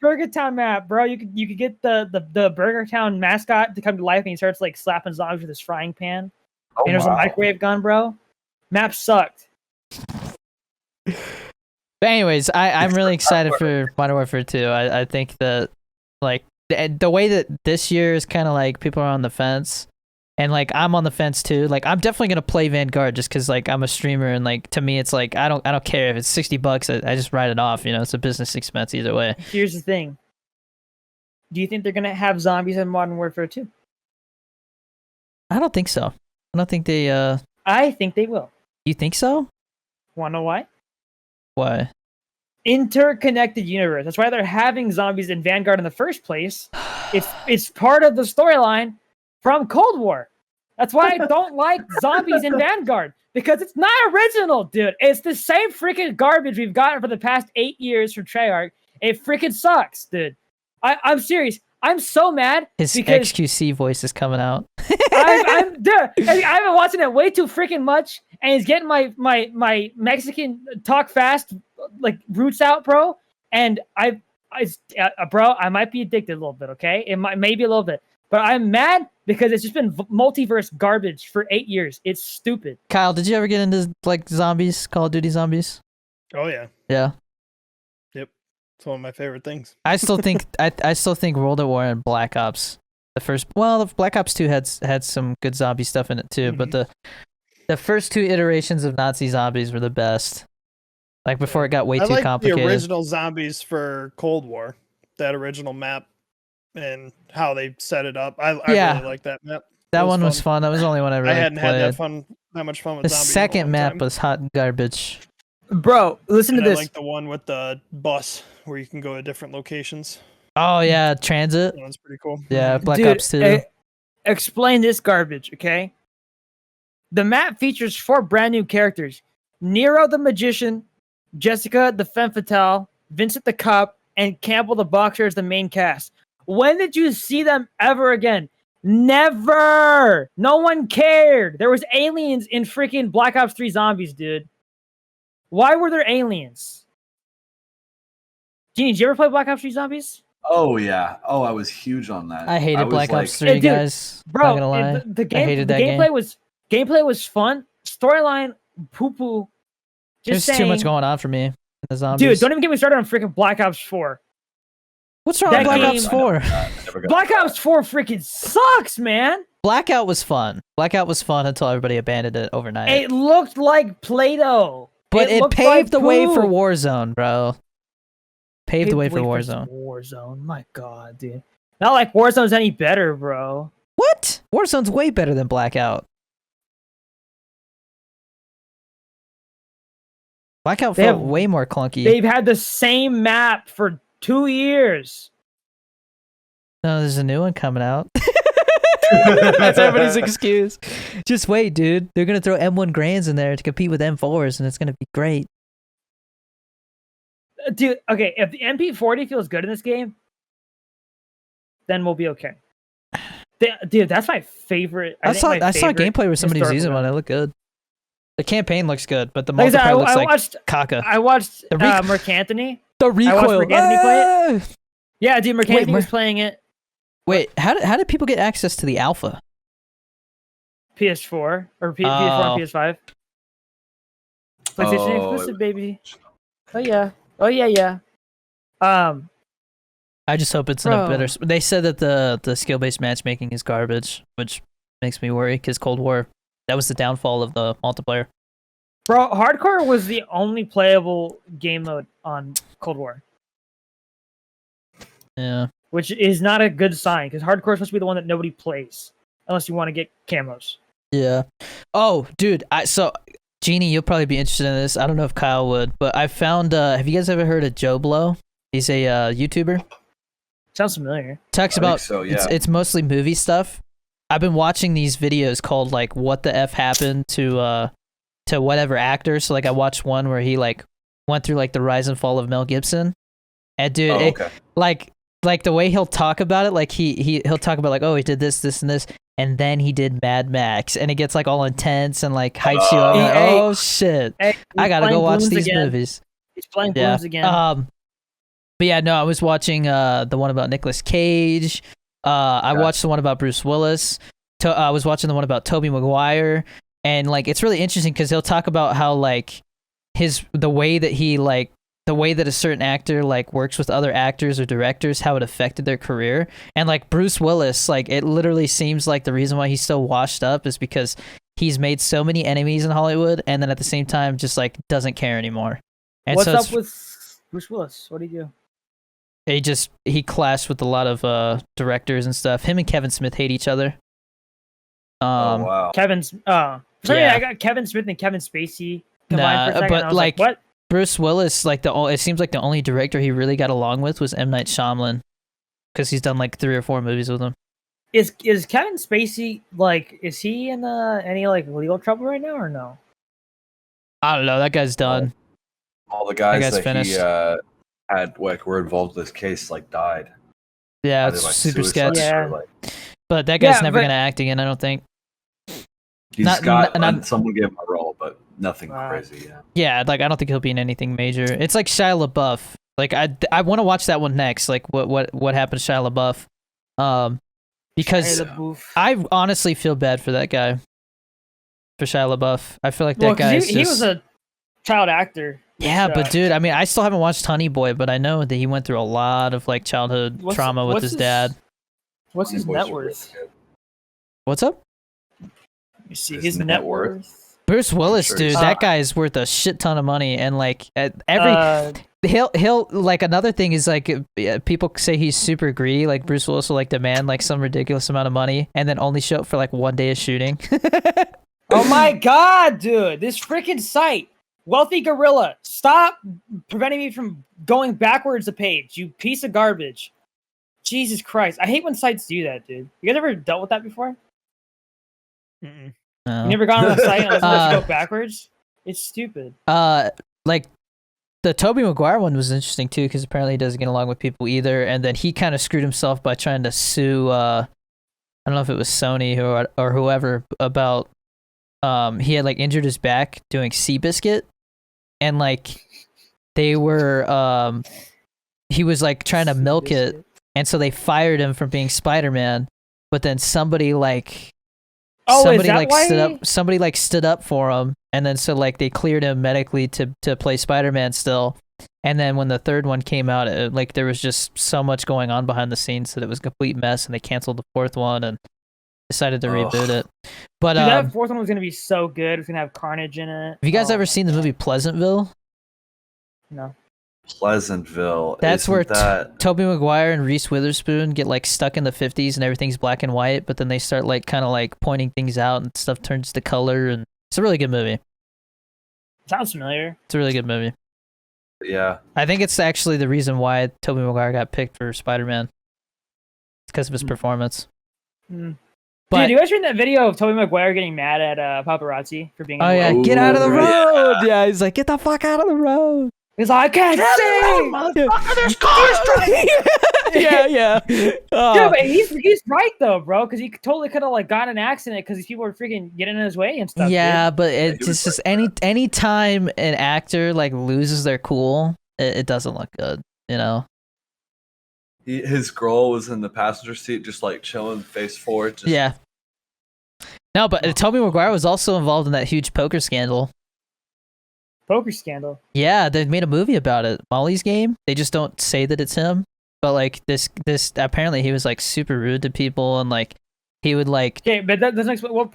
A: Burger Town map, bro. You could get the Burger Town mascot to come to life, and he starts like slapping zombies with his frying pan.
D: Oh,
A: and there's a microwave gun, bro. Map sucked.
B: But anyways, I'm really excited for Modern Warfare 2. I think that like the way that this year is kind of like people are on the fence, and like I'm on the fence too. Like I'm definitely gonna play Vanguard just because like I'm a streamer, and like to me it's like I don't care if it's $60. I just write it off. You know, it's a business expense either way.
A: Here's the thing. Do you think they're gonna have zombies in Modern Warfare 2?
B: I don't think so. I don't think they.
A: I think they will.
B: You think so?
A: Wanna know why?
B: Why?
A: Interconnected universe. That's why they're having zombies in Vanguard in the first place. It's part of the storyline from Cold War. That's why I don't like zombies in Vanguard, because it's not original, dude. It's the same freaking garbage we've gotten for the past 8 years from Treyarch. It freaking sucks, dude. I'm serious. I'm so mad.
B: His XQC voice is coming out.
A: I've been watching it way too freaking much, and he's getting my Mexican talk fast like roots out, bro. And bro, I might be addicted a little bit. Okay, it might maybe a little bit, but I'm mad because it's just been multiverse garbage for 8 years. It's stupid.
B: Kyle, did you ever get into like zombies, Call of Duty Zombies?
C: Oh yeah.
B: Yeah.
C: It's one of my favorite things.
B: I still think I still think World at War and Black Ops, the Black Ops 2 had some good zombie stuff in it too, but the first two iterations of Nazi zombies were the best. Like before it got way too complicated.
C: The original zombies for Cold War, that original map and how they set it up. I really like that map.
B: That one was fun. That was the only one I really
C: hadn't
B: played.
C: had that much fun with
B: the
C: zombies. The
B: second map was hot garbage.
A: Bro, listen to this.
C: I like the one with the bus where you can go to different locations.
B: Oh yeah, transit.
C: That one's pretty cool.
B: Yeah, Black Ops 2.
A: Explain this garbage, okay? The map features 4 brand new characters: Nero the Magician, Jessica the Femme Fatale, Vincent the Cop, and Campbell the Boxer as the main cast. When did you see them ever again? Never! No one cared. There was aliens in freaking Black Ops 3 Zombies, dude. Why were there aliens? Genie, did you ever play Black Ops 3 Zombies?
D: Oh yeah. Oh, I was huge on that.
B: I hated Black Ops 3,
A: dude,
B: guys.
A: Bro,
B: not gonna lie.
A: The
B: I hated that
A: gameplay was fun. Storyline, poo-poo.
B: There's too much going on for me in the zombies.
A: Dude, don't even get me started on freaking Black Ops 4.
B: What's wrong with Black Ops 4?
A: Black Ops 4 freaking sucks, man.
B: Blackout was fun. Blackout was fun until everybody abandoned it overnight.
A: It looked like Play-Doh.
B: But it
A: looked
B: paved
A: like
B: the way for
A: poo.
B: Warzone, bro. Paved the way for Warzone.
A: Warzone, my god, dude. Not like Warzone's any better, bro.
B: What? Warzone's way better than Blackout. Blackout
A: They
B: felt
A: have-
B: way more clunky.
A: They've had the same map for 2 years.
B: No, there's a new one coming out. That's everybody's excuse. Just wait, dude. They're gonna throw M1 Grands in there to compete with M4s, and it's gonna be great.
A: Dude, okay, if the MP40 feels good in this game, then we'll be okay. Dude, that's my favorite.
B: I saw
A: favorite
B: gameplay where somebody was
A: historical
B: using one.
A: map.
B: It looked good. The campaign looks good, but the
A: Like I said,
B: multiplayer looks
A: I
B: like
A: watched
B: caca.
A: I watched
B: The
A: Mark Anthony.
B: The
A: watched
B: recoil.
A: Mark Anthony play
B: Ah!
A: Yeah, dude, Mark
B: Wait,
A: Anthony was playing it.
B: Wait, how did people get access to the alpha?
A: PS4 or PS4
B: Oh.
A: and PS5. PlayStation
D: Oh,
A: exclusive, baby. Oh yeah.
B: I just hope it's in a
A: Bro.
B: better. They said that the skill based matchmaking is garbage, which makes me worry because Cold War, that was the downfall of the multiplayer.
A: Bro, hardcore was the only playable game mode on Cold War,
B: Yeah.
A: which is not a good sign because hardcore is supposed to be the one that nobody plays unless you want to get camos.
B: Yeah. Oh, dude. So Jeannie, you'll probably be interested in this. I don't know if Kyle would, but I found. Have you guys ever heard of Joe Blow? He's a YouTuber.
A: Sounds familiar.
B: Talks
D: I think
B: about
D: so, yeah.
B: it's mostly movie stuff. I've been watching these videos called like "What the F Happened to whatever actor." So like I watched one where he like went through like the rise and fall of Mel Gibson, and dude,
D: Oh, okay.
B: like the way he'll talk about it, like he'll talk about like, oh, he did this, and this, and then he did Mad Max, and it gets like all intense and like hypes you up. I'm like,
A: Hey,
B: oh shit,
A: Hey,
B: I gotta go watch these
A: again.
B: movies.
A: He's playing
B: Yeah.
A: Blooms again.
B: But yeah, no, I was watching the one about Nicolas Cage. I
D: Okay.
B: watched the one about Bruce Willis. I was watching the one about Tobey Maguire, and like it's really interesting because he'll talk about how like the way that a certain actor like works with other actors or directors, how it affected their career. And like Bruce Willis, like it literally seems like the reason why he's so washed up is because he's made so many enemies in Hollywood, and then at the same time just like doesn't care anymore. And
A: What's
B: so
A: up with Bruce Willis? What do you do?
B: he clashed with a lot of directors and stuff. Him and Kevin Smith hate each other.
D: Oh wow.
A: Kevin's. For some reason,
B: Yeah.
A: I got Kevin Smith and Kevin Spacey combined for a second.
B: but
A: and I was
B: like
A: what?
B: Bruce Willis, like it seems like the only director he really got along with was M. Night Shyamalan, because he's done like 3 or 4 movies with him.
A: Is Kevin Spacey like? Is he in any like legal trouble right now or no?
B: I don't know. That guy's done.
D: All the guys
B: guy's
D: that
B: finished.
D: he had like were involved with this case like died.
B: Yeah,
D: Either,
B: it's
D: like,
B: super
D: suicide
B: sketch.
A: Yeah.
D: or, like,
B: But that guy's
A: Yeah,
B: never
A: but-
B: gonna act again, I don't think.
D: he's
B: Not-
D: got
B: not-
D: someone gave him a role, but nothing
A: Wow.
D: crazy. Yeah.
B: Yeah, like I don't think he'll be in anything major. It's like Shia LaBeouf. Like I want to watch that one next. Like what happened to Shia LaBeouf? Because
A: Shia LaBeouf.
B: I honestly feel bad for that guy. For Shia LaBeouf, I feel like that
A: Well, 'cause
B: guy is
A: he
B: just...
A: was a child actor.
B: Yeah,
A: which,
B: but dude, I mean, I still haven't watched Honey Boy, but I know that he went through a lot of like childhood trauma with his dad.
A: What's his
D: Boys
A: net
D: are really
A: worth?
D: good.
B: What's up?
A: Let me see
D: His
A: his
D: net
A: net
D: worth?
A: worth.
B: Bruce Willis,
D: sure
B: dude,
D: he's-
B: that guy is worth a shit ton of money, and like at every he'll like another thing is like people say he's super greedy. Like Bruce Willis will like demand like some ridiculous amount of money, and then only show up for like 1 day of shooting.
A: Oh my god, dude! This freaking site, Wealthy Gorilla, stop preventing me from going backwards a page. You piece of garbage. Jesus Christ, I hate when sites do that, dude. You guys ever dealt with that before?
C: Mm-mm.
B: No.
A: You never gone on a site and let you
B: Uh,
A: go backwards? It's stupid.
B: Like the Tobey Maguire one was interesting too, because apparently he doesn't get along with people either, and then he kind of screwed himself by trying to sue. I don't know if it was Sony or whoever about. He had like injured his back doing Seabiscuit, and like they were he was like trying to milk it, and so they fired him from being Spider-Man. But then somebody like
A: Is that why?
B: somebody like stood up for him, and then so like they cleared him medically to play Spider-Man still. And then when the third one came out, like there was just so much going on behind the scenes that it was a complete mess, and they canceled the fourth one, and decided to
D: Ugh.
B: reboot it. But
A: Dude, that fourth one was gonna be so good. It's gonna have Carnage in it.
B: have you guys
A: Oh
B: ever
A: my
B: seen the
A: God.
B: movie Pleasantville?
A: No.
D: Pleasantville.
B: That's
D: Isn't
B: where
D: that...
B: Tobey Maguire and Reese Witherspoon get like stuck in the 50s and everything's black and white, but then they start like kind of like pointing things out and stuff turns to color, and it's a really good movie.
A: Sounds familiar.
B: It's a really good movie.
D: Yeah.
B: I think it's actually the reason why Tobey Maguire got picked for Spider-Man. It's because of his performance.
A: Mm.
B: But
A: Dude, you guys seen that video of Tobey Maguire getting mad at paparazzi for being?
B: oh
A: in the
B: yeah,
A: way?
B: get out of the
D: Ooh,
B: road! Yeah, he's like, get the fuck out of the road!
A: He's like, I can't see.
D: Motherfucker, there's cars!
B: yeah.
A: Yeah, but he's right though, bro, because he totally could have like got in an accident because these people were freaking getting in his way and stuff.
B: Yeah,
A: dude.
B: but it's just any time an actor like loses their cool, it doesn't look good, you know.
D: His girl was in the passenger seat, just like chilling, face forward. Just...
B: Yeah. No, but Tobey Maguire was also involved in that huge poker scandal.
A: Poker scandal.
B: Yeah, they made a movie about it. Molly's Game. They just don't say that it's him, but like this apparently he was like super rude to people and like he would like.
A: Okay, but that doesn't explain what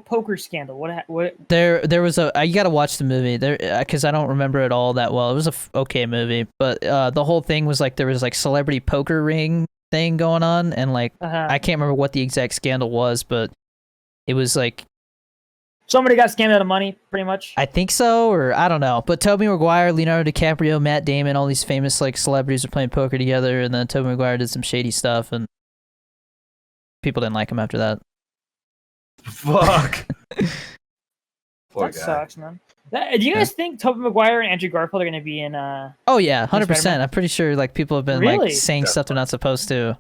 A: poker scandal. What?
B: There was a you got to watch the movie there because I don't remember it all that well. It was a okay movie, but the whole thing was like there was like celebrity poker ring thing going on and like I can't remember what the exact scandal was, but it was like.
A: Somebody got scammed out of money, pretty much.
B: I think so, or I don't know. But Tobey Maguire, Leonardo DiCaprio, Matt Damon, all these famous like celebrities are playing poker together, and then Tobey Maguire did some shady stuff, and people didn't like him after that.
D: Fuck. Poor
A: That
D: guy.
A: sucks, man. Do you guys think Tobey Maguire and Andrew Garfield are going to be in?
B: Oh yeah, 100%.
A: Spider-Man?
B: I'm pretty sure like people have been
A: Really?
B: like saying stuff they're not supposed to,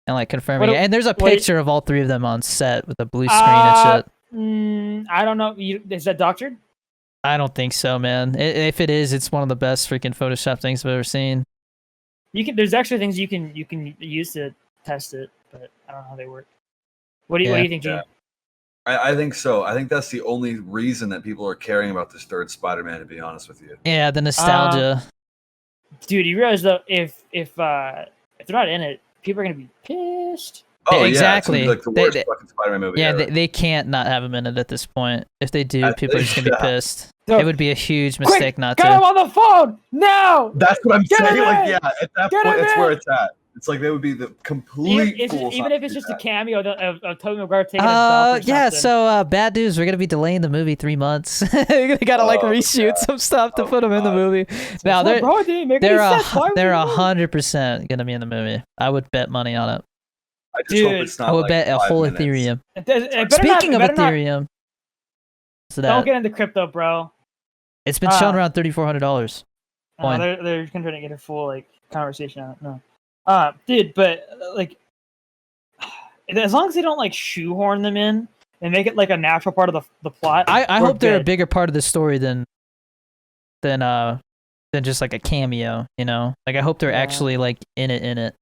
B: and like confirming
A: What
B: it.
A: do-
B: And there's a
A: what-
B: picture of all three of them on set with a blue screen and shit.
A: I don't know. Is that doctored?
B: I don't think so, man. If it is, it's one of the best freaking Photoshop things I've ever seen.
A: There's actually things you can use to test it, but I don't know how they work. What do you think, Gene?
D: Yeah. I think so. I think that's the only reason that people are caring about this third Spider-Man, to be honest with you.
B: Yeah, the nostalgia.
A: Dude, you realize though, if they're not in it, people are gonna be pissed.
D: Oh,
B: exactly.
D: Yeah, it's gonna be like the worst fucking Spider-Man movie
B: Yeah,
D: ever.
B: they can't not have him in it at this point. If they do, people are just gonna be pissed.
A: Dude,
B: It would be a huge mistake not
A: Get him
B: to.
A: on the phone now.
D: That's what I'm
A: Get
D: saying.
A: him
D: Like,
A: in!
D: yeah, at that
A: Get
D: point,
A: him
D: that's where
A: in!
D: it's at. It's like they would be the complete fools
A: Even
D: not
A: if
D: to
A: it's
D: do
A: just a
D: that.
A: cameo of Tobey Maguire taking a dump or
B: Yeah,
A: something.
B: so bad news. We're gonna be delaying the movie 3 months. They gotta like
D: Oh,
B: reshoot
D: God.
B: some stuff to
D: Oh,
B: put them in the
D: God.
B: movie. Now
A: Bro, it didn't make any sense. Why would
B: they're
A: you do it?
B: 100% gonna be in the movie. I would bet money on it.
D: I just hope
A: Dude,
D: it's not
B: I would
D: like
B: bet a
D: 5
B: whole
D: minutes.
B: Ethereum.
A: It better not-
B: Speaking
A: it
B: of
A: better not-
B: Ethereum, so
A: don't
B: that
A: get into crypto, bro.
B: it's been shown around $3,400. Coin.
A: They're just gonna try to get a full like conversation on it. No, dude, but like, as long as they don't like shoehorn them in and make it like a natural part of the plot.
B: I
A: we're
B: hope they're a
A: good.
B: bigger part of the story than just like a cameo, you know? Like I hope they're
A: Yeah.
B: actually like in it.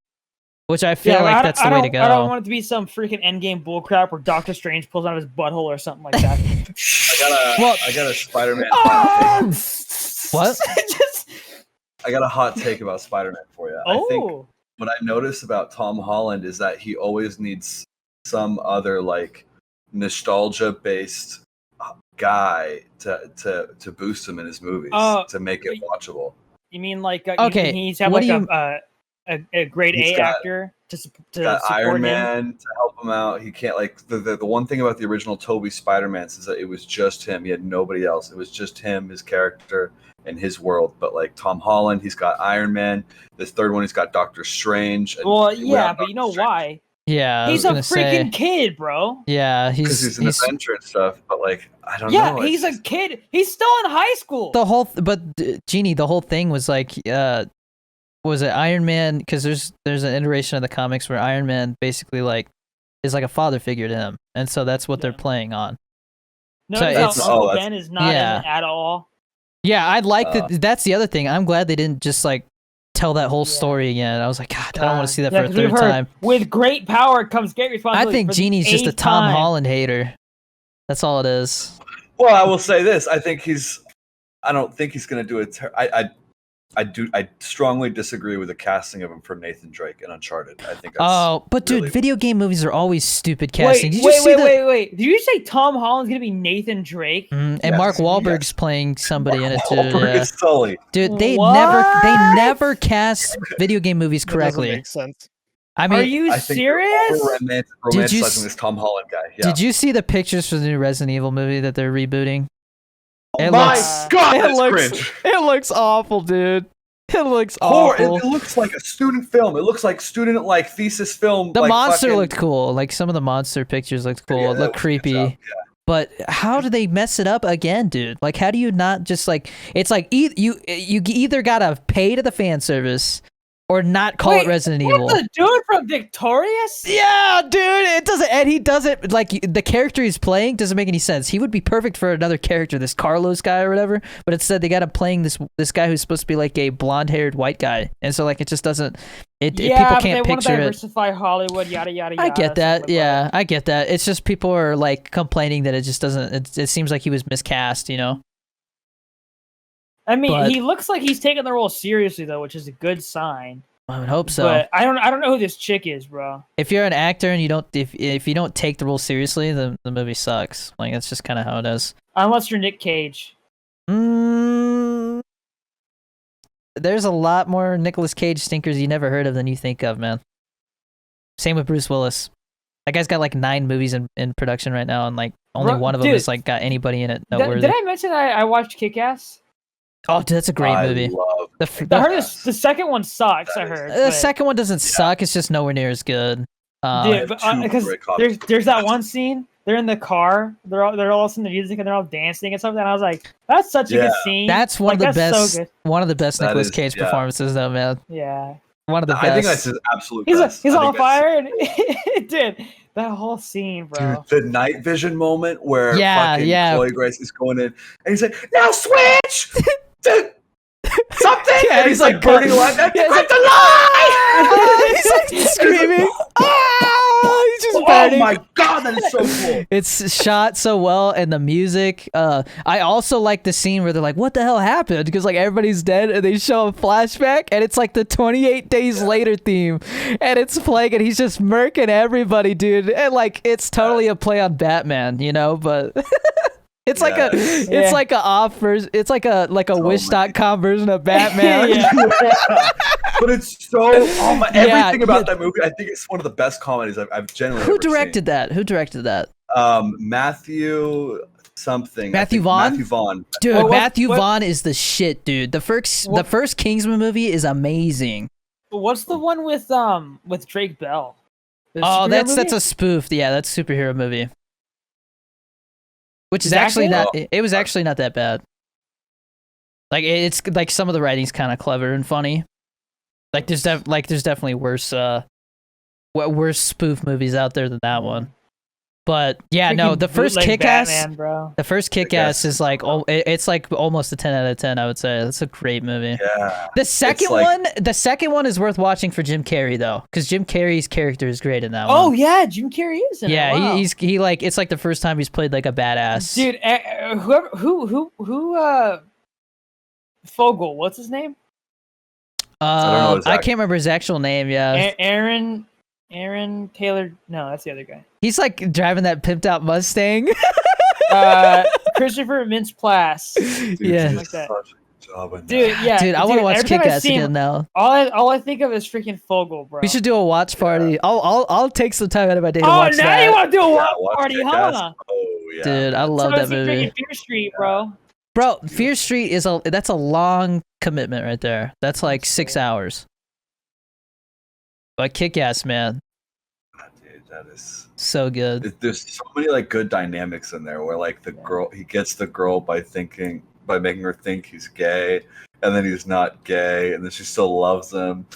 B: Which I feel
A: Yeah,
B: like
A: I
B: that's
A: don't-
B: the
A: I
B: way to
A: don't- I don't
B: go.
A: want it to be some freaking endgame bullcrap where Doctor Strange pulls out of his butthole or something like that.
D: I got a Spider-Man.
A: Ah!
B: What?
A: Just-
D: I got a hot take about Spider-Man for you. I think
A: oh,
D: what I notice about Tom Holland is that he always needs some other like nostalgia-based guy to boost him in his movies to make it watchable.
A: you mean like
B: Okay,
A: he needs to have
B: what
A: like
B: do
A: a grade
D: He's
A: A
D: got-
A: actor to support
D: Got Iron
A: him?
D: Man to help him out. He can't like the one thing about the original Toby Spider-Man is that it was just him. He had nobody else. It was just him, his character, and his world. But like Tom Holland, he's got Iron Man. This third one, he's got Doctor Strange. and
A: Well,
D: without
A: yeah, but you know
D: Doctor Strange,
A: why?
B: Yeah, I
A: He's a
B: was
A: freaking
B: gonna say,
A: kid, bro.
B: yeah,
D: because he's an Avenger and stuff. But like, I don't
A: Yeah,
D: know.
A: he's a kid. He's still in high school.
B: the whole Genie, the whole thing was like was it Iron Man, because there's an iteration of the comics where Iron Man basically like is like a father figure to him, and so that's what they're playing on.
A: No,
B: so it's-
A: Uncle Ben is not
B: yeah.
A: in it at all.
B: Yeah, I'd like that. That's the other thing. I'm glad they didn't just like tell that whole
A: Yeah.
B: story again. I was like, God, I don't want to see that
A: Yeah,
B: for a
A: 'cause we've
B: third
A: heard,
B: time.
A: with great power comes great
B: I
A: responsibility.
B: think
A: for the
B: Genie's just a
A: 8th
B: Tom
A: time.
B: Holland hater. That's all it is.
D: Well, I will say this. I think I don't think he's going to do it. I strongly disagree with the casting of him for Nathan Drake in Uncharted. I think that's
B: but dude,
D: really
B: video game movies are always stupid
A: Wait,
B: casting.
A: wait. Did you say Tom Holland's gonna be Nathan Drake?
B: And
D: Yes,
B: Mark Wahlberg's
D: yes.
B: playing somebody in it too.
D: Wahlberg
B: Yeah.
D: is Sully.
B: Dude, they
A: What?
B: never cast video game movies
C: That doesn't
B: correctly.
C: make sense.
B: I
A: Are
B: mean,
A: you
D: I think
A: serious?
D: romanticizing this Tom Holland guy. Yeah.
B: did you see the pictures for the new Resident Evil movie that they're rebooting? It
D: My
B: looks-
D: God,
B: it
D: that's
B: looks
D: cringe.
B: it looks awful, dude. It looks
D: Or it,
B: awful.
D: it looks like a student film. It looks like student like thesis film.
B: The
D: like
B: monster
D: fucking-
B: looked cool. Like some of the monster pictures looked cool.
D: Yeah,
B: It
D: that
B: looked
D: was a good
B: creepy.
D: job,
B: But how do they mess it up again, dude? Like, how do you not just like? It's like you either gotta pay to the fan service or not call it Resident Evil.
A: What the dude from Victorious?
B: Yeah, dude, it doesn't, and he doesn't like the character he's playing doesn't make any sense. He would be perfect for another character, this Carlos guy or whatever. But instead, they got him playing this guy who's supposed to be like a blonde-haired white guy, and so like it just doesn't. People
A: but
B: can't
A: they want to
B: picture it.
A: diversify Hollywood, yada yada yada.
B: I get that.
A: something like
B: Yeah, I get that. It's just people are like complaining that it just doesn't. It seems like he was miscast, you know.
A: I mean,
B: But-
A: he looks like he's taking the role seriously though, which is a good sign.
B: I would hope so.
A: But I don't know who this chick is, bro.
B: If you're an actor and you don't, if you don't take the role seriously, the movie sucks. Like that's just kind of how it is.
A: Unless you're Nick Cage.
B: Mm, there's a lot more Nicolas Cage stinkers you never heard of than you think of, man. Same with Bruce Willis. That guy's got like 9 movies in production right now, and like only
A: Bro,
B: one of them
A: dude,
B: is like got anybody in it noteworthy.
A: Did I mention I watched Kick-Ass?
B: Oh, dude, that's a great movie.
D: Love
B: The, f-
A: I
B: the,
A: heard the second one sucks. I heard.
B: the
A: but-
B: second one doesn't suck. It's just nowhere near as good.
A: Dude, because
D: great copies.
A: there's that one scene. They're in the car. They're all listening to music and they're all dancing and something. And I was like, that's such a good scene.
B: That's one of the
A: That's
B: best.
A: so good.
B: One of the best
D: That
B: Nicolas
D: is-
B: Cage
D: yeah.
B: performances, though, man.
A: Yeah,
B: One of the best.
D: I think that's his absolute
A: he's
D: best.
A: he's
D: I
A: on
D: think that's-
A: fire, and dude, that whole scene, bro.
D: Dude, the night vision moment where
B: Yeah,
D: fucking
B: yeah.
D: Chloe Grace is going in and he's like, now switch to something.
B: Yeah,
D: and he's like burning alive. That's
B: Yeah, he's
D: the lie!
B: He's like screaming. He's just
D: Oh
B: burning.
D: my God, that is so cool.
B: It's shot so well, and the music. I also like the scene where they're like, "What the hell happened?" Because like everybody's dead, and they show a flashback, and it's like the 28 days later theme, and it's playing, and he's just murking everybody, dude. And like it's totally a play on Batman, you know, but. It's like a,
D: Yes.
B: it's like a off version. It's like a
D: Totally.
B: Wish.com version of Batman.
A: Yeah.
D: But it's so everything about
B: yeah.
D: that movie. I think it's one of the best comedies I've generally
B: Who
D: ever
B: directed that? Who directed that?
D: seen. Matthew something. I
B: Matthew
D: think
B: Vaughn?
D: Matthew Vaughn.
B: Dude,
A: What-
B: Matthew
A: what-
B: Vaughn is the shit, dude. The first Kingsman movie is amazing.
A: What's the one with Drake Bell? The
B: Oh,
A: superhero
B: that's
A: movie?
B: a spoof. Yeah, that's a superhero movie. Which is
A: Exactly.
B: actually not.
D: Oh.
B: It was actually not that bad. Like it's like some of the writing's kind of clever and funny. Like there's definitely worse worse spoof movies out there than that one. But yeah, no,
A: Freaking
B: the first
A: bootleg
B: Kick-Ass.
A: Batman, bro.
B: The first Kick-Ass is like it's like almost a 10 out of 10. I would say that's a great movie.
D: Yeah.
B: The second
D: like-
B: the second one is worth watching for Jim Carrey though, because Jim Carrey's character is great in that
A: Oh
B: one.
A: yeah, Jim Carrey is in it.
B: Yeah,
A: Wow.
B: he like it's like the first time he's played like a badass.
A: Dude, whoever who Fogel, what's his name?
D: I don't know his
B: I
D: act-
B: can't remember his actual name. Yeah,
A: Aaron Taylor. No, that's the other guy.
B: he's like driving that pimped out Mustang.
A: Christopher Mintz-Plasse.
D: Dude,
B: Yeah.
D: he did
A: Like that.
D: such a good job in that.
A: Dude, yeah.
B: Dude, I want to watch
A: every time I
B: Kick-Ass
A: see him,
B: again now.
A: All I think of is freaking Fogel, bro.
B: We should do a watch party. I'll take some time out of my day to
A: Oh,
B: watch
A: now
B: that.
A: you want to do a
D: Yeah,
A: watch
D: watch
A: party,
D: Kick-Ass.
A: huh?
D: Oh yeah.
B: Dude, I love
A: So
B: that
A: is he
B: movie.
A: freaking Fear Street, bro.
B: Bro, Fear Street is that's a long commitment right there. That's like 6 hours. But Kick-Ass, man,
D: Dude, that is.
B: so good.
D: There's so many like good dynamics in there where like the girl he gets the girl by making her think he's gay, and then he's not gay, and then she still loves him.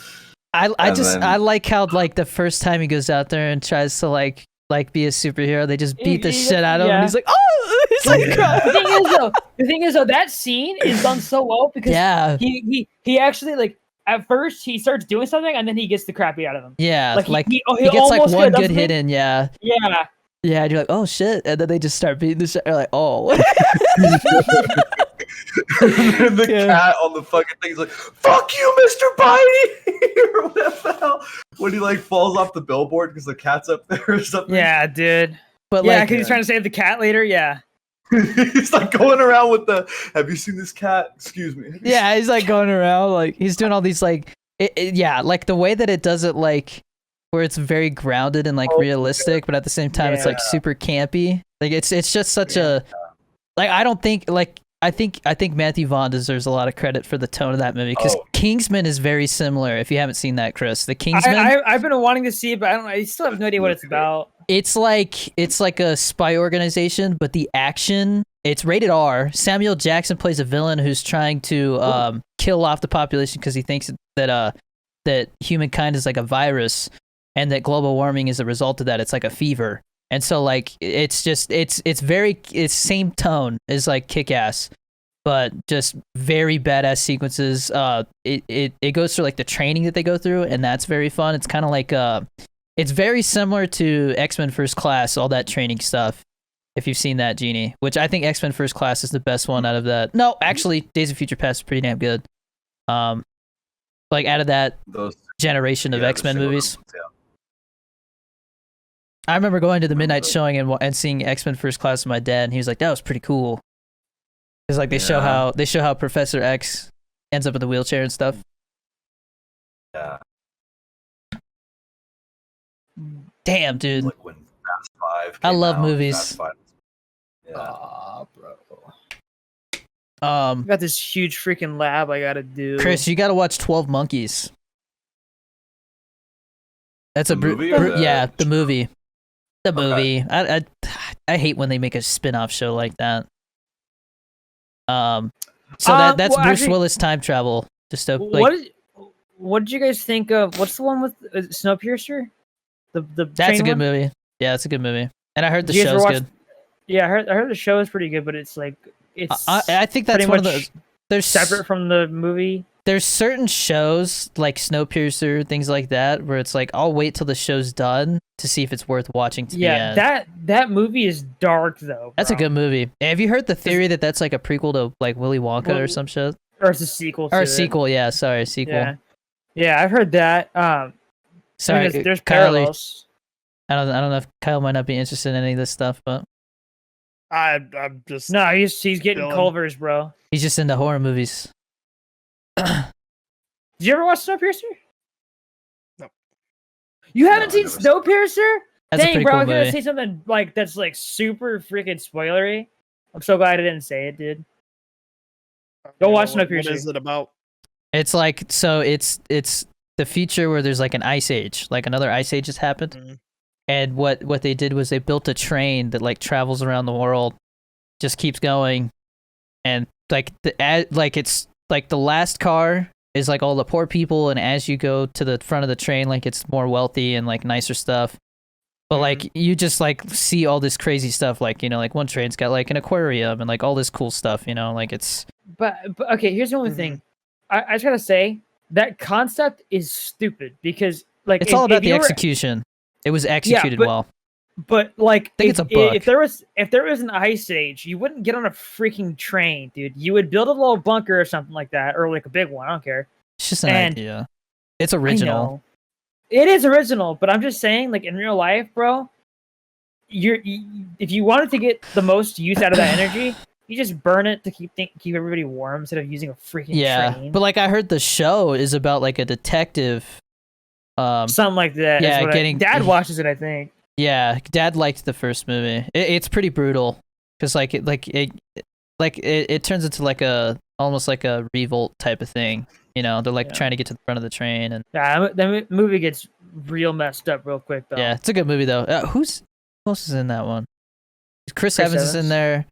B: I
D: And
B: just
D: then-
B: I like how like the first time he goes out there and tries to like be a superhero, they just beat the shit out of him.
A: Yeah.
B: And he's like, oh, he's like,
A: The thing is though, that scene is done so well because
B: yeah,
A: he actually like at first he starts doing something and then he gets the crap beat out of him.
B: yeah, like
A: he
B: he gets like
A: almost
B: one
A: does
B: good hit
A: something.
B: in, yeah,
A: Yeah.
B: yeah, and you're like, oh shit, and then they just start beating the shit. You're like, oh,
D: and the
B: Yeah.
D: cat on the fucking thing is like, "Fuck you, Mr. Bitey," or whatever the hell. When he like falls off the billboard because the cat's up there or something.
A: Yeah, dude.
B: But
A: Yeah,
B: like,
A: because he's trying to save the cat later. Yeah.
D: He's like going around with the. Have you seen this cat? Excuse me.
B: yeah, he's like going around like he's doing all these like, yeah, like the way that it does it like where it's very grounded and like realistic, but at the same time it's like super campy. Like it's just such a like I don't think like I think Matthew Vaughn deserves a lot of credit for the tone of that movie because Kingsman is very similar. If you haven't seen that, Chris, the Kingsman.
A: I've been wanting to see it, but I still have no idea what it's about.
B: It's like a spy organization, but the action, it's rated R. Samuel Jackson plays a villain who's trying to kill off the population because he thinks that humankind is like a virus and that global warming is a result of that. It's like a fever. And so like it's same tone as like Kick-Ass, but just very badass sequences. It goes through like the training that they go through, and that's very fun. It's kind of like it's very similar to X-Men First Class, all that training stuff. If you've seen that, Genie, which I think X-Men First Class is the best one out of that. No, actually, Days of Future Past is pretty damn good. Like out of that generation of X-Men movies. I remember going to the midnight showing and seeing X-Men First Class with my dad, and he was like, "That was pretty cool." Because like they show how Professor X ends up in the wheelchair and stuff.
D: Yeah.
B: Damn, dude.
D: Like when Fast 5
B: I love
D: out,
B: movies.
D: Fast 5. Yeah.
A: Bro.
B: I
A: got this huge freaking lab I gotta do.
B: Chris, you gotta watch 12 Monkeys. That's
D: The movie or
B: the movie. The
D: Okay.
B: movie. I hate when they make a spin-off show like that. So that's
A: well,
B: Bruce
A: actually,
B: Willis time travel. Just like,
A: what did you guys think of? What's the one with Snowpiercer? The
B: that's a
A: train
B: good
A: one?
B: movie. Yeah, it's a good movie. And I heard the
A: Did you ever
B: show's
A: watch-
B: good.
A: Yeah, I heard the show is pretty good, but it's like it's
B: I think that's
A: pretty
B: one of
A: much
B: the there's
A: separate from the movie.
B: There's certain shows like Snowpiercer, things like that, where it's like I'll wait till the show's done to see if it's worth watching to the end.
A: That movie is dark though.
B: That's a
A: bro.
B: good movie. Have you heard the theory that that's like a prequel to like Willy Wonka or some shit?
A: Or it's a sequel.
B: Or
A: to
B: a sequel? Yeah, sorry,
A: It.
B: sequel.
A: Yeah, I've heard that.
B: Sorry,
A: there's
B: Kyle.
A: parallels.
B: I don't know if Kyle might not be interested in any of this stuff, but
C: I'm just
A: No, he's getting
C: Dylan.
A: Culver's, bro.
B: he's just into horror movies.
A: Did you ever watch Snowpiercer?
C: No.
A: You haven't
D: I
A: seen
D: never
A: Snowpiercer?
B: That's a
A: Dang,
B: pretty
A: bro,
B: cool
A: I'm gonna
B: movie.
A: say something like that's like super freaking spoilery. I'm so glad I didn't say it, dude. Go watch
C: What
A: Snowpiercer.
C: is it about?
B: It's like it's the future where there's like an ice age, like another ice age has happened.
C: Mhm.
B: And what they did was they built a train that like travels around the world, just keeps going, and like it's like the last car is like all the poor people, and as you go to the front of the train, like it's more wealthy and like nicer stuff. But like you just like see all this crazy stuff, like like one train's got like an aquarium and like all this cool stuff, like it's.
A: But okay, here's the only thing. I just gotta say that concept is stupid because like
B: It's all about the execution. It was executed
A: but-
B: well.
A: But like,
B: think it's a book.
A: if there was an ice age, you wouldn't get on a freaking train, dude. You would build a little bunker or something like that, or like a big one. I don't care.
B: It's just an
A: And-
B: idea. It's
A: I
B: original.
A: know. It is original, but I'm just saying, like in real life, bro, if you wanted to get the most use out of that energy, you just burn it to keep everybody warm instead of using a freaking
B: Yeah,
A: train.
B: but like I heard the show is about like a detective.
A: Something like that.
B: yeah,
A: is what
B: getting-
A: Dad watches it, I think.
B: Yeah, Dad liked the first movie. It's pretty brutal because it turns into like almost like a revolt type of thing. They're like
A: Yeah.
B: trying to get to the front of the train, and
A: Yeah, the movie gets real messed up real quick though.
B: yeah, it's a good movie though. Who else is in that one? Chris
A: Chris
B: Evans is in
A: Evans.
B: there.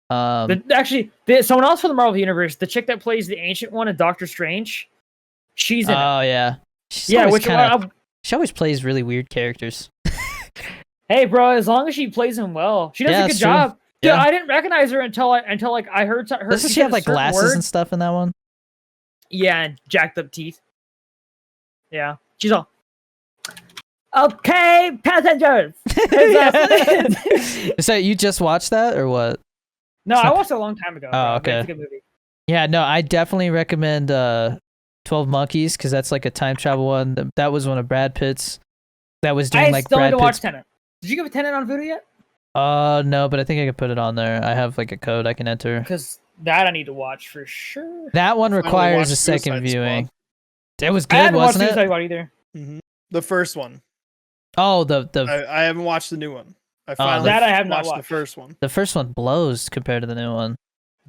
A: But actually, someone else from the Marvel Universe, the chick that plays the Ancient One in Doctor Strange, she's in it.
B: Oh yeah, She's
A: Yeah,
B: always
A: which
B: she always plays really weird characters.
A: hey, bro, as long as she plays him well, she does
B: Yeah,
A: a good
B: that's true.
A: job. Dude,
B: Yeah.
A: I didn't recognize her until like I heard her.
B: Doesn't she
A: said
B: have
A: a
B: like
A: certain
B: glasses
A: word.
B: and stuff in that one?
A: Yeah, and jacked up teeth. Yeah, she's all. Okay, passengers.
B: So you just watched that or what?
A: No, I watched it a long time ago.
B: Oh,
A: bro, but
B: okay.
A: It's a good movie.
B: Yeah, no, I definitely recommend 12 Monkeys because that's like a time travel one. That was one of Brad Pitt's. That was doing
A: I
B: like
A: still need
B: Brad
A: to watch
B: Pitt's.
A: Tenet. Did you give a Tenet on Voodoo yet?
B: No, but I think I can put it on there. I have like a code I can enter.
A: Because that I need to watch for sure.
B: That one
C: Finally
B: requires
C: watched
B: a second
C: Suicide
B: viewing.
C: Squad.
B: It was
A: I
B: good,
A: haven't watched
B: wasn't
A: Suicide
B: it?
A: Squad either.
C: The first one.
B: Oh, the
C: I haven't watched the new one. I finally
A: That I have not
C: watched the
A: watched.
C: first one.
B: the first one blows compared to the new one.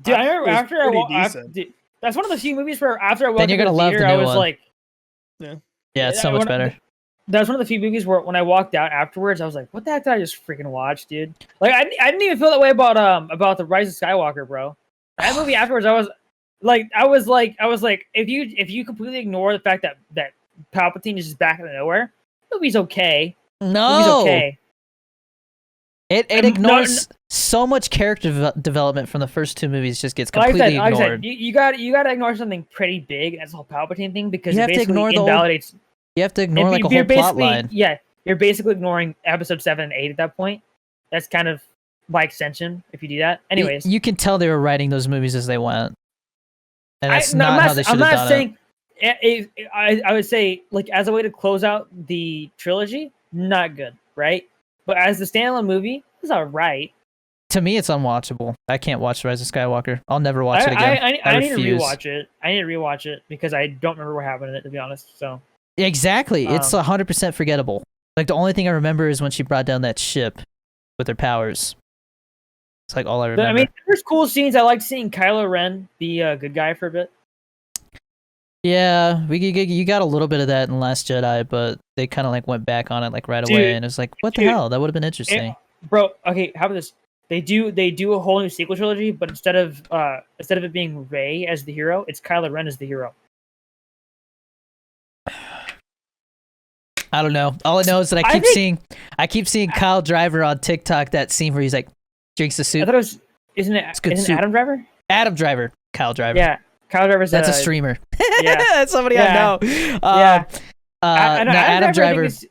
A: Dude, I remember
C: It was
A: after I
C: pretty
A: watched.
C: decent.
A: That's one of the few movies where after I walked
B: Then you're
A: into
B: gonna
A: the
B: love the
A: theater, I
B: new
A: was
B: one.
A: like,
B: Yeah, it's so
A: I-
B: much
A: when-
B: better.
A: That's one of the few movies where when I walked out afterwards, I was like, "What the heck did I just freaking watch, dude?" Like, I didn't even feel that way about the Rise of Skywalker, bro. That movie afterwards, I was like, if you completely ignore the fact that Palpatine is just back out of nowhere, the movie's okay. The movie's
B: No,
A: okay.
B: it
A: No,
B: ignores so much character development from the first two movies. Just gets
A: Like
B: completely
A: I said,
B: ignored.
A: you got to ignore something pretty big. That's the whole Palpatine thing because
B: You
A: it
B: have to
A: basically
B: ignore the old-
A: invalidates.
B: You have to ignore like a
A: You're
B: whole plot
A: basically-
B: line.
A: Yeah, you're basically ignoring episode 7 and 8 at that point. That's kind of by extension if you do that. Anyways,
B: You can tell they were writing those movies as they went, and that's
A: I'm
B: not how they should
A: I'm
B: have
A: not
B: done
A: saying. I would say like as a way to close out the trilogy, not good, right? But as the standalone movie, it's alright.
B: it. To me, it's unwatchable. I can't watch Rise of Skywalker. I'll never watch it again.
A: I need to
B: refuse.
A: rewatch it. I need to rewatch it because I don't remember what happened in it, to be honest. So
B: Exactly. It's 100% forgettable. Like the only thing I remember is when she brought down that ship with her powers. It's like all I remember.
A: I mean, there's cool scenes. I liked seeing Kylo Ren be a good guy for a bit.
B: Yeah, you got a little bit of that in Last Jedi, but they kind of like went back on it like right
A: Dude,
B: away, and it's like, what the
A: dude,
B: hell? That would have been interesting.
A: Bro, okay, how about this? They do a whole new sequel trilogy, but instead of it being Rey as the hero, it's Kylo Ren as the hero.
B: I don't know. All I know is that I keep seeing Kyle Driver on TikTok, that scene where he's like drinks the
A: I
B: soup.
A: thought it was isn't
B: good
A: it
B: soup.
A: Adam Driver?
B: Adam Driver, Kyle Driver.
A: Yeah, Kyle Driver's
B: That's a streamer.
A: yeah.
B: That's somebody
A: Yeah.
B: I know.
A: Yeah.
B: No, Adam Driver.
A: I think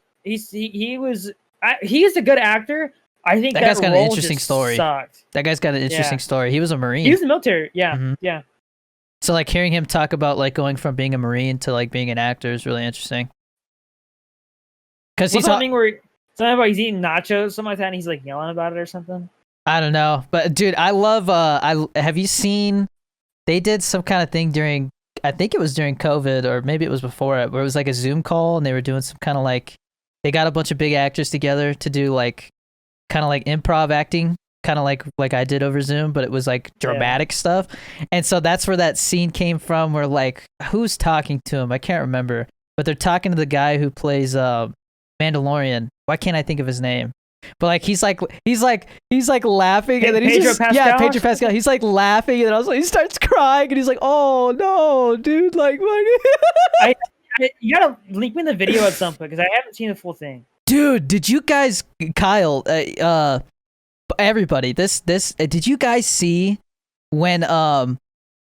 A: he is a good actor. I think
B: That
A: that
B: guy's got an
A: role
B: interesting
A: just
B: story.
A: Sucked.
B: That guy's got an interesting story. He was a Marine.
A: He was in the military. Yeah,
B: Mhm.
A: yeah.
B: So like hearing him talk about like going from being a Marine to like being an actor is really interesting. Because
A: What's
B: he's
A: something where something about he's eating nachos, something like that, and he's like yelling about it or something.
B: I don't know, but dude, I love. Have you seen? They did some kind of thing during. I think it was during COVID, or maybe it was before it, where it was like a Zoom call, and they were doing some kind of like. They got a bunch of big actors together to do like, kind of like improv acting, kind of like I did over Zoom, but it was like dramatic stuff, and so that's where that scene came from. Where like, who's talking to him? I can't remember, but they're talking to the guy who plays Mandalorian. Why can't I think of his name? But like he's like laughing, and then he's
A: Pedro
B: just
A: Pascal?
B: Pedro Pascal. He's like laughing, and then also he starts crying, and he's like, "Oh no, dude!" Like,
A: You gotta link me the video at some point because I haven't seen the full thing.
B: dude, did you guys, Kyle, everybody, did you guys see when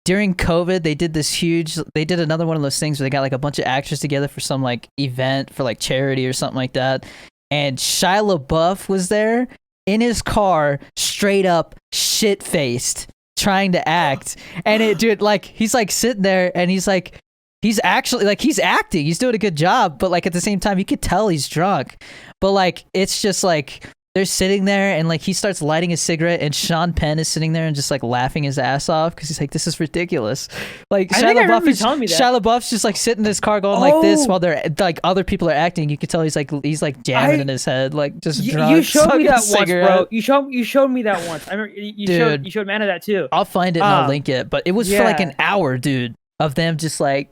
B: during COVID they did another one of those things where they got like a bunch of actors together for some like event for like charity or something like that, and Shia LaBeouf was there in his car, straight up shit faced, trying to act, and it, dude, like he's like sitting there and he's like. He's actually like he's acting. He's doing a good job, but like at the same time, you could tell he's drunk. But like it's just like they're sitting there, and like he starts lighting a cigarette, and Sean Penn is sitting there and just like laughing his ass off because he's like, "This is ridiculous." Like
A: I think I remember you telling me that.
B: Shia LaBeouf's just like sitting in his car going like this while they're like other people are acting. You could tell he's like jamming in his head, like just drunk.
A: You showed me
B: smoking
A: that
B: a
A: once,
B: cigarette.
A: bro. You showed me that once. I remember you showed Amanda that too.
B: I'll find it and I'll link it. But it was for like
A: yeah.
B: an hour, dude, of them just like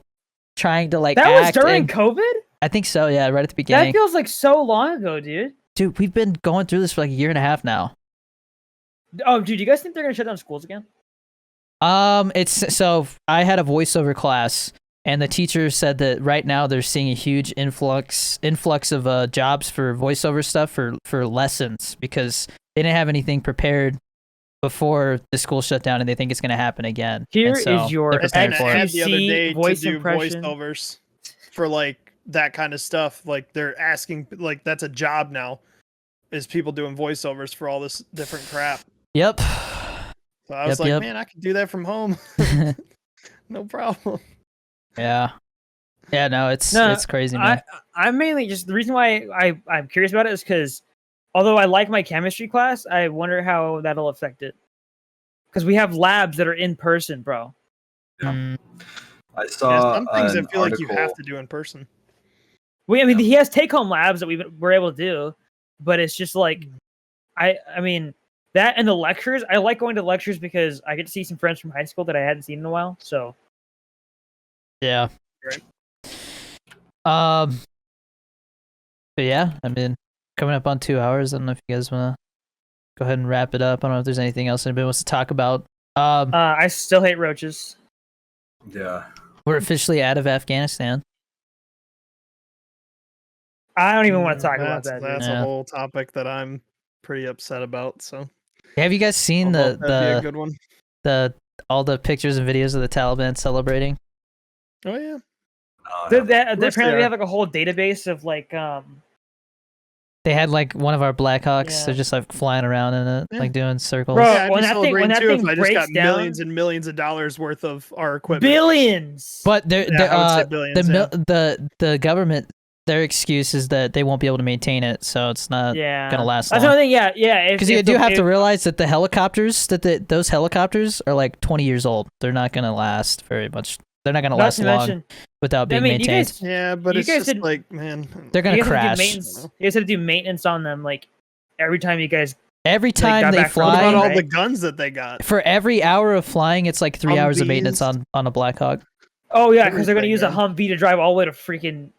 B: trying to like
A: That
B: act.
A: was during
B: and
A: COVID?
B: I think so, yeah, right at the beginning.
A: That feels like so long ago, dude.
B: Dude, we've been going through this for like a year and a half now.
A: Oh, dude, you guys think they're gonna shut down schools again?
B: It's so I had a voiceover class, and the teacher said that right now they're seeing a huge influx of jobs for voiceover stuff for lessons because they didn't have anything prepared before the school shut down, and they think it's going to happen again.
A: Here
B: And so
A: is your
B: they're preparing for
C: had
B: it.
C: the other day
A: voice
C: to do
A: impression.
C: voiceovers for like that kind of stuff. Like they're asking, like that's a job now, is people doing voiceovers for all this different crap.
B: Yep.
C: So I was like, man, I can do that from home. No problem.
B: Yeah. Yeah, no, it's crazy, man.
A: I'm mainly just the reason why I'm curious about it is because although I like my chemistry class, I wonder how that'll affect it. Because we have labs that are in person, bro.
B: Mm.
D: I saw
C: some things I feel like you
D: article-
C: have to do in person.
A: I mean, he has take-home labs that we're able to do, but it's just like, I mean, that and the lectures. I like going to lectures because I get to see some friends from high school that I hadn't seen in a while. So,
B: Yeah.
C: Right.
B: But yeah, I mean, coming up on 2 hours. I don't know if you guys want to go ahead and wrap it up. I don't know if there's anything else anybody wants to talk about.
A: I still hate roaches.
D: Yeah.
B: We're officially out of Afghanistan.
A: I don't even want to talk about that.
C: That's
B: Yeah.
C: a whole topic that I'm pretty upset about. So
B: Have you guys seen
C: that'd be a good one.
B: all the pictures and videos of the Taliban celebrating?
C: Oh yeah.
A: Apparently,
C: they
A: we
C: are.
A: have like a whole database of like
B: They had like one of our Blackhawks.
A: Yeah.
B: They're just like flying around in it,
C: Yeah.
B: like doing circles.
A: Bro,
C: Yeah, I'd
A: when
C: be
A: that thing-
C: celebrating
A: when that
C: too if
A: thing
C: I just got
A: breaks down-
C: millions and millions of dollars worth of our equipment.
A: billions.
B: But they're,
C: Yeah, I would say billions,
B: the government, their excuse is that they won't be able to maintain it, so it's not
A: yeah,
B: gonna last
A: That's
B: long.
A: another thing. Yeah.
B: Because you do have to realize that the helicopters, those helicopters are like 20 years old. They're not gonna last very much. They're not gonna last long without being
A: you
B: maintained.
A: guys,
C: Yeah, but
A: You
C: it's
A: guys
C: just
A: did-
C: like, man,
B: They're gonna
A: you guys have to do
B: crash
A: maintenance- You guys have to do maintenance on them, like every time you guys.
B: every
A: got
B: time they
A: back from
C: what
B: fly.
C: about all
A: right?
C: the guns that they got?
B: For every hour of flying, it's like 3 hours of maintenance
C: Humvees.
B: on a Blackhawk.
A: Oh yeah, because they're gonna
C: Everything,
A: use a
C: man.
A: Humvee to drive all the way to freaking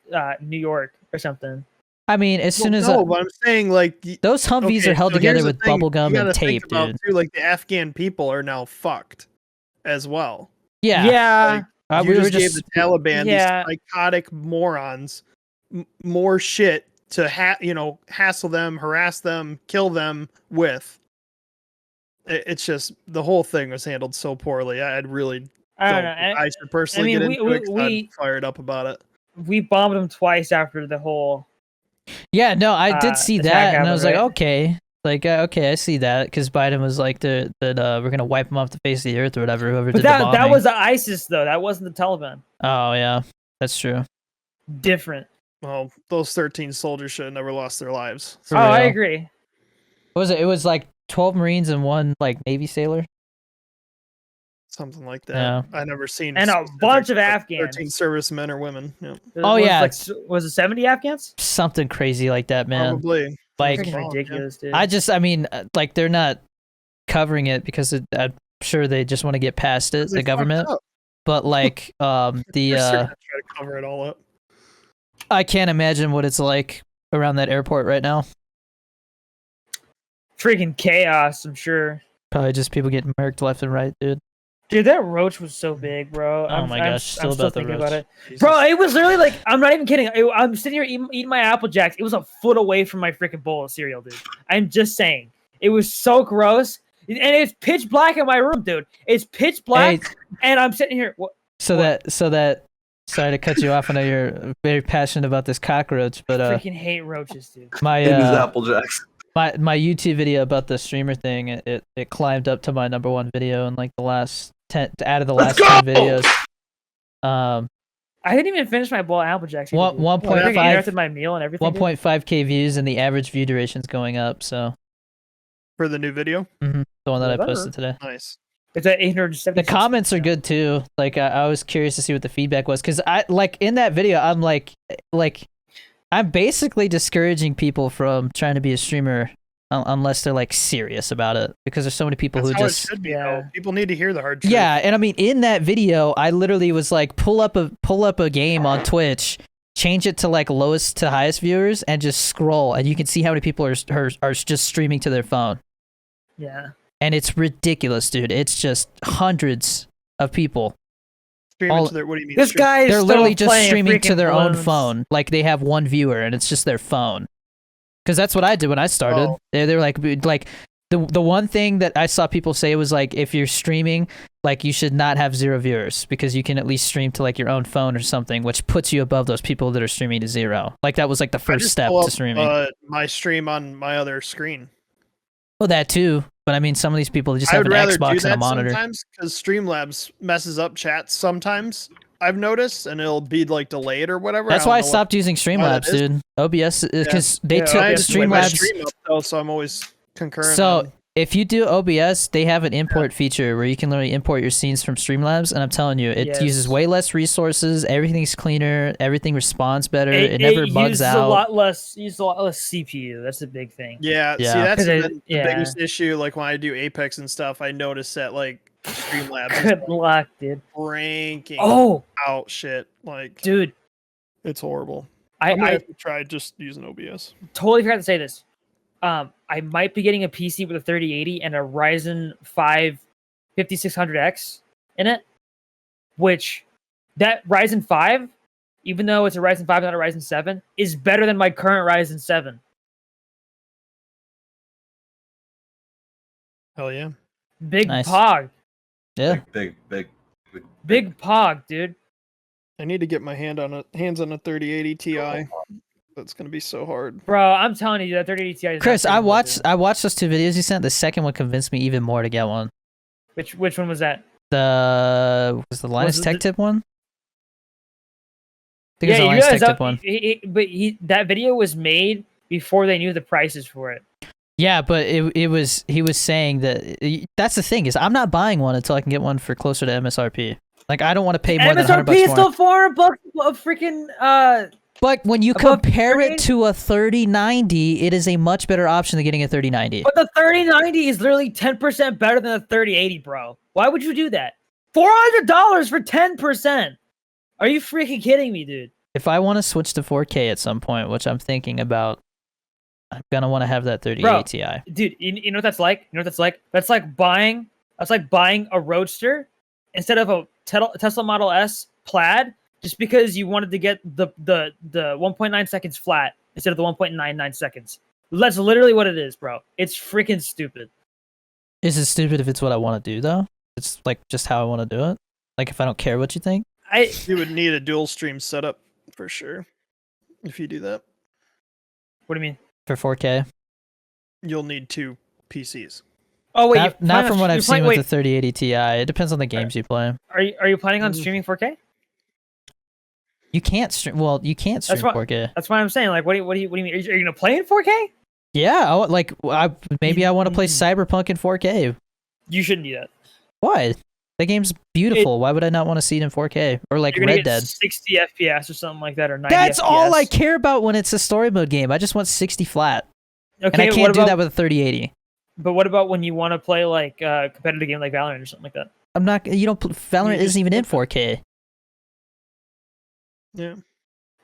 A: New York or something.
B: I mean, as soon as
C: no, but I'm saying like
B: those Humvees
C: okay,
B: are held
C: so
B: together
C: here's the
B: with
C: thing,
B: bubble gum
C: you
B: and
C: gotta think
B: tape,
C: about,
B: dude.
C: too, like the Afghan people are now fucked as well.
B: Yeah,
C: Like,
B: we
C: you
B: were
C: just gave
B: just
C: the Taliban
A: Yeah.
C: these psychotic morons more shit to hassle them, harass them, kill them with. It's just the whole thing was handled so poorly. I'd really
A: I don't know.
C: I should personally
A: I mean,
C: get into it 'cause I'm
A: we-
C: fired up about it.
A: We bombed them twice after the whole.
B: yeah. No, I did see
A: attack
B: that, and I
A: happened,
B: was like,
A: right?
B: okay, okay, I see that because Biden was like that we're gonna wipe them off the face of the earth or whatever. Whoever
A: But
B: did the bombing.
A: that was the ISIS though. That wasn't the Taliban.
B: Oh yeah, that's true.
A: Different.
C: Well, those 13 soldiers should have never lost their lives.
B: For
A: Oh, I
B: real.
A: agree.
B: What was it? It was like 12 Marines and one like Navy sailor.
C: Something like that.
B: Yeah.
C: I never seen
A: And a
C: specific,
A: bunch of
C: like,
A: Afghans.
C: 13 servicemen or women. Yeah,
B: Oh, yeah.
A: Was it 70 Afghans?
B: Something crazy like that, man.
C: probably.
B: Like
A: Freaking
C: Wow,
A: ridiculous, dude.
B: I mean, like they're not covering it because I'm sure they just want to get past it,
C: They
B: the government.
C: fucked up.
B: But like
C: They're
B: the
C: gonna try to cover it all up.
B: I can't imagine what it's like around that airport right now.
A: Freaking chaos, I'm sure.
B: Probably just people getting murked left and right, dude.
A: Dude, that roach was so big, bro.
B: Oh my gosh, still
A: I'm
B: about the
A: thinking
B: roach.
A: about it.
C: Jesus.
A: Bro, it was literally like, I'm not even kidding. I'm sitting here eating my Apple Jacks. It was a foot away from my freaking bowl of cereal, dude. I'm just saying. It was so gross. And it's pitch black in my room, dude. It's pitch black,
B: Hey,
A: and I'm sitting here.
B: so
A: What?
B: that sorry to cut you off. I know you're very passionate about this cockroach, but
A: freaking hate roaches, dude.
B: my
D: In his Apple Jacks.
B: my YouTube video about the streamer thing, it climbed up to my #1 video in like the last 10 out of the last 10 videos.
A: I didn't even finish my bowl of Apple Jacks. either,
B: One-
A: dude.
B: 1.5
A: I freaking interrupted my meal and everything. dude.
B: 1.5k views and the average view duration's going up. So
C: For the new video?
B: the one that I
A: Whatever.
B: posted today.
C: Nice.
A: It's at 870.
B: The comments are good too. Like I was curious to see what the feedback was because I like in that video I'm like I'm basically discouraging people from trying to be a streamer unless they're like serious about it because there's so many people
C: That's
B: who
C: how
B: just
C: it should be.
A: Yeah.
C: Though. People need to hear the hard truth.
B: yeah. And I mean in that video I literally was like pull up a game on Twitch, change it to like lowest to highest viewers and just scroll and you can see how many people are just streaming to their phone.
A: Yeah.
B: And it's ridiculous, dude. It's just hundreds of people.
C: Streaming
B: all-
C: to their, what do you mean?
A: This
C: stream-
A: guy is
B: They're
A: still
B: literally just
A: playing
B: streaming to
A: freaking
B: their own
A: balloons.
B: phone. Like they have one viewer and it's just their phone. Because that's what I did when I started.
C: Oh.
B: They were like the one thing that I saw people say was like if you're streaming, like you should not have 0 viewers because you can at least stream to like your own phone or something, which puts you above those people that are streaming to 0. Like that was like the
C: I
B: first
C: just
B: step
C: pull
B: to
C: up,
B: streaming.
C: my stream on my other screen.
B: Well, that too. But I mean, some of these people just
C: I
B: have
C: would
B: an
C: rather do
B: Xbox and a
C: that
B: monitor.
C: sometimes because Streamlabs messes up chats sometimes. I've noticed, and it'll be like delayed or whatever.
B: That's
C: don't
B: why I
C: know what-
B: stopped using Streamlabs,
C: is.
B: dude. OBS because they
A: Yeah,
B: took
C: I
A: OBS
C: just put my
B: Streamlabs.
C: stream up though, so I'm always concurrent.
B: So
C: on-
B: if you do OBS, they have an import feature where you can literally import your scenes from Streamlabs, and I'm telling you, it
A: Yes.
B: uses way less resources. Everything's cleaner. Everything responds better. It never bugs
A: uses
B: out.
A: a lot less CPU. That's a big thing.
C: yeah, see,
B: Yeah.
C: that's
A: 'Cause
C: the
A: yeah.
C: biggest issue. Like when I do Apex and stuff, I notice that like Streamlabs is
A: Good luck, dude.
C: ranking
A: Oh,
C: out shit. Like
A: dude,
C: it's horrible.
A: I
C: I might have to try just using OBS.
A: totally forgot to say this. I might be getting a PC with a 3080 and a Ryzen 5 5600X in it, which that Ryzen 5, even though it's a Ryzen 5 not a Ryzen 7, is better than my current Ryzen 7.
C: Hell yeah.
A: Big
B: Nice.
A: pog.
B: Yeah.
A: Big pog, dude.
C: I need to get my hands on a 3080 Ti. That's gonna be so hard.
A: Bro, I'm telling you, that 3080 Ti is not
B: Chris,
A: pretty
B: I
A: cool,
B: watched
A: dude.
B: I watched those two videos you sent. The second one convinced me even more to get one.
A: Which one was that?
B: The Linus
A: it
B: Tech
A: the-
B: Tip one? I think it was
A: Yeah,
B: the
A: you
B: Linus
A: guys
B: Tech Tip one.
A: but that video was made before they knew the prices for it.
B: Yeah, but he was saying that that's the thing is I'm not buying one until I can get one for closer to MSRP. Like I don't want to pay more than $100
A: MSRP is
B: more.
A: still $400 of freaking
B: But when you
A: above
B: compare it
A: 30?
B: to a 3090, it is a much better option than getting a 3090.
A: But the 3090 is literally 10% better than the 3080, bro. Why would you do that? $400 for 10%. Are you freaking kidding me, dude?
B: If I want to switch to 4K at some point, which I'm thinking about, I'm gonna want to have that 3080
A: Bro.
B: Ti.
A: Dude, you know what that's like? You know what that's like? That's like buying a Roadster instead of a Tesla Model S Plaid just because you wanted to get the 1.9 seconds flat instead of the 1.99 seconds. That's literally what it is, bro. It's freaking stupid.
B: Is it stupid if it's what I want to do though? It's like just how I want to do it. Like if I don't care what you think.
C: You would need a dual stream setup for sure. If you do that,
A: What do you mean?
B: For 4K.
C: you'll need two PCs.
A: Oh wait,
B: Not from what I've seen with
A: wait,
B: the 3080 Ti. It depends on the games you play.
A: Are you planning on streaming 4K?
B: You can't stream. Well, you can't stream
A: what-
B: 4K.
A: That's why I'm saying. Like, what do you mean? Are you gonna play in 4K?
B: Yeah, maybe I want to play Cyberpunk in 4K.
A: You shouldn't do that.
B: Why? The game's beautiful. Why would I not want to see it in 4K or like
A: You're gonna
B: Red
A: get
B: Dead?
A: 60 FPS or something like that, or 90
B: That's
A: FPS.
B: all I care about when it's a story mode game. I just want 60 flat,
A: Okay,
B: and I
A: what
B: can't do
A: about,
B: that with a 3080.
A: But what about when you want to play like a competitive game like Valorant or something like that?
B: I'm not. You don't. Valorant
C: just
B: isn't even in 4K.
C: Yeah.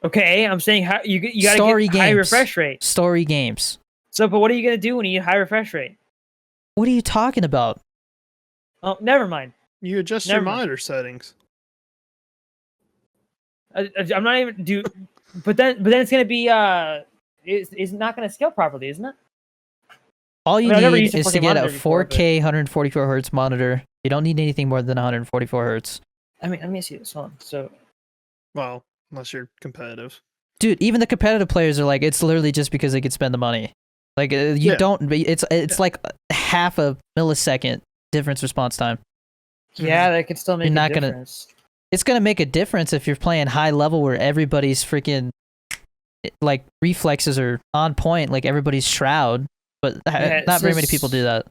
A: Okay, I'm saying how you gotta
B: Story
A: get high
B: games.
A: refresh rate.
B: Story games.
A: So, but what are you gonna do when you need high refresh rate?
B: What are you talking about?
A: Oh, never mind.
C: You adjust
A: Never
C: your
A: mind.
C: monitor settings.
A: I'm not even do. But then it's gonna be it's not gonna scale properly, isn't it?
B: All you
A: I mean, I've never
B: need
A: used a
B: is
A: 4K
B: to get a
A: monitor before,
B: 4K 144 hertz monitor. You don't need anything more than 144 hertz.
A: I mean, let me see this. Hold on. So,
C: Well, unless you're competitive.
B: Dude, even the competitive players are like, it's literally just because they could spend the money. Like you
C: Yeah.
B: don't. It's like half a millisecond difference response time.
A: yeah, that could still make
B: You're
A: a
B: not gonna-
A: difference.
B: It's gonna make a difference if you're playing high level where everybody's freaking like reflexes are on point, like everybody's Shroud. But
A: Yeah,
B: not very
A: so
B: many people do that.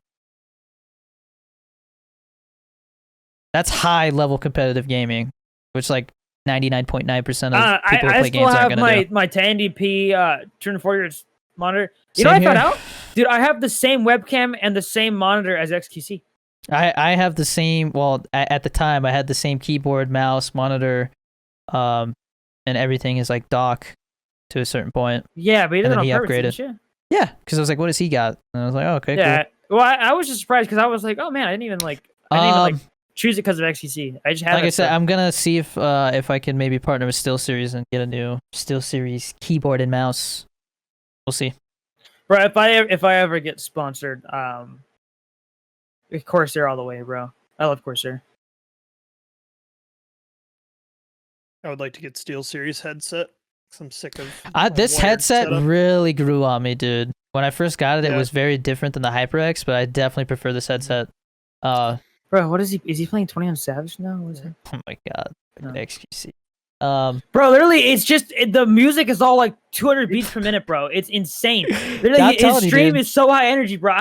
B: That's high level competitive gaming, which like 99.9% of people who
A: I
B: play
A: still
B: games aren't
A: have
B: gonna
A: my
B: do.
A: my 1080p 240 hertz monitor. You
B: Same
A: know what I found
B: here.
A: out? Dude, I have the same webcam and the same monitor as XQC.
B: I have the same. Well, at the time, I had the same keyboard, mouse, monitor, and everything is like dock to a certain point.
A: Yeah, but he did
B: And
A: it
B: then
A: on
B: he
A: purpose,
B: upgraded.
A: didn't you?
B: Yeah, because I was like, "What does he got?" And I was like, "Oh, okay,
A: Yeah. Well, I was just surprised because I was like, oh man, I didn't even choose it because of XQC. I just had
B: Like
A: that
B: I said,
A: stuff.
B: I'm gonna see if I can maybe partner with SteelSeries and get a new SteelSeries keyboard and mouse. We'll see.
A: Bro, if I ever get sponsored, Corsair all the way, bro. I love Corsair.
C: I would like to get SteelSeries headset. 'Cause I'm sick of
B: This
C: wired
B: headset
C: setup.
B: really grew on me, dude. When I first got it, it
C: Yeah.
B: was very different than the HyperX, but I definitely prefer this headset.
A: Bro, what is he? Is he playing 21 Savage now? What is it?
B: Oh my god,
A: No.
B: XQC.
A: Bro, literally, it's just the music is all like 200 beats per minute, bro. It's insane. Literally,
B: I'm
A: his
B: telling you,
A: stream
B: dude.
A: is so high energy, bro.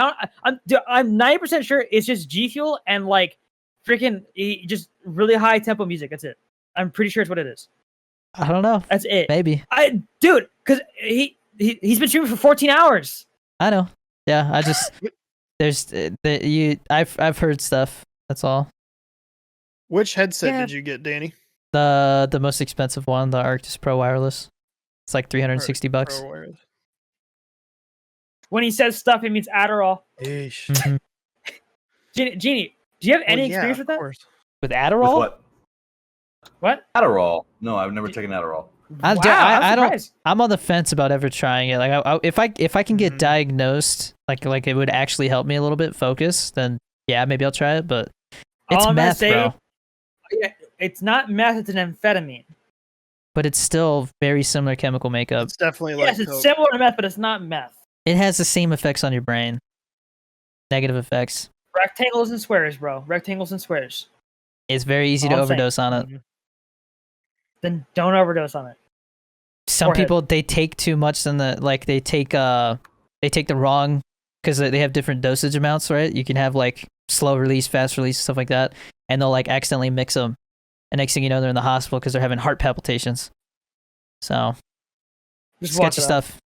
A: I'm 90% sure it's just G Fuel and like freaking just really high tempo music. That's it. I'm pretty sure it's what it is.
B: I don't know.
A: That's it.
B: Maybe.
A: Dude, because he's been streaming for 14 hours.
B: I know. Yeah, I just I've heard stuff. That's all.
C: Which headset
A: Yeah.
C: did you get, Danny?
B: The most expensive one, the Arctis Pro wireless. It's like $360.
C: Pro wireless.
A: When he says stuff, it means Adderall.
C: Eesh.
B: Mhm.
A: Genie, do you have any
C: Well, yeah,
A: experience
C: of
A: with that?
C: course.
B: With
D: With
B: Adderall?
D: what?
A: What?
D: Adderall. No, I've never taken Adderall.
B: I
A: Wow,
B: don't-
A: I'm
B: I don't-
A: surprised.
B: I'm on the fence about ever trying it. Like, if I can get
C: Mhm.
B: diagnosed, like it would actually help me a little bit focus, then yeah, maybe I'll try it. But it's
A: All I'm gonna
B: meth,
A: say-
B: bro.
A: Yeah, it's not meth, it's an amphetamine.
B: But it's still very similar chemical makeup.
C: It's definitely like
A: Yes, it's
C: coke.
A: similar to meth, but it's not meth.
B: It has the same effects on your brain. Negative effects.
A: Rectangles and squares, bro. Rectangles and squares.
B: It's very easy to
A: All I'm saying.
B: overdose on it.
C: Mhm.
A: Then don't overdose on it.
B: Some
A: Forehead.
B: people they take too much than they take the wrong, because they have different dosage amounts, right? You can have like slow release, fast release, stuff like that, and they'll like accidentally mix them, and next thing you know they're in the hospital because they're having heart palpitations. So
A: Just walk
B: sketchy
A: it off.
B: stuff.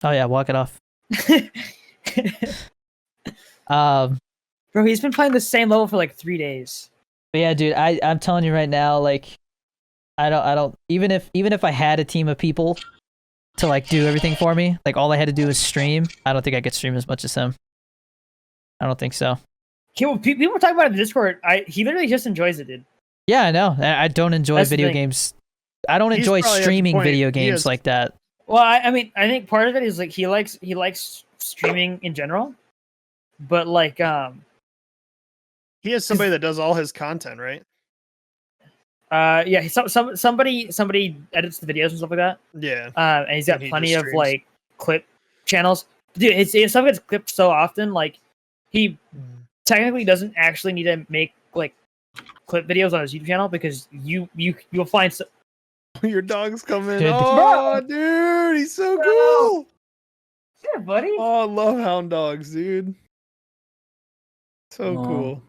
B: Oh yeah, walk it off.
A: Bro, he's been playing the same level for like 3 days.
B: But yeah, dude, I'm telling you right now, like I don't even if I had a team of people to like do everything for me, like all I had to do was stream, I don't think I could stream as much as him. I don't think so.
A: People were talking about it in Discord. He literally just enjoys it, dude.
B: Yeah, I know. I don't enjoy
A: That's the
B: video
A: thing.
B: games. I don't
C: He's
B: enjoy
C: probably at the
B: streaming
C: point-
B: video
C: he
B: games
C: is-
B: like that.
A: Well, I mean, I think part of it is like he likes streaming in general, but like
C: He has somebody that does all his content, right?
A: yeah, somebody edits the videos and stuff like that.
C: Yeah.
A: And he's got
C: And he
A: plenty
C: just
A: of
C: streams.
A: like clip channels. Dude, it's stuff gets clipped so often. Like he technically doesn't actually need to make like clip videos on his YouTube channel because you'll find
C: Your dog's coming.
B: Dude,
C: Oh, dude, he's so cool.
A: yeah, buddy.
C: Oh, I love hound dogs, dude. So
D: Aw.
C: cool.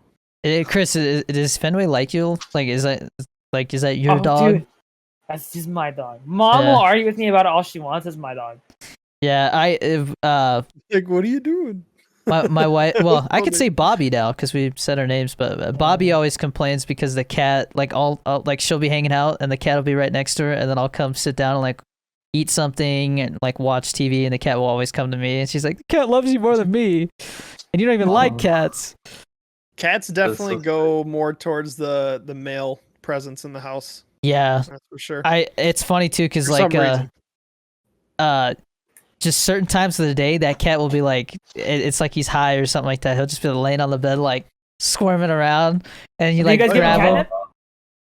B: Chris, does Fenway like you? Like, is that your
A: Oh,
B: dog?
A: dude, that's just my dog. Mom
B: Yeah.
A: will argue with me about it all she wants. It's my dog.
B: Yeah,
C: Like, what are you doing?
B: my wife. Well, I
C: Oh,
B: could
C: dude.
B: say Bobby now because we said our names, but Bobby always complains because the cat, like, like she'll be hanging out and the cat will be right next to her, and then I'll come sit down and like eat something and like watch TV, and the cat will always come to me, and she's like, "The cat loves you more than me, and you don't even like
D: Aw.
B: cats."
C: Cats definitely
D: so
C: go more towards the male presence in the house.
B: Yeah,
C: That's for sure.
B: it's funny too because
C: For
B: like
C: some reason.
B: just certain times of the day that cat will be like it's like he's high or something like that. He'll just be laying on the bed like squirming around, and you
A: Do you
B: like
A: guys give him
B: grab him.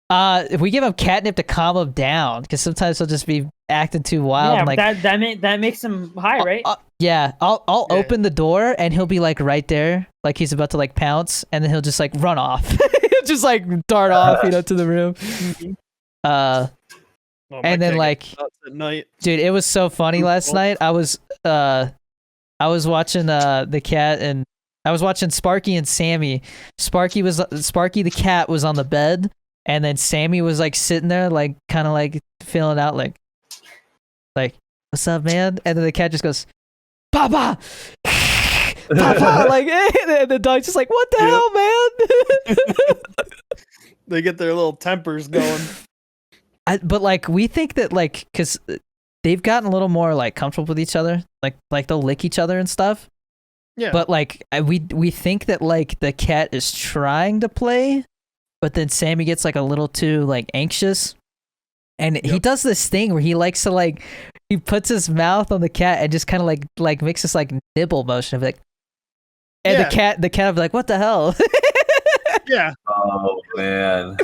A: catnip?
B: If we give him catnip to calm him down, because sometimes he'll just be acting too wild.
A: Yeah,
B: and,
A: but
B: like
A: that makes him high, right?
B: yeah, I'll
C: Yeah.
B: open the door and he'll be like right there, like he's about to like pounce, and then he'll just like run off. He'll just like dart off, to the room.
C: Oh, my
B: and then,
C: cat
B: like,
C: gets nuts at night.
B: dude, it was so funny last night. I was watching the cat, and I was watching Sparky and Sammy. Sparky the cat was on the bed, and then Sammy was like sitting there like kind of like feeling out like what's up, man? And then the cat just goes, Papa. Papa, like, and the dog's just like, what the
C: Yep.
B: hell, man?
C: They get their little tempers going.
B: But like we think that like because they've gotten a little more like comfortable with each other, like they'll lick each other and stuff.
C: Yeah.
B: But like we think that like the cat is trying to play, but then Sammy gets like a little too like anxious, and he
C: Yep.
B: does this thing where he likes to like he puts his mouth on the cat and just kind of like makes this like nibble motion of like, and
C: Yeah.
B: the cat will be like, what the hell?
C: Yeah.
D: Oh man.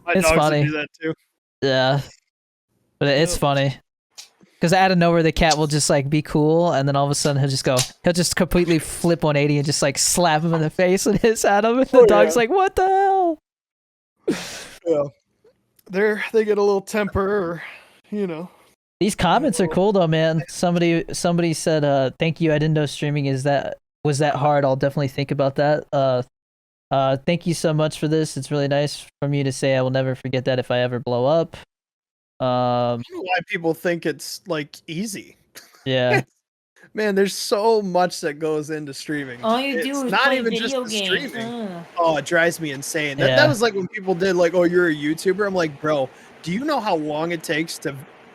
C: My
B: It's
C: dogs would
B: funny.
C: do that too.
B: Yeah, but it's
C: Yep.
B: funny. Because out of nowhere, the cat will just like be cool, and then all of a sudden he'll just completely flip 180 and just like slap him in the face and hiss at him, and the dog's like, "What the hell?"
C: Yeah, they get a little temper, or, you know.
B: These comments are cool though, man. Somebody said, "Thank you. I didn't know streaming was that hard. I'll definitely think about that." Thank you so much for this. It's really nice from you to say. I will never forget that if I ever blow up.
C: I don't know why people think it's like easy.
B: Yeah.
C: Man, there's so much that goes into streaming.
A: All you do is
C: not
A: play
C: even
A: video
C: just the
A: games.
C: streaming. Oh, it drives me insane. That
B: Yeah.
C: was like when people did like, "Oh, you're a YouTuber." I'm like, bro, do you know how long it takes to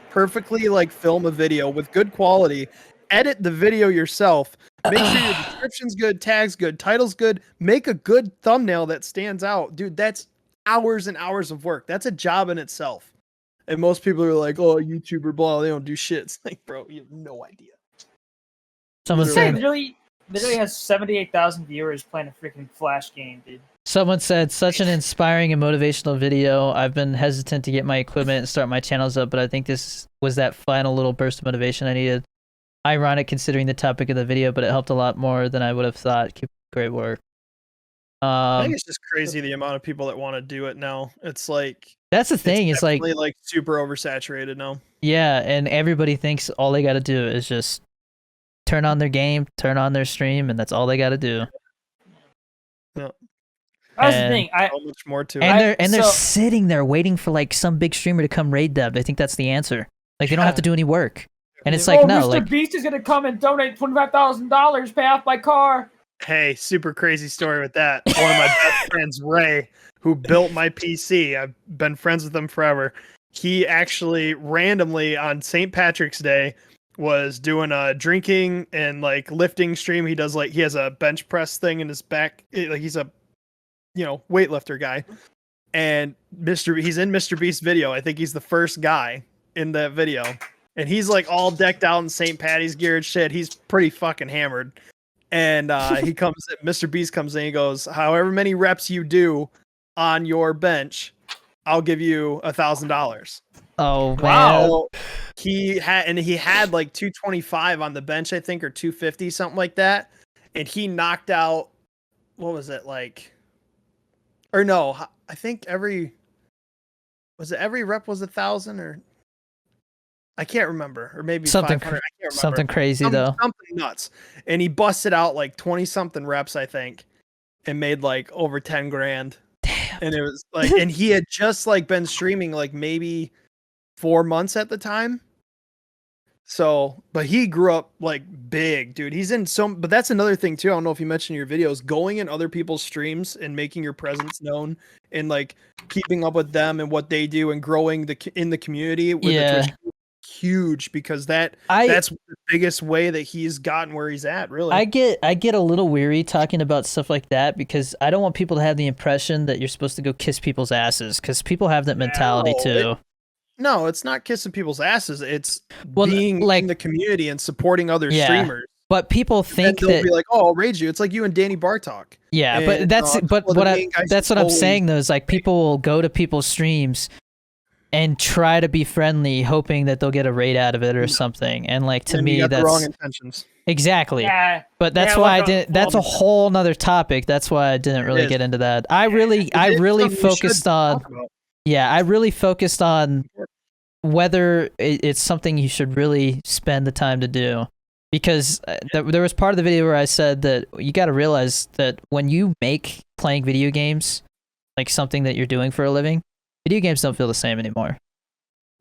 C: perfectly like film a video with good quality, edit the video yourself, make sure your description's good, tags good, title's good, make a good thumbnail that stands out. Dude, that's hours and hours of work. That's a job in itself. And most people are like, "Oh, YouTuber, blah, they don't do shit." It's like, bro, you have no idea.
B: Someone
A: This
B: said,
A: guy literally has 78,000 viewers playing a freaking Flash game, dude.
B: such an inspiring and motivational video. I've been hesitant to get my equipment and start my channels up, but I think this was that final little burst of motivation I needed. Ironic considering the topic of the video, but it helped a lot more than I would have thought. Keep up the great work.
C: I think it's just crazy the amount of people that want to do it now. It's like
B: That's the thing. It's like,
C: definitely, like super oversaturated now.
B: yeah, and everybody thinks all they got to do is just turn on their game, turn on their stream, and that's all they got to do.
C: Yeah.
A: That's the
B: And-
A: thing.
C: So much more to it.
B: And they're
A: so-
B: sitting there waiting for like some big streamer to come raid them. They think that's the answer. Like they don't have to do any work. And it's like, no, like
A: MrBeast is gonna come and donate $25,000, pay off my car.
C: Hey, super crazy story with that. One of my best friends, Ray, who built my PC. I've been friends with him forever. He actually randomly on St. Patrick's Day was doing a drinking and like lifting stream. He has a bench press thing in his back. Like he's a, weightlifter guy. And he's in MrBeast's video. I think he's the first guy in that video. And he's like all decked out in St. Patty's gear and shit. He's pretty fucking hammered. And MrBeast comes in, he goes, "However many reps you do on your bench, I'll give you $1,000.
B: oh man.
C: Wow. He had like 225 on the bench, I think, or 250, something like that. And he knocked out, what was it like? Or no, I think every rep was 1,000 or I can't remember, or maybe
B: Something
C: 500. I can't remember.
B: Something crazy though.
C: Something nuts. And he busted out like 20 something reps, I think, and made like over 10 grand.
B: Damn.
C: And it was like, and he had just like been streaming like maybe 4 months at the time. So, but he grew up like big, dude. He's in but that's another thing too. I don't know if you mentioned in your videos, going in other people's streams and making your presence known and like keeping up with them and what they do and growing in the community with the Twitch, huge, because that's the biggest way that he's gotten where he's at, really.
B: I get a little weary talking about stuff like that because I don't want people to have the impression that you're supposed to go kiss people's asses, because people have that mentality too.
C: No, it's not kissing people's asses. It's
B: Well,
C: being
B: like-
C: in the community and supporting other
B: Yeah.
C: streamers.
B: But people
C: And
B: think
C: they'll
B: that
C: be like, "Oh, I'll raid you." It's like you and Danny Bartok.
B: yeah,
C: and,
B: but that's
C: a
B: but
C: couple of
B: what
C: the
B: I
C: main guys
B: that's what I'm
C: always-
B: saying though is like people will go to people's streams and try to be friendly, hoping that they'll get a raid out of it or something. And like to
C: and
B: me,
C: you got
B: that's
C: the wrong intentions.
B: exactly.
A: Yeah.
B: But that's
A: Yeah,
B: why I
A: like a-
B: didn't. That's a whole nother topic. That's why I didn't really
C: is.
B: get into that. I really
C: It's something we should
B: focused on.
C: talk about.
B: Yeah, I really focused on whether it's something you should really spend the time to do. Because there was part of the video where I said that you got to realize that when you make playing video games like something that you're doing for a living, video games don't feel the same anymore.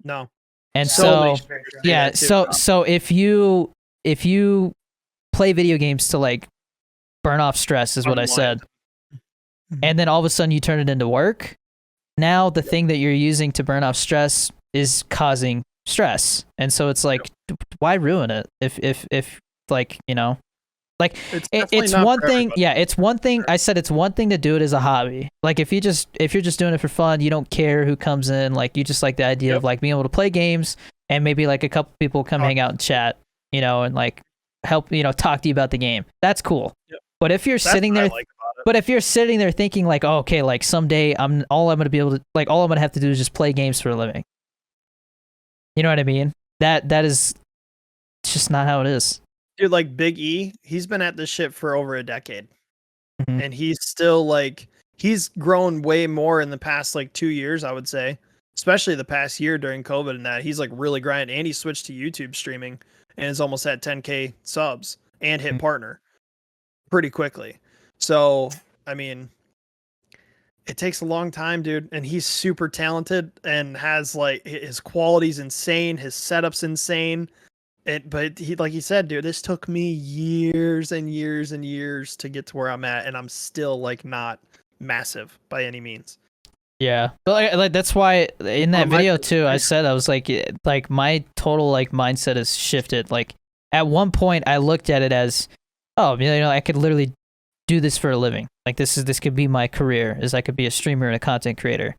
C: No.
B: And
C: So
B: so,
C: many streamers say
B: yeah,
C: that too.
B: so if you play video games to like burn off stress is what I
C: Unwind.
B: said, and then all of a sudden you turn it into work, now the thing that you're using to burn off stress is causing stress. And so it's like, why ruin it if like, like
C: definitely
B: it's
C: not
B: one
C: for
B: thing.
C: everybody.
B: Yeah, it's one thing. I said it's one thing to do it as a hobby. Like if you're just doing it for fun, you don't care who comes in. Like you just like the idea of like being able to play games and maybe like a couple people come hang out and chat, and like help, talk to you about the game. That's cool.
C: Yep.
B: But if you're
C: That's
B: sitting
C: what I
B: there,
C: like about it.
B: but if you're sitting there thinking like, oh, okay, like someday all I'm gonna have to do is just play games for a living. You know what I mean? that is just not how it is.
C: Dude, like Big E, he's been at this shit for over a decade.
B: Mhm.
C: And he's still like, he's grown way more in the past like 2 years, I would say. Especially the past year during COVID and that. He's like really grinding. And he switched to YouTube streaming and has almost had 10K subs and hit partner pretty quickly. So, I mean, it takes a long time, dude. And he's super talented and has like his quality's insane. His setup's insane. But he, like he said, dude, this took me years and years and years to get to where I'm at. And I'm still like not massive by any means.
B: Yeah, but like that's why in that
C: my
B: video too, I
C: perspective-
B: said I was like my total like mindset has shifted. Like at one point, I looked at it as, oh, you know, I could literally do this for a living. Like this could be my career, as I could be a streamer and a content creator.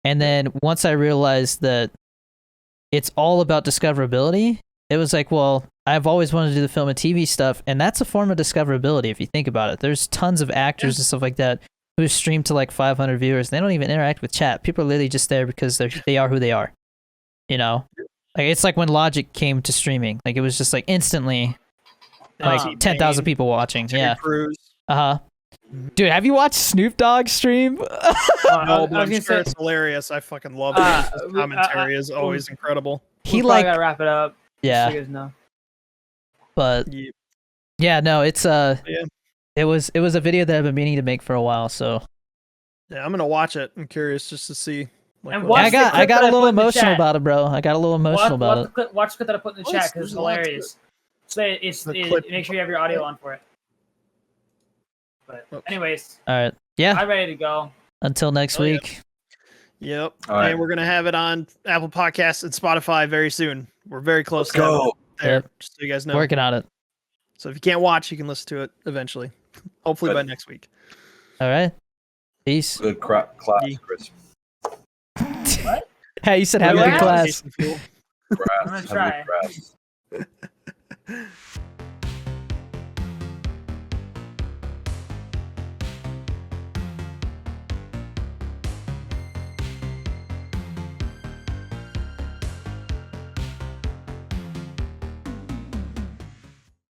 B: And then once I realized that it's all about discoverability, it was like, well, I've always wanted to do the film and TV stuff, and that's a form of discoverability if you think about it. There's tons of actors and stuff like that who stream to like 500 viewers. They don't even interact with chat. People are literally just there because they are who they are. You know, like it's like when Logic came to streaming. Like it was just like instantly, like 10,000 people watching.
C: Terry Crews.
B: Dude, have you watched Snoop Dogg stream?
C: No,
A: I
C: but
A: was
C: I'm
A: gonna
C: sure
A: say,
C: it's hilarious. I fucking love it. His commentary is always incredible.
B: He
A: we
B: like,
A: gotta wrap it up.
B: yeah,
A: So you guys know.
B: but yeah, no, it's
C: Yeah.
B: it was a video that I've been meaning to make for a while. So
C: Yeah, I'm gonna watch it. I'm curious just to see. Like,
A: And
C: what-
A: watch
B: I
A: the
B: got
A: clip
B: a
A: that I
B: little
A: put in the
B: emotional
A: chat.
B: about it, bro. I got a little emotional about it.
A: Watch the clip that I put in the
C: Oh,
A: chat because
C: there's
A: it's
C: a lot to it.
A: hilarious. So it's
C: The clip-
A: make sure you have your audio on for it. But
C: Oops.
A: anyways,
B: All right, yeah.
A: I'm ready to go.
B: Until next
C: Oh, yeah.
B: week.
C: Yep.
D: All right.
C: And we're gonna have it on Apple Podcasts and Spotify very soon. We're very close
D: Let's
C: to having
D: go.
C: it there,
B: Yep.
C: just so you guys know.
B: Working on it.
C: So if you can't watch, you can listen to it eventually. Hopefully
D: Good.
C: by next week.
B: All right. Peace.
D: Good class,
C: Yeah.
D: Chris.
B: Hey, you said have a
A: What
B: good
A: happened?
B: class.
C: Jason Fuel.
D: Grass.
A: I'm gonna
D: Have a
A: try.
D: good grass.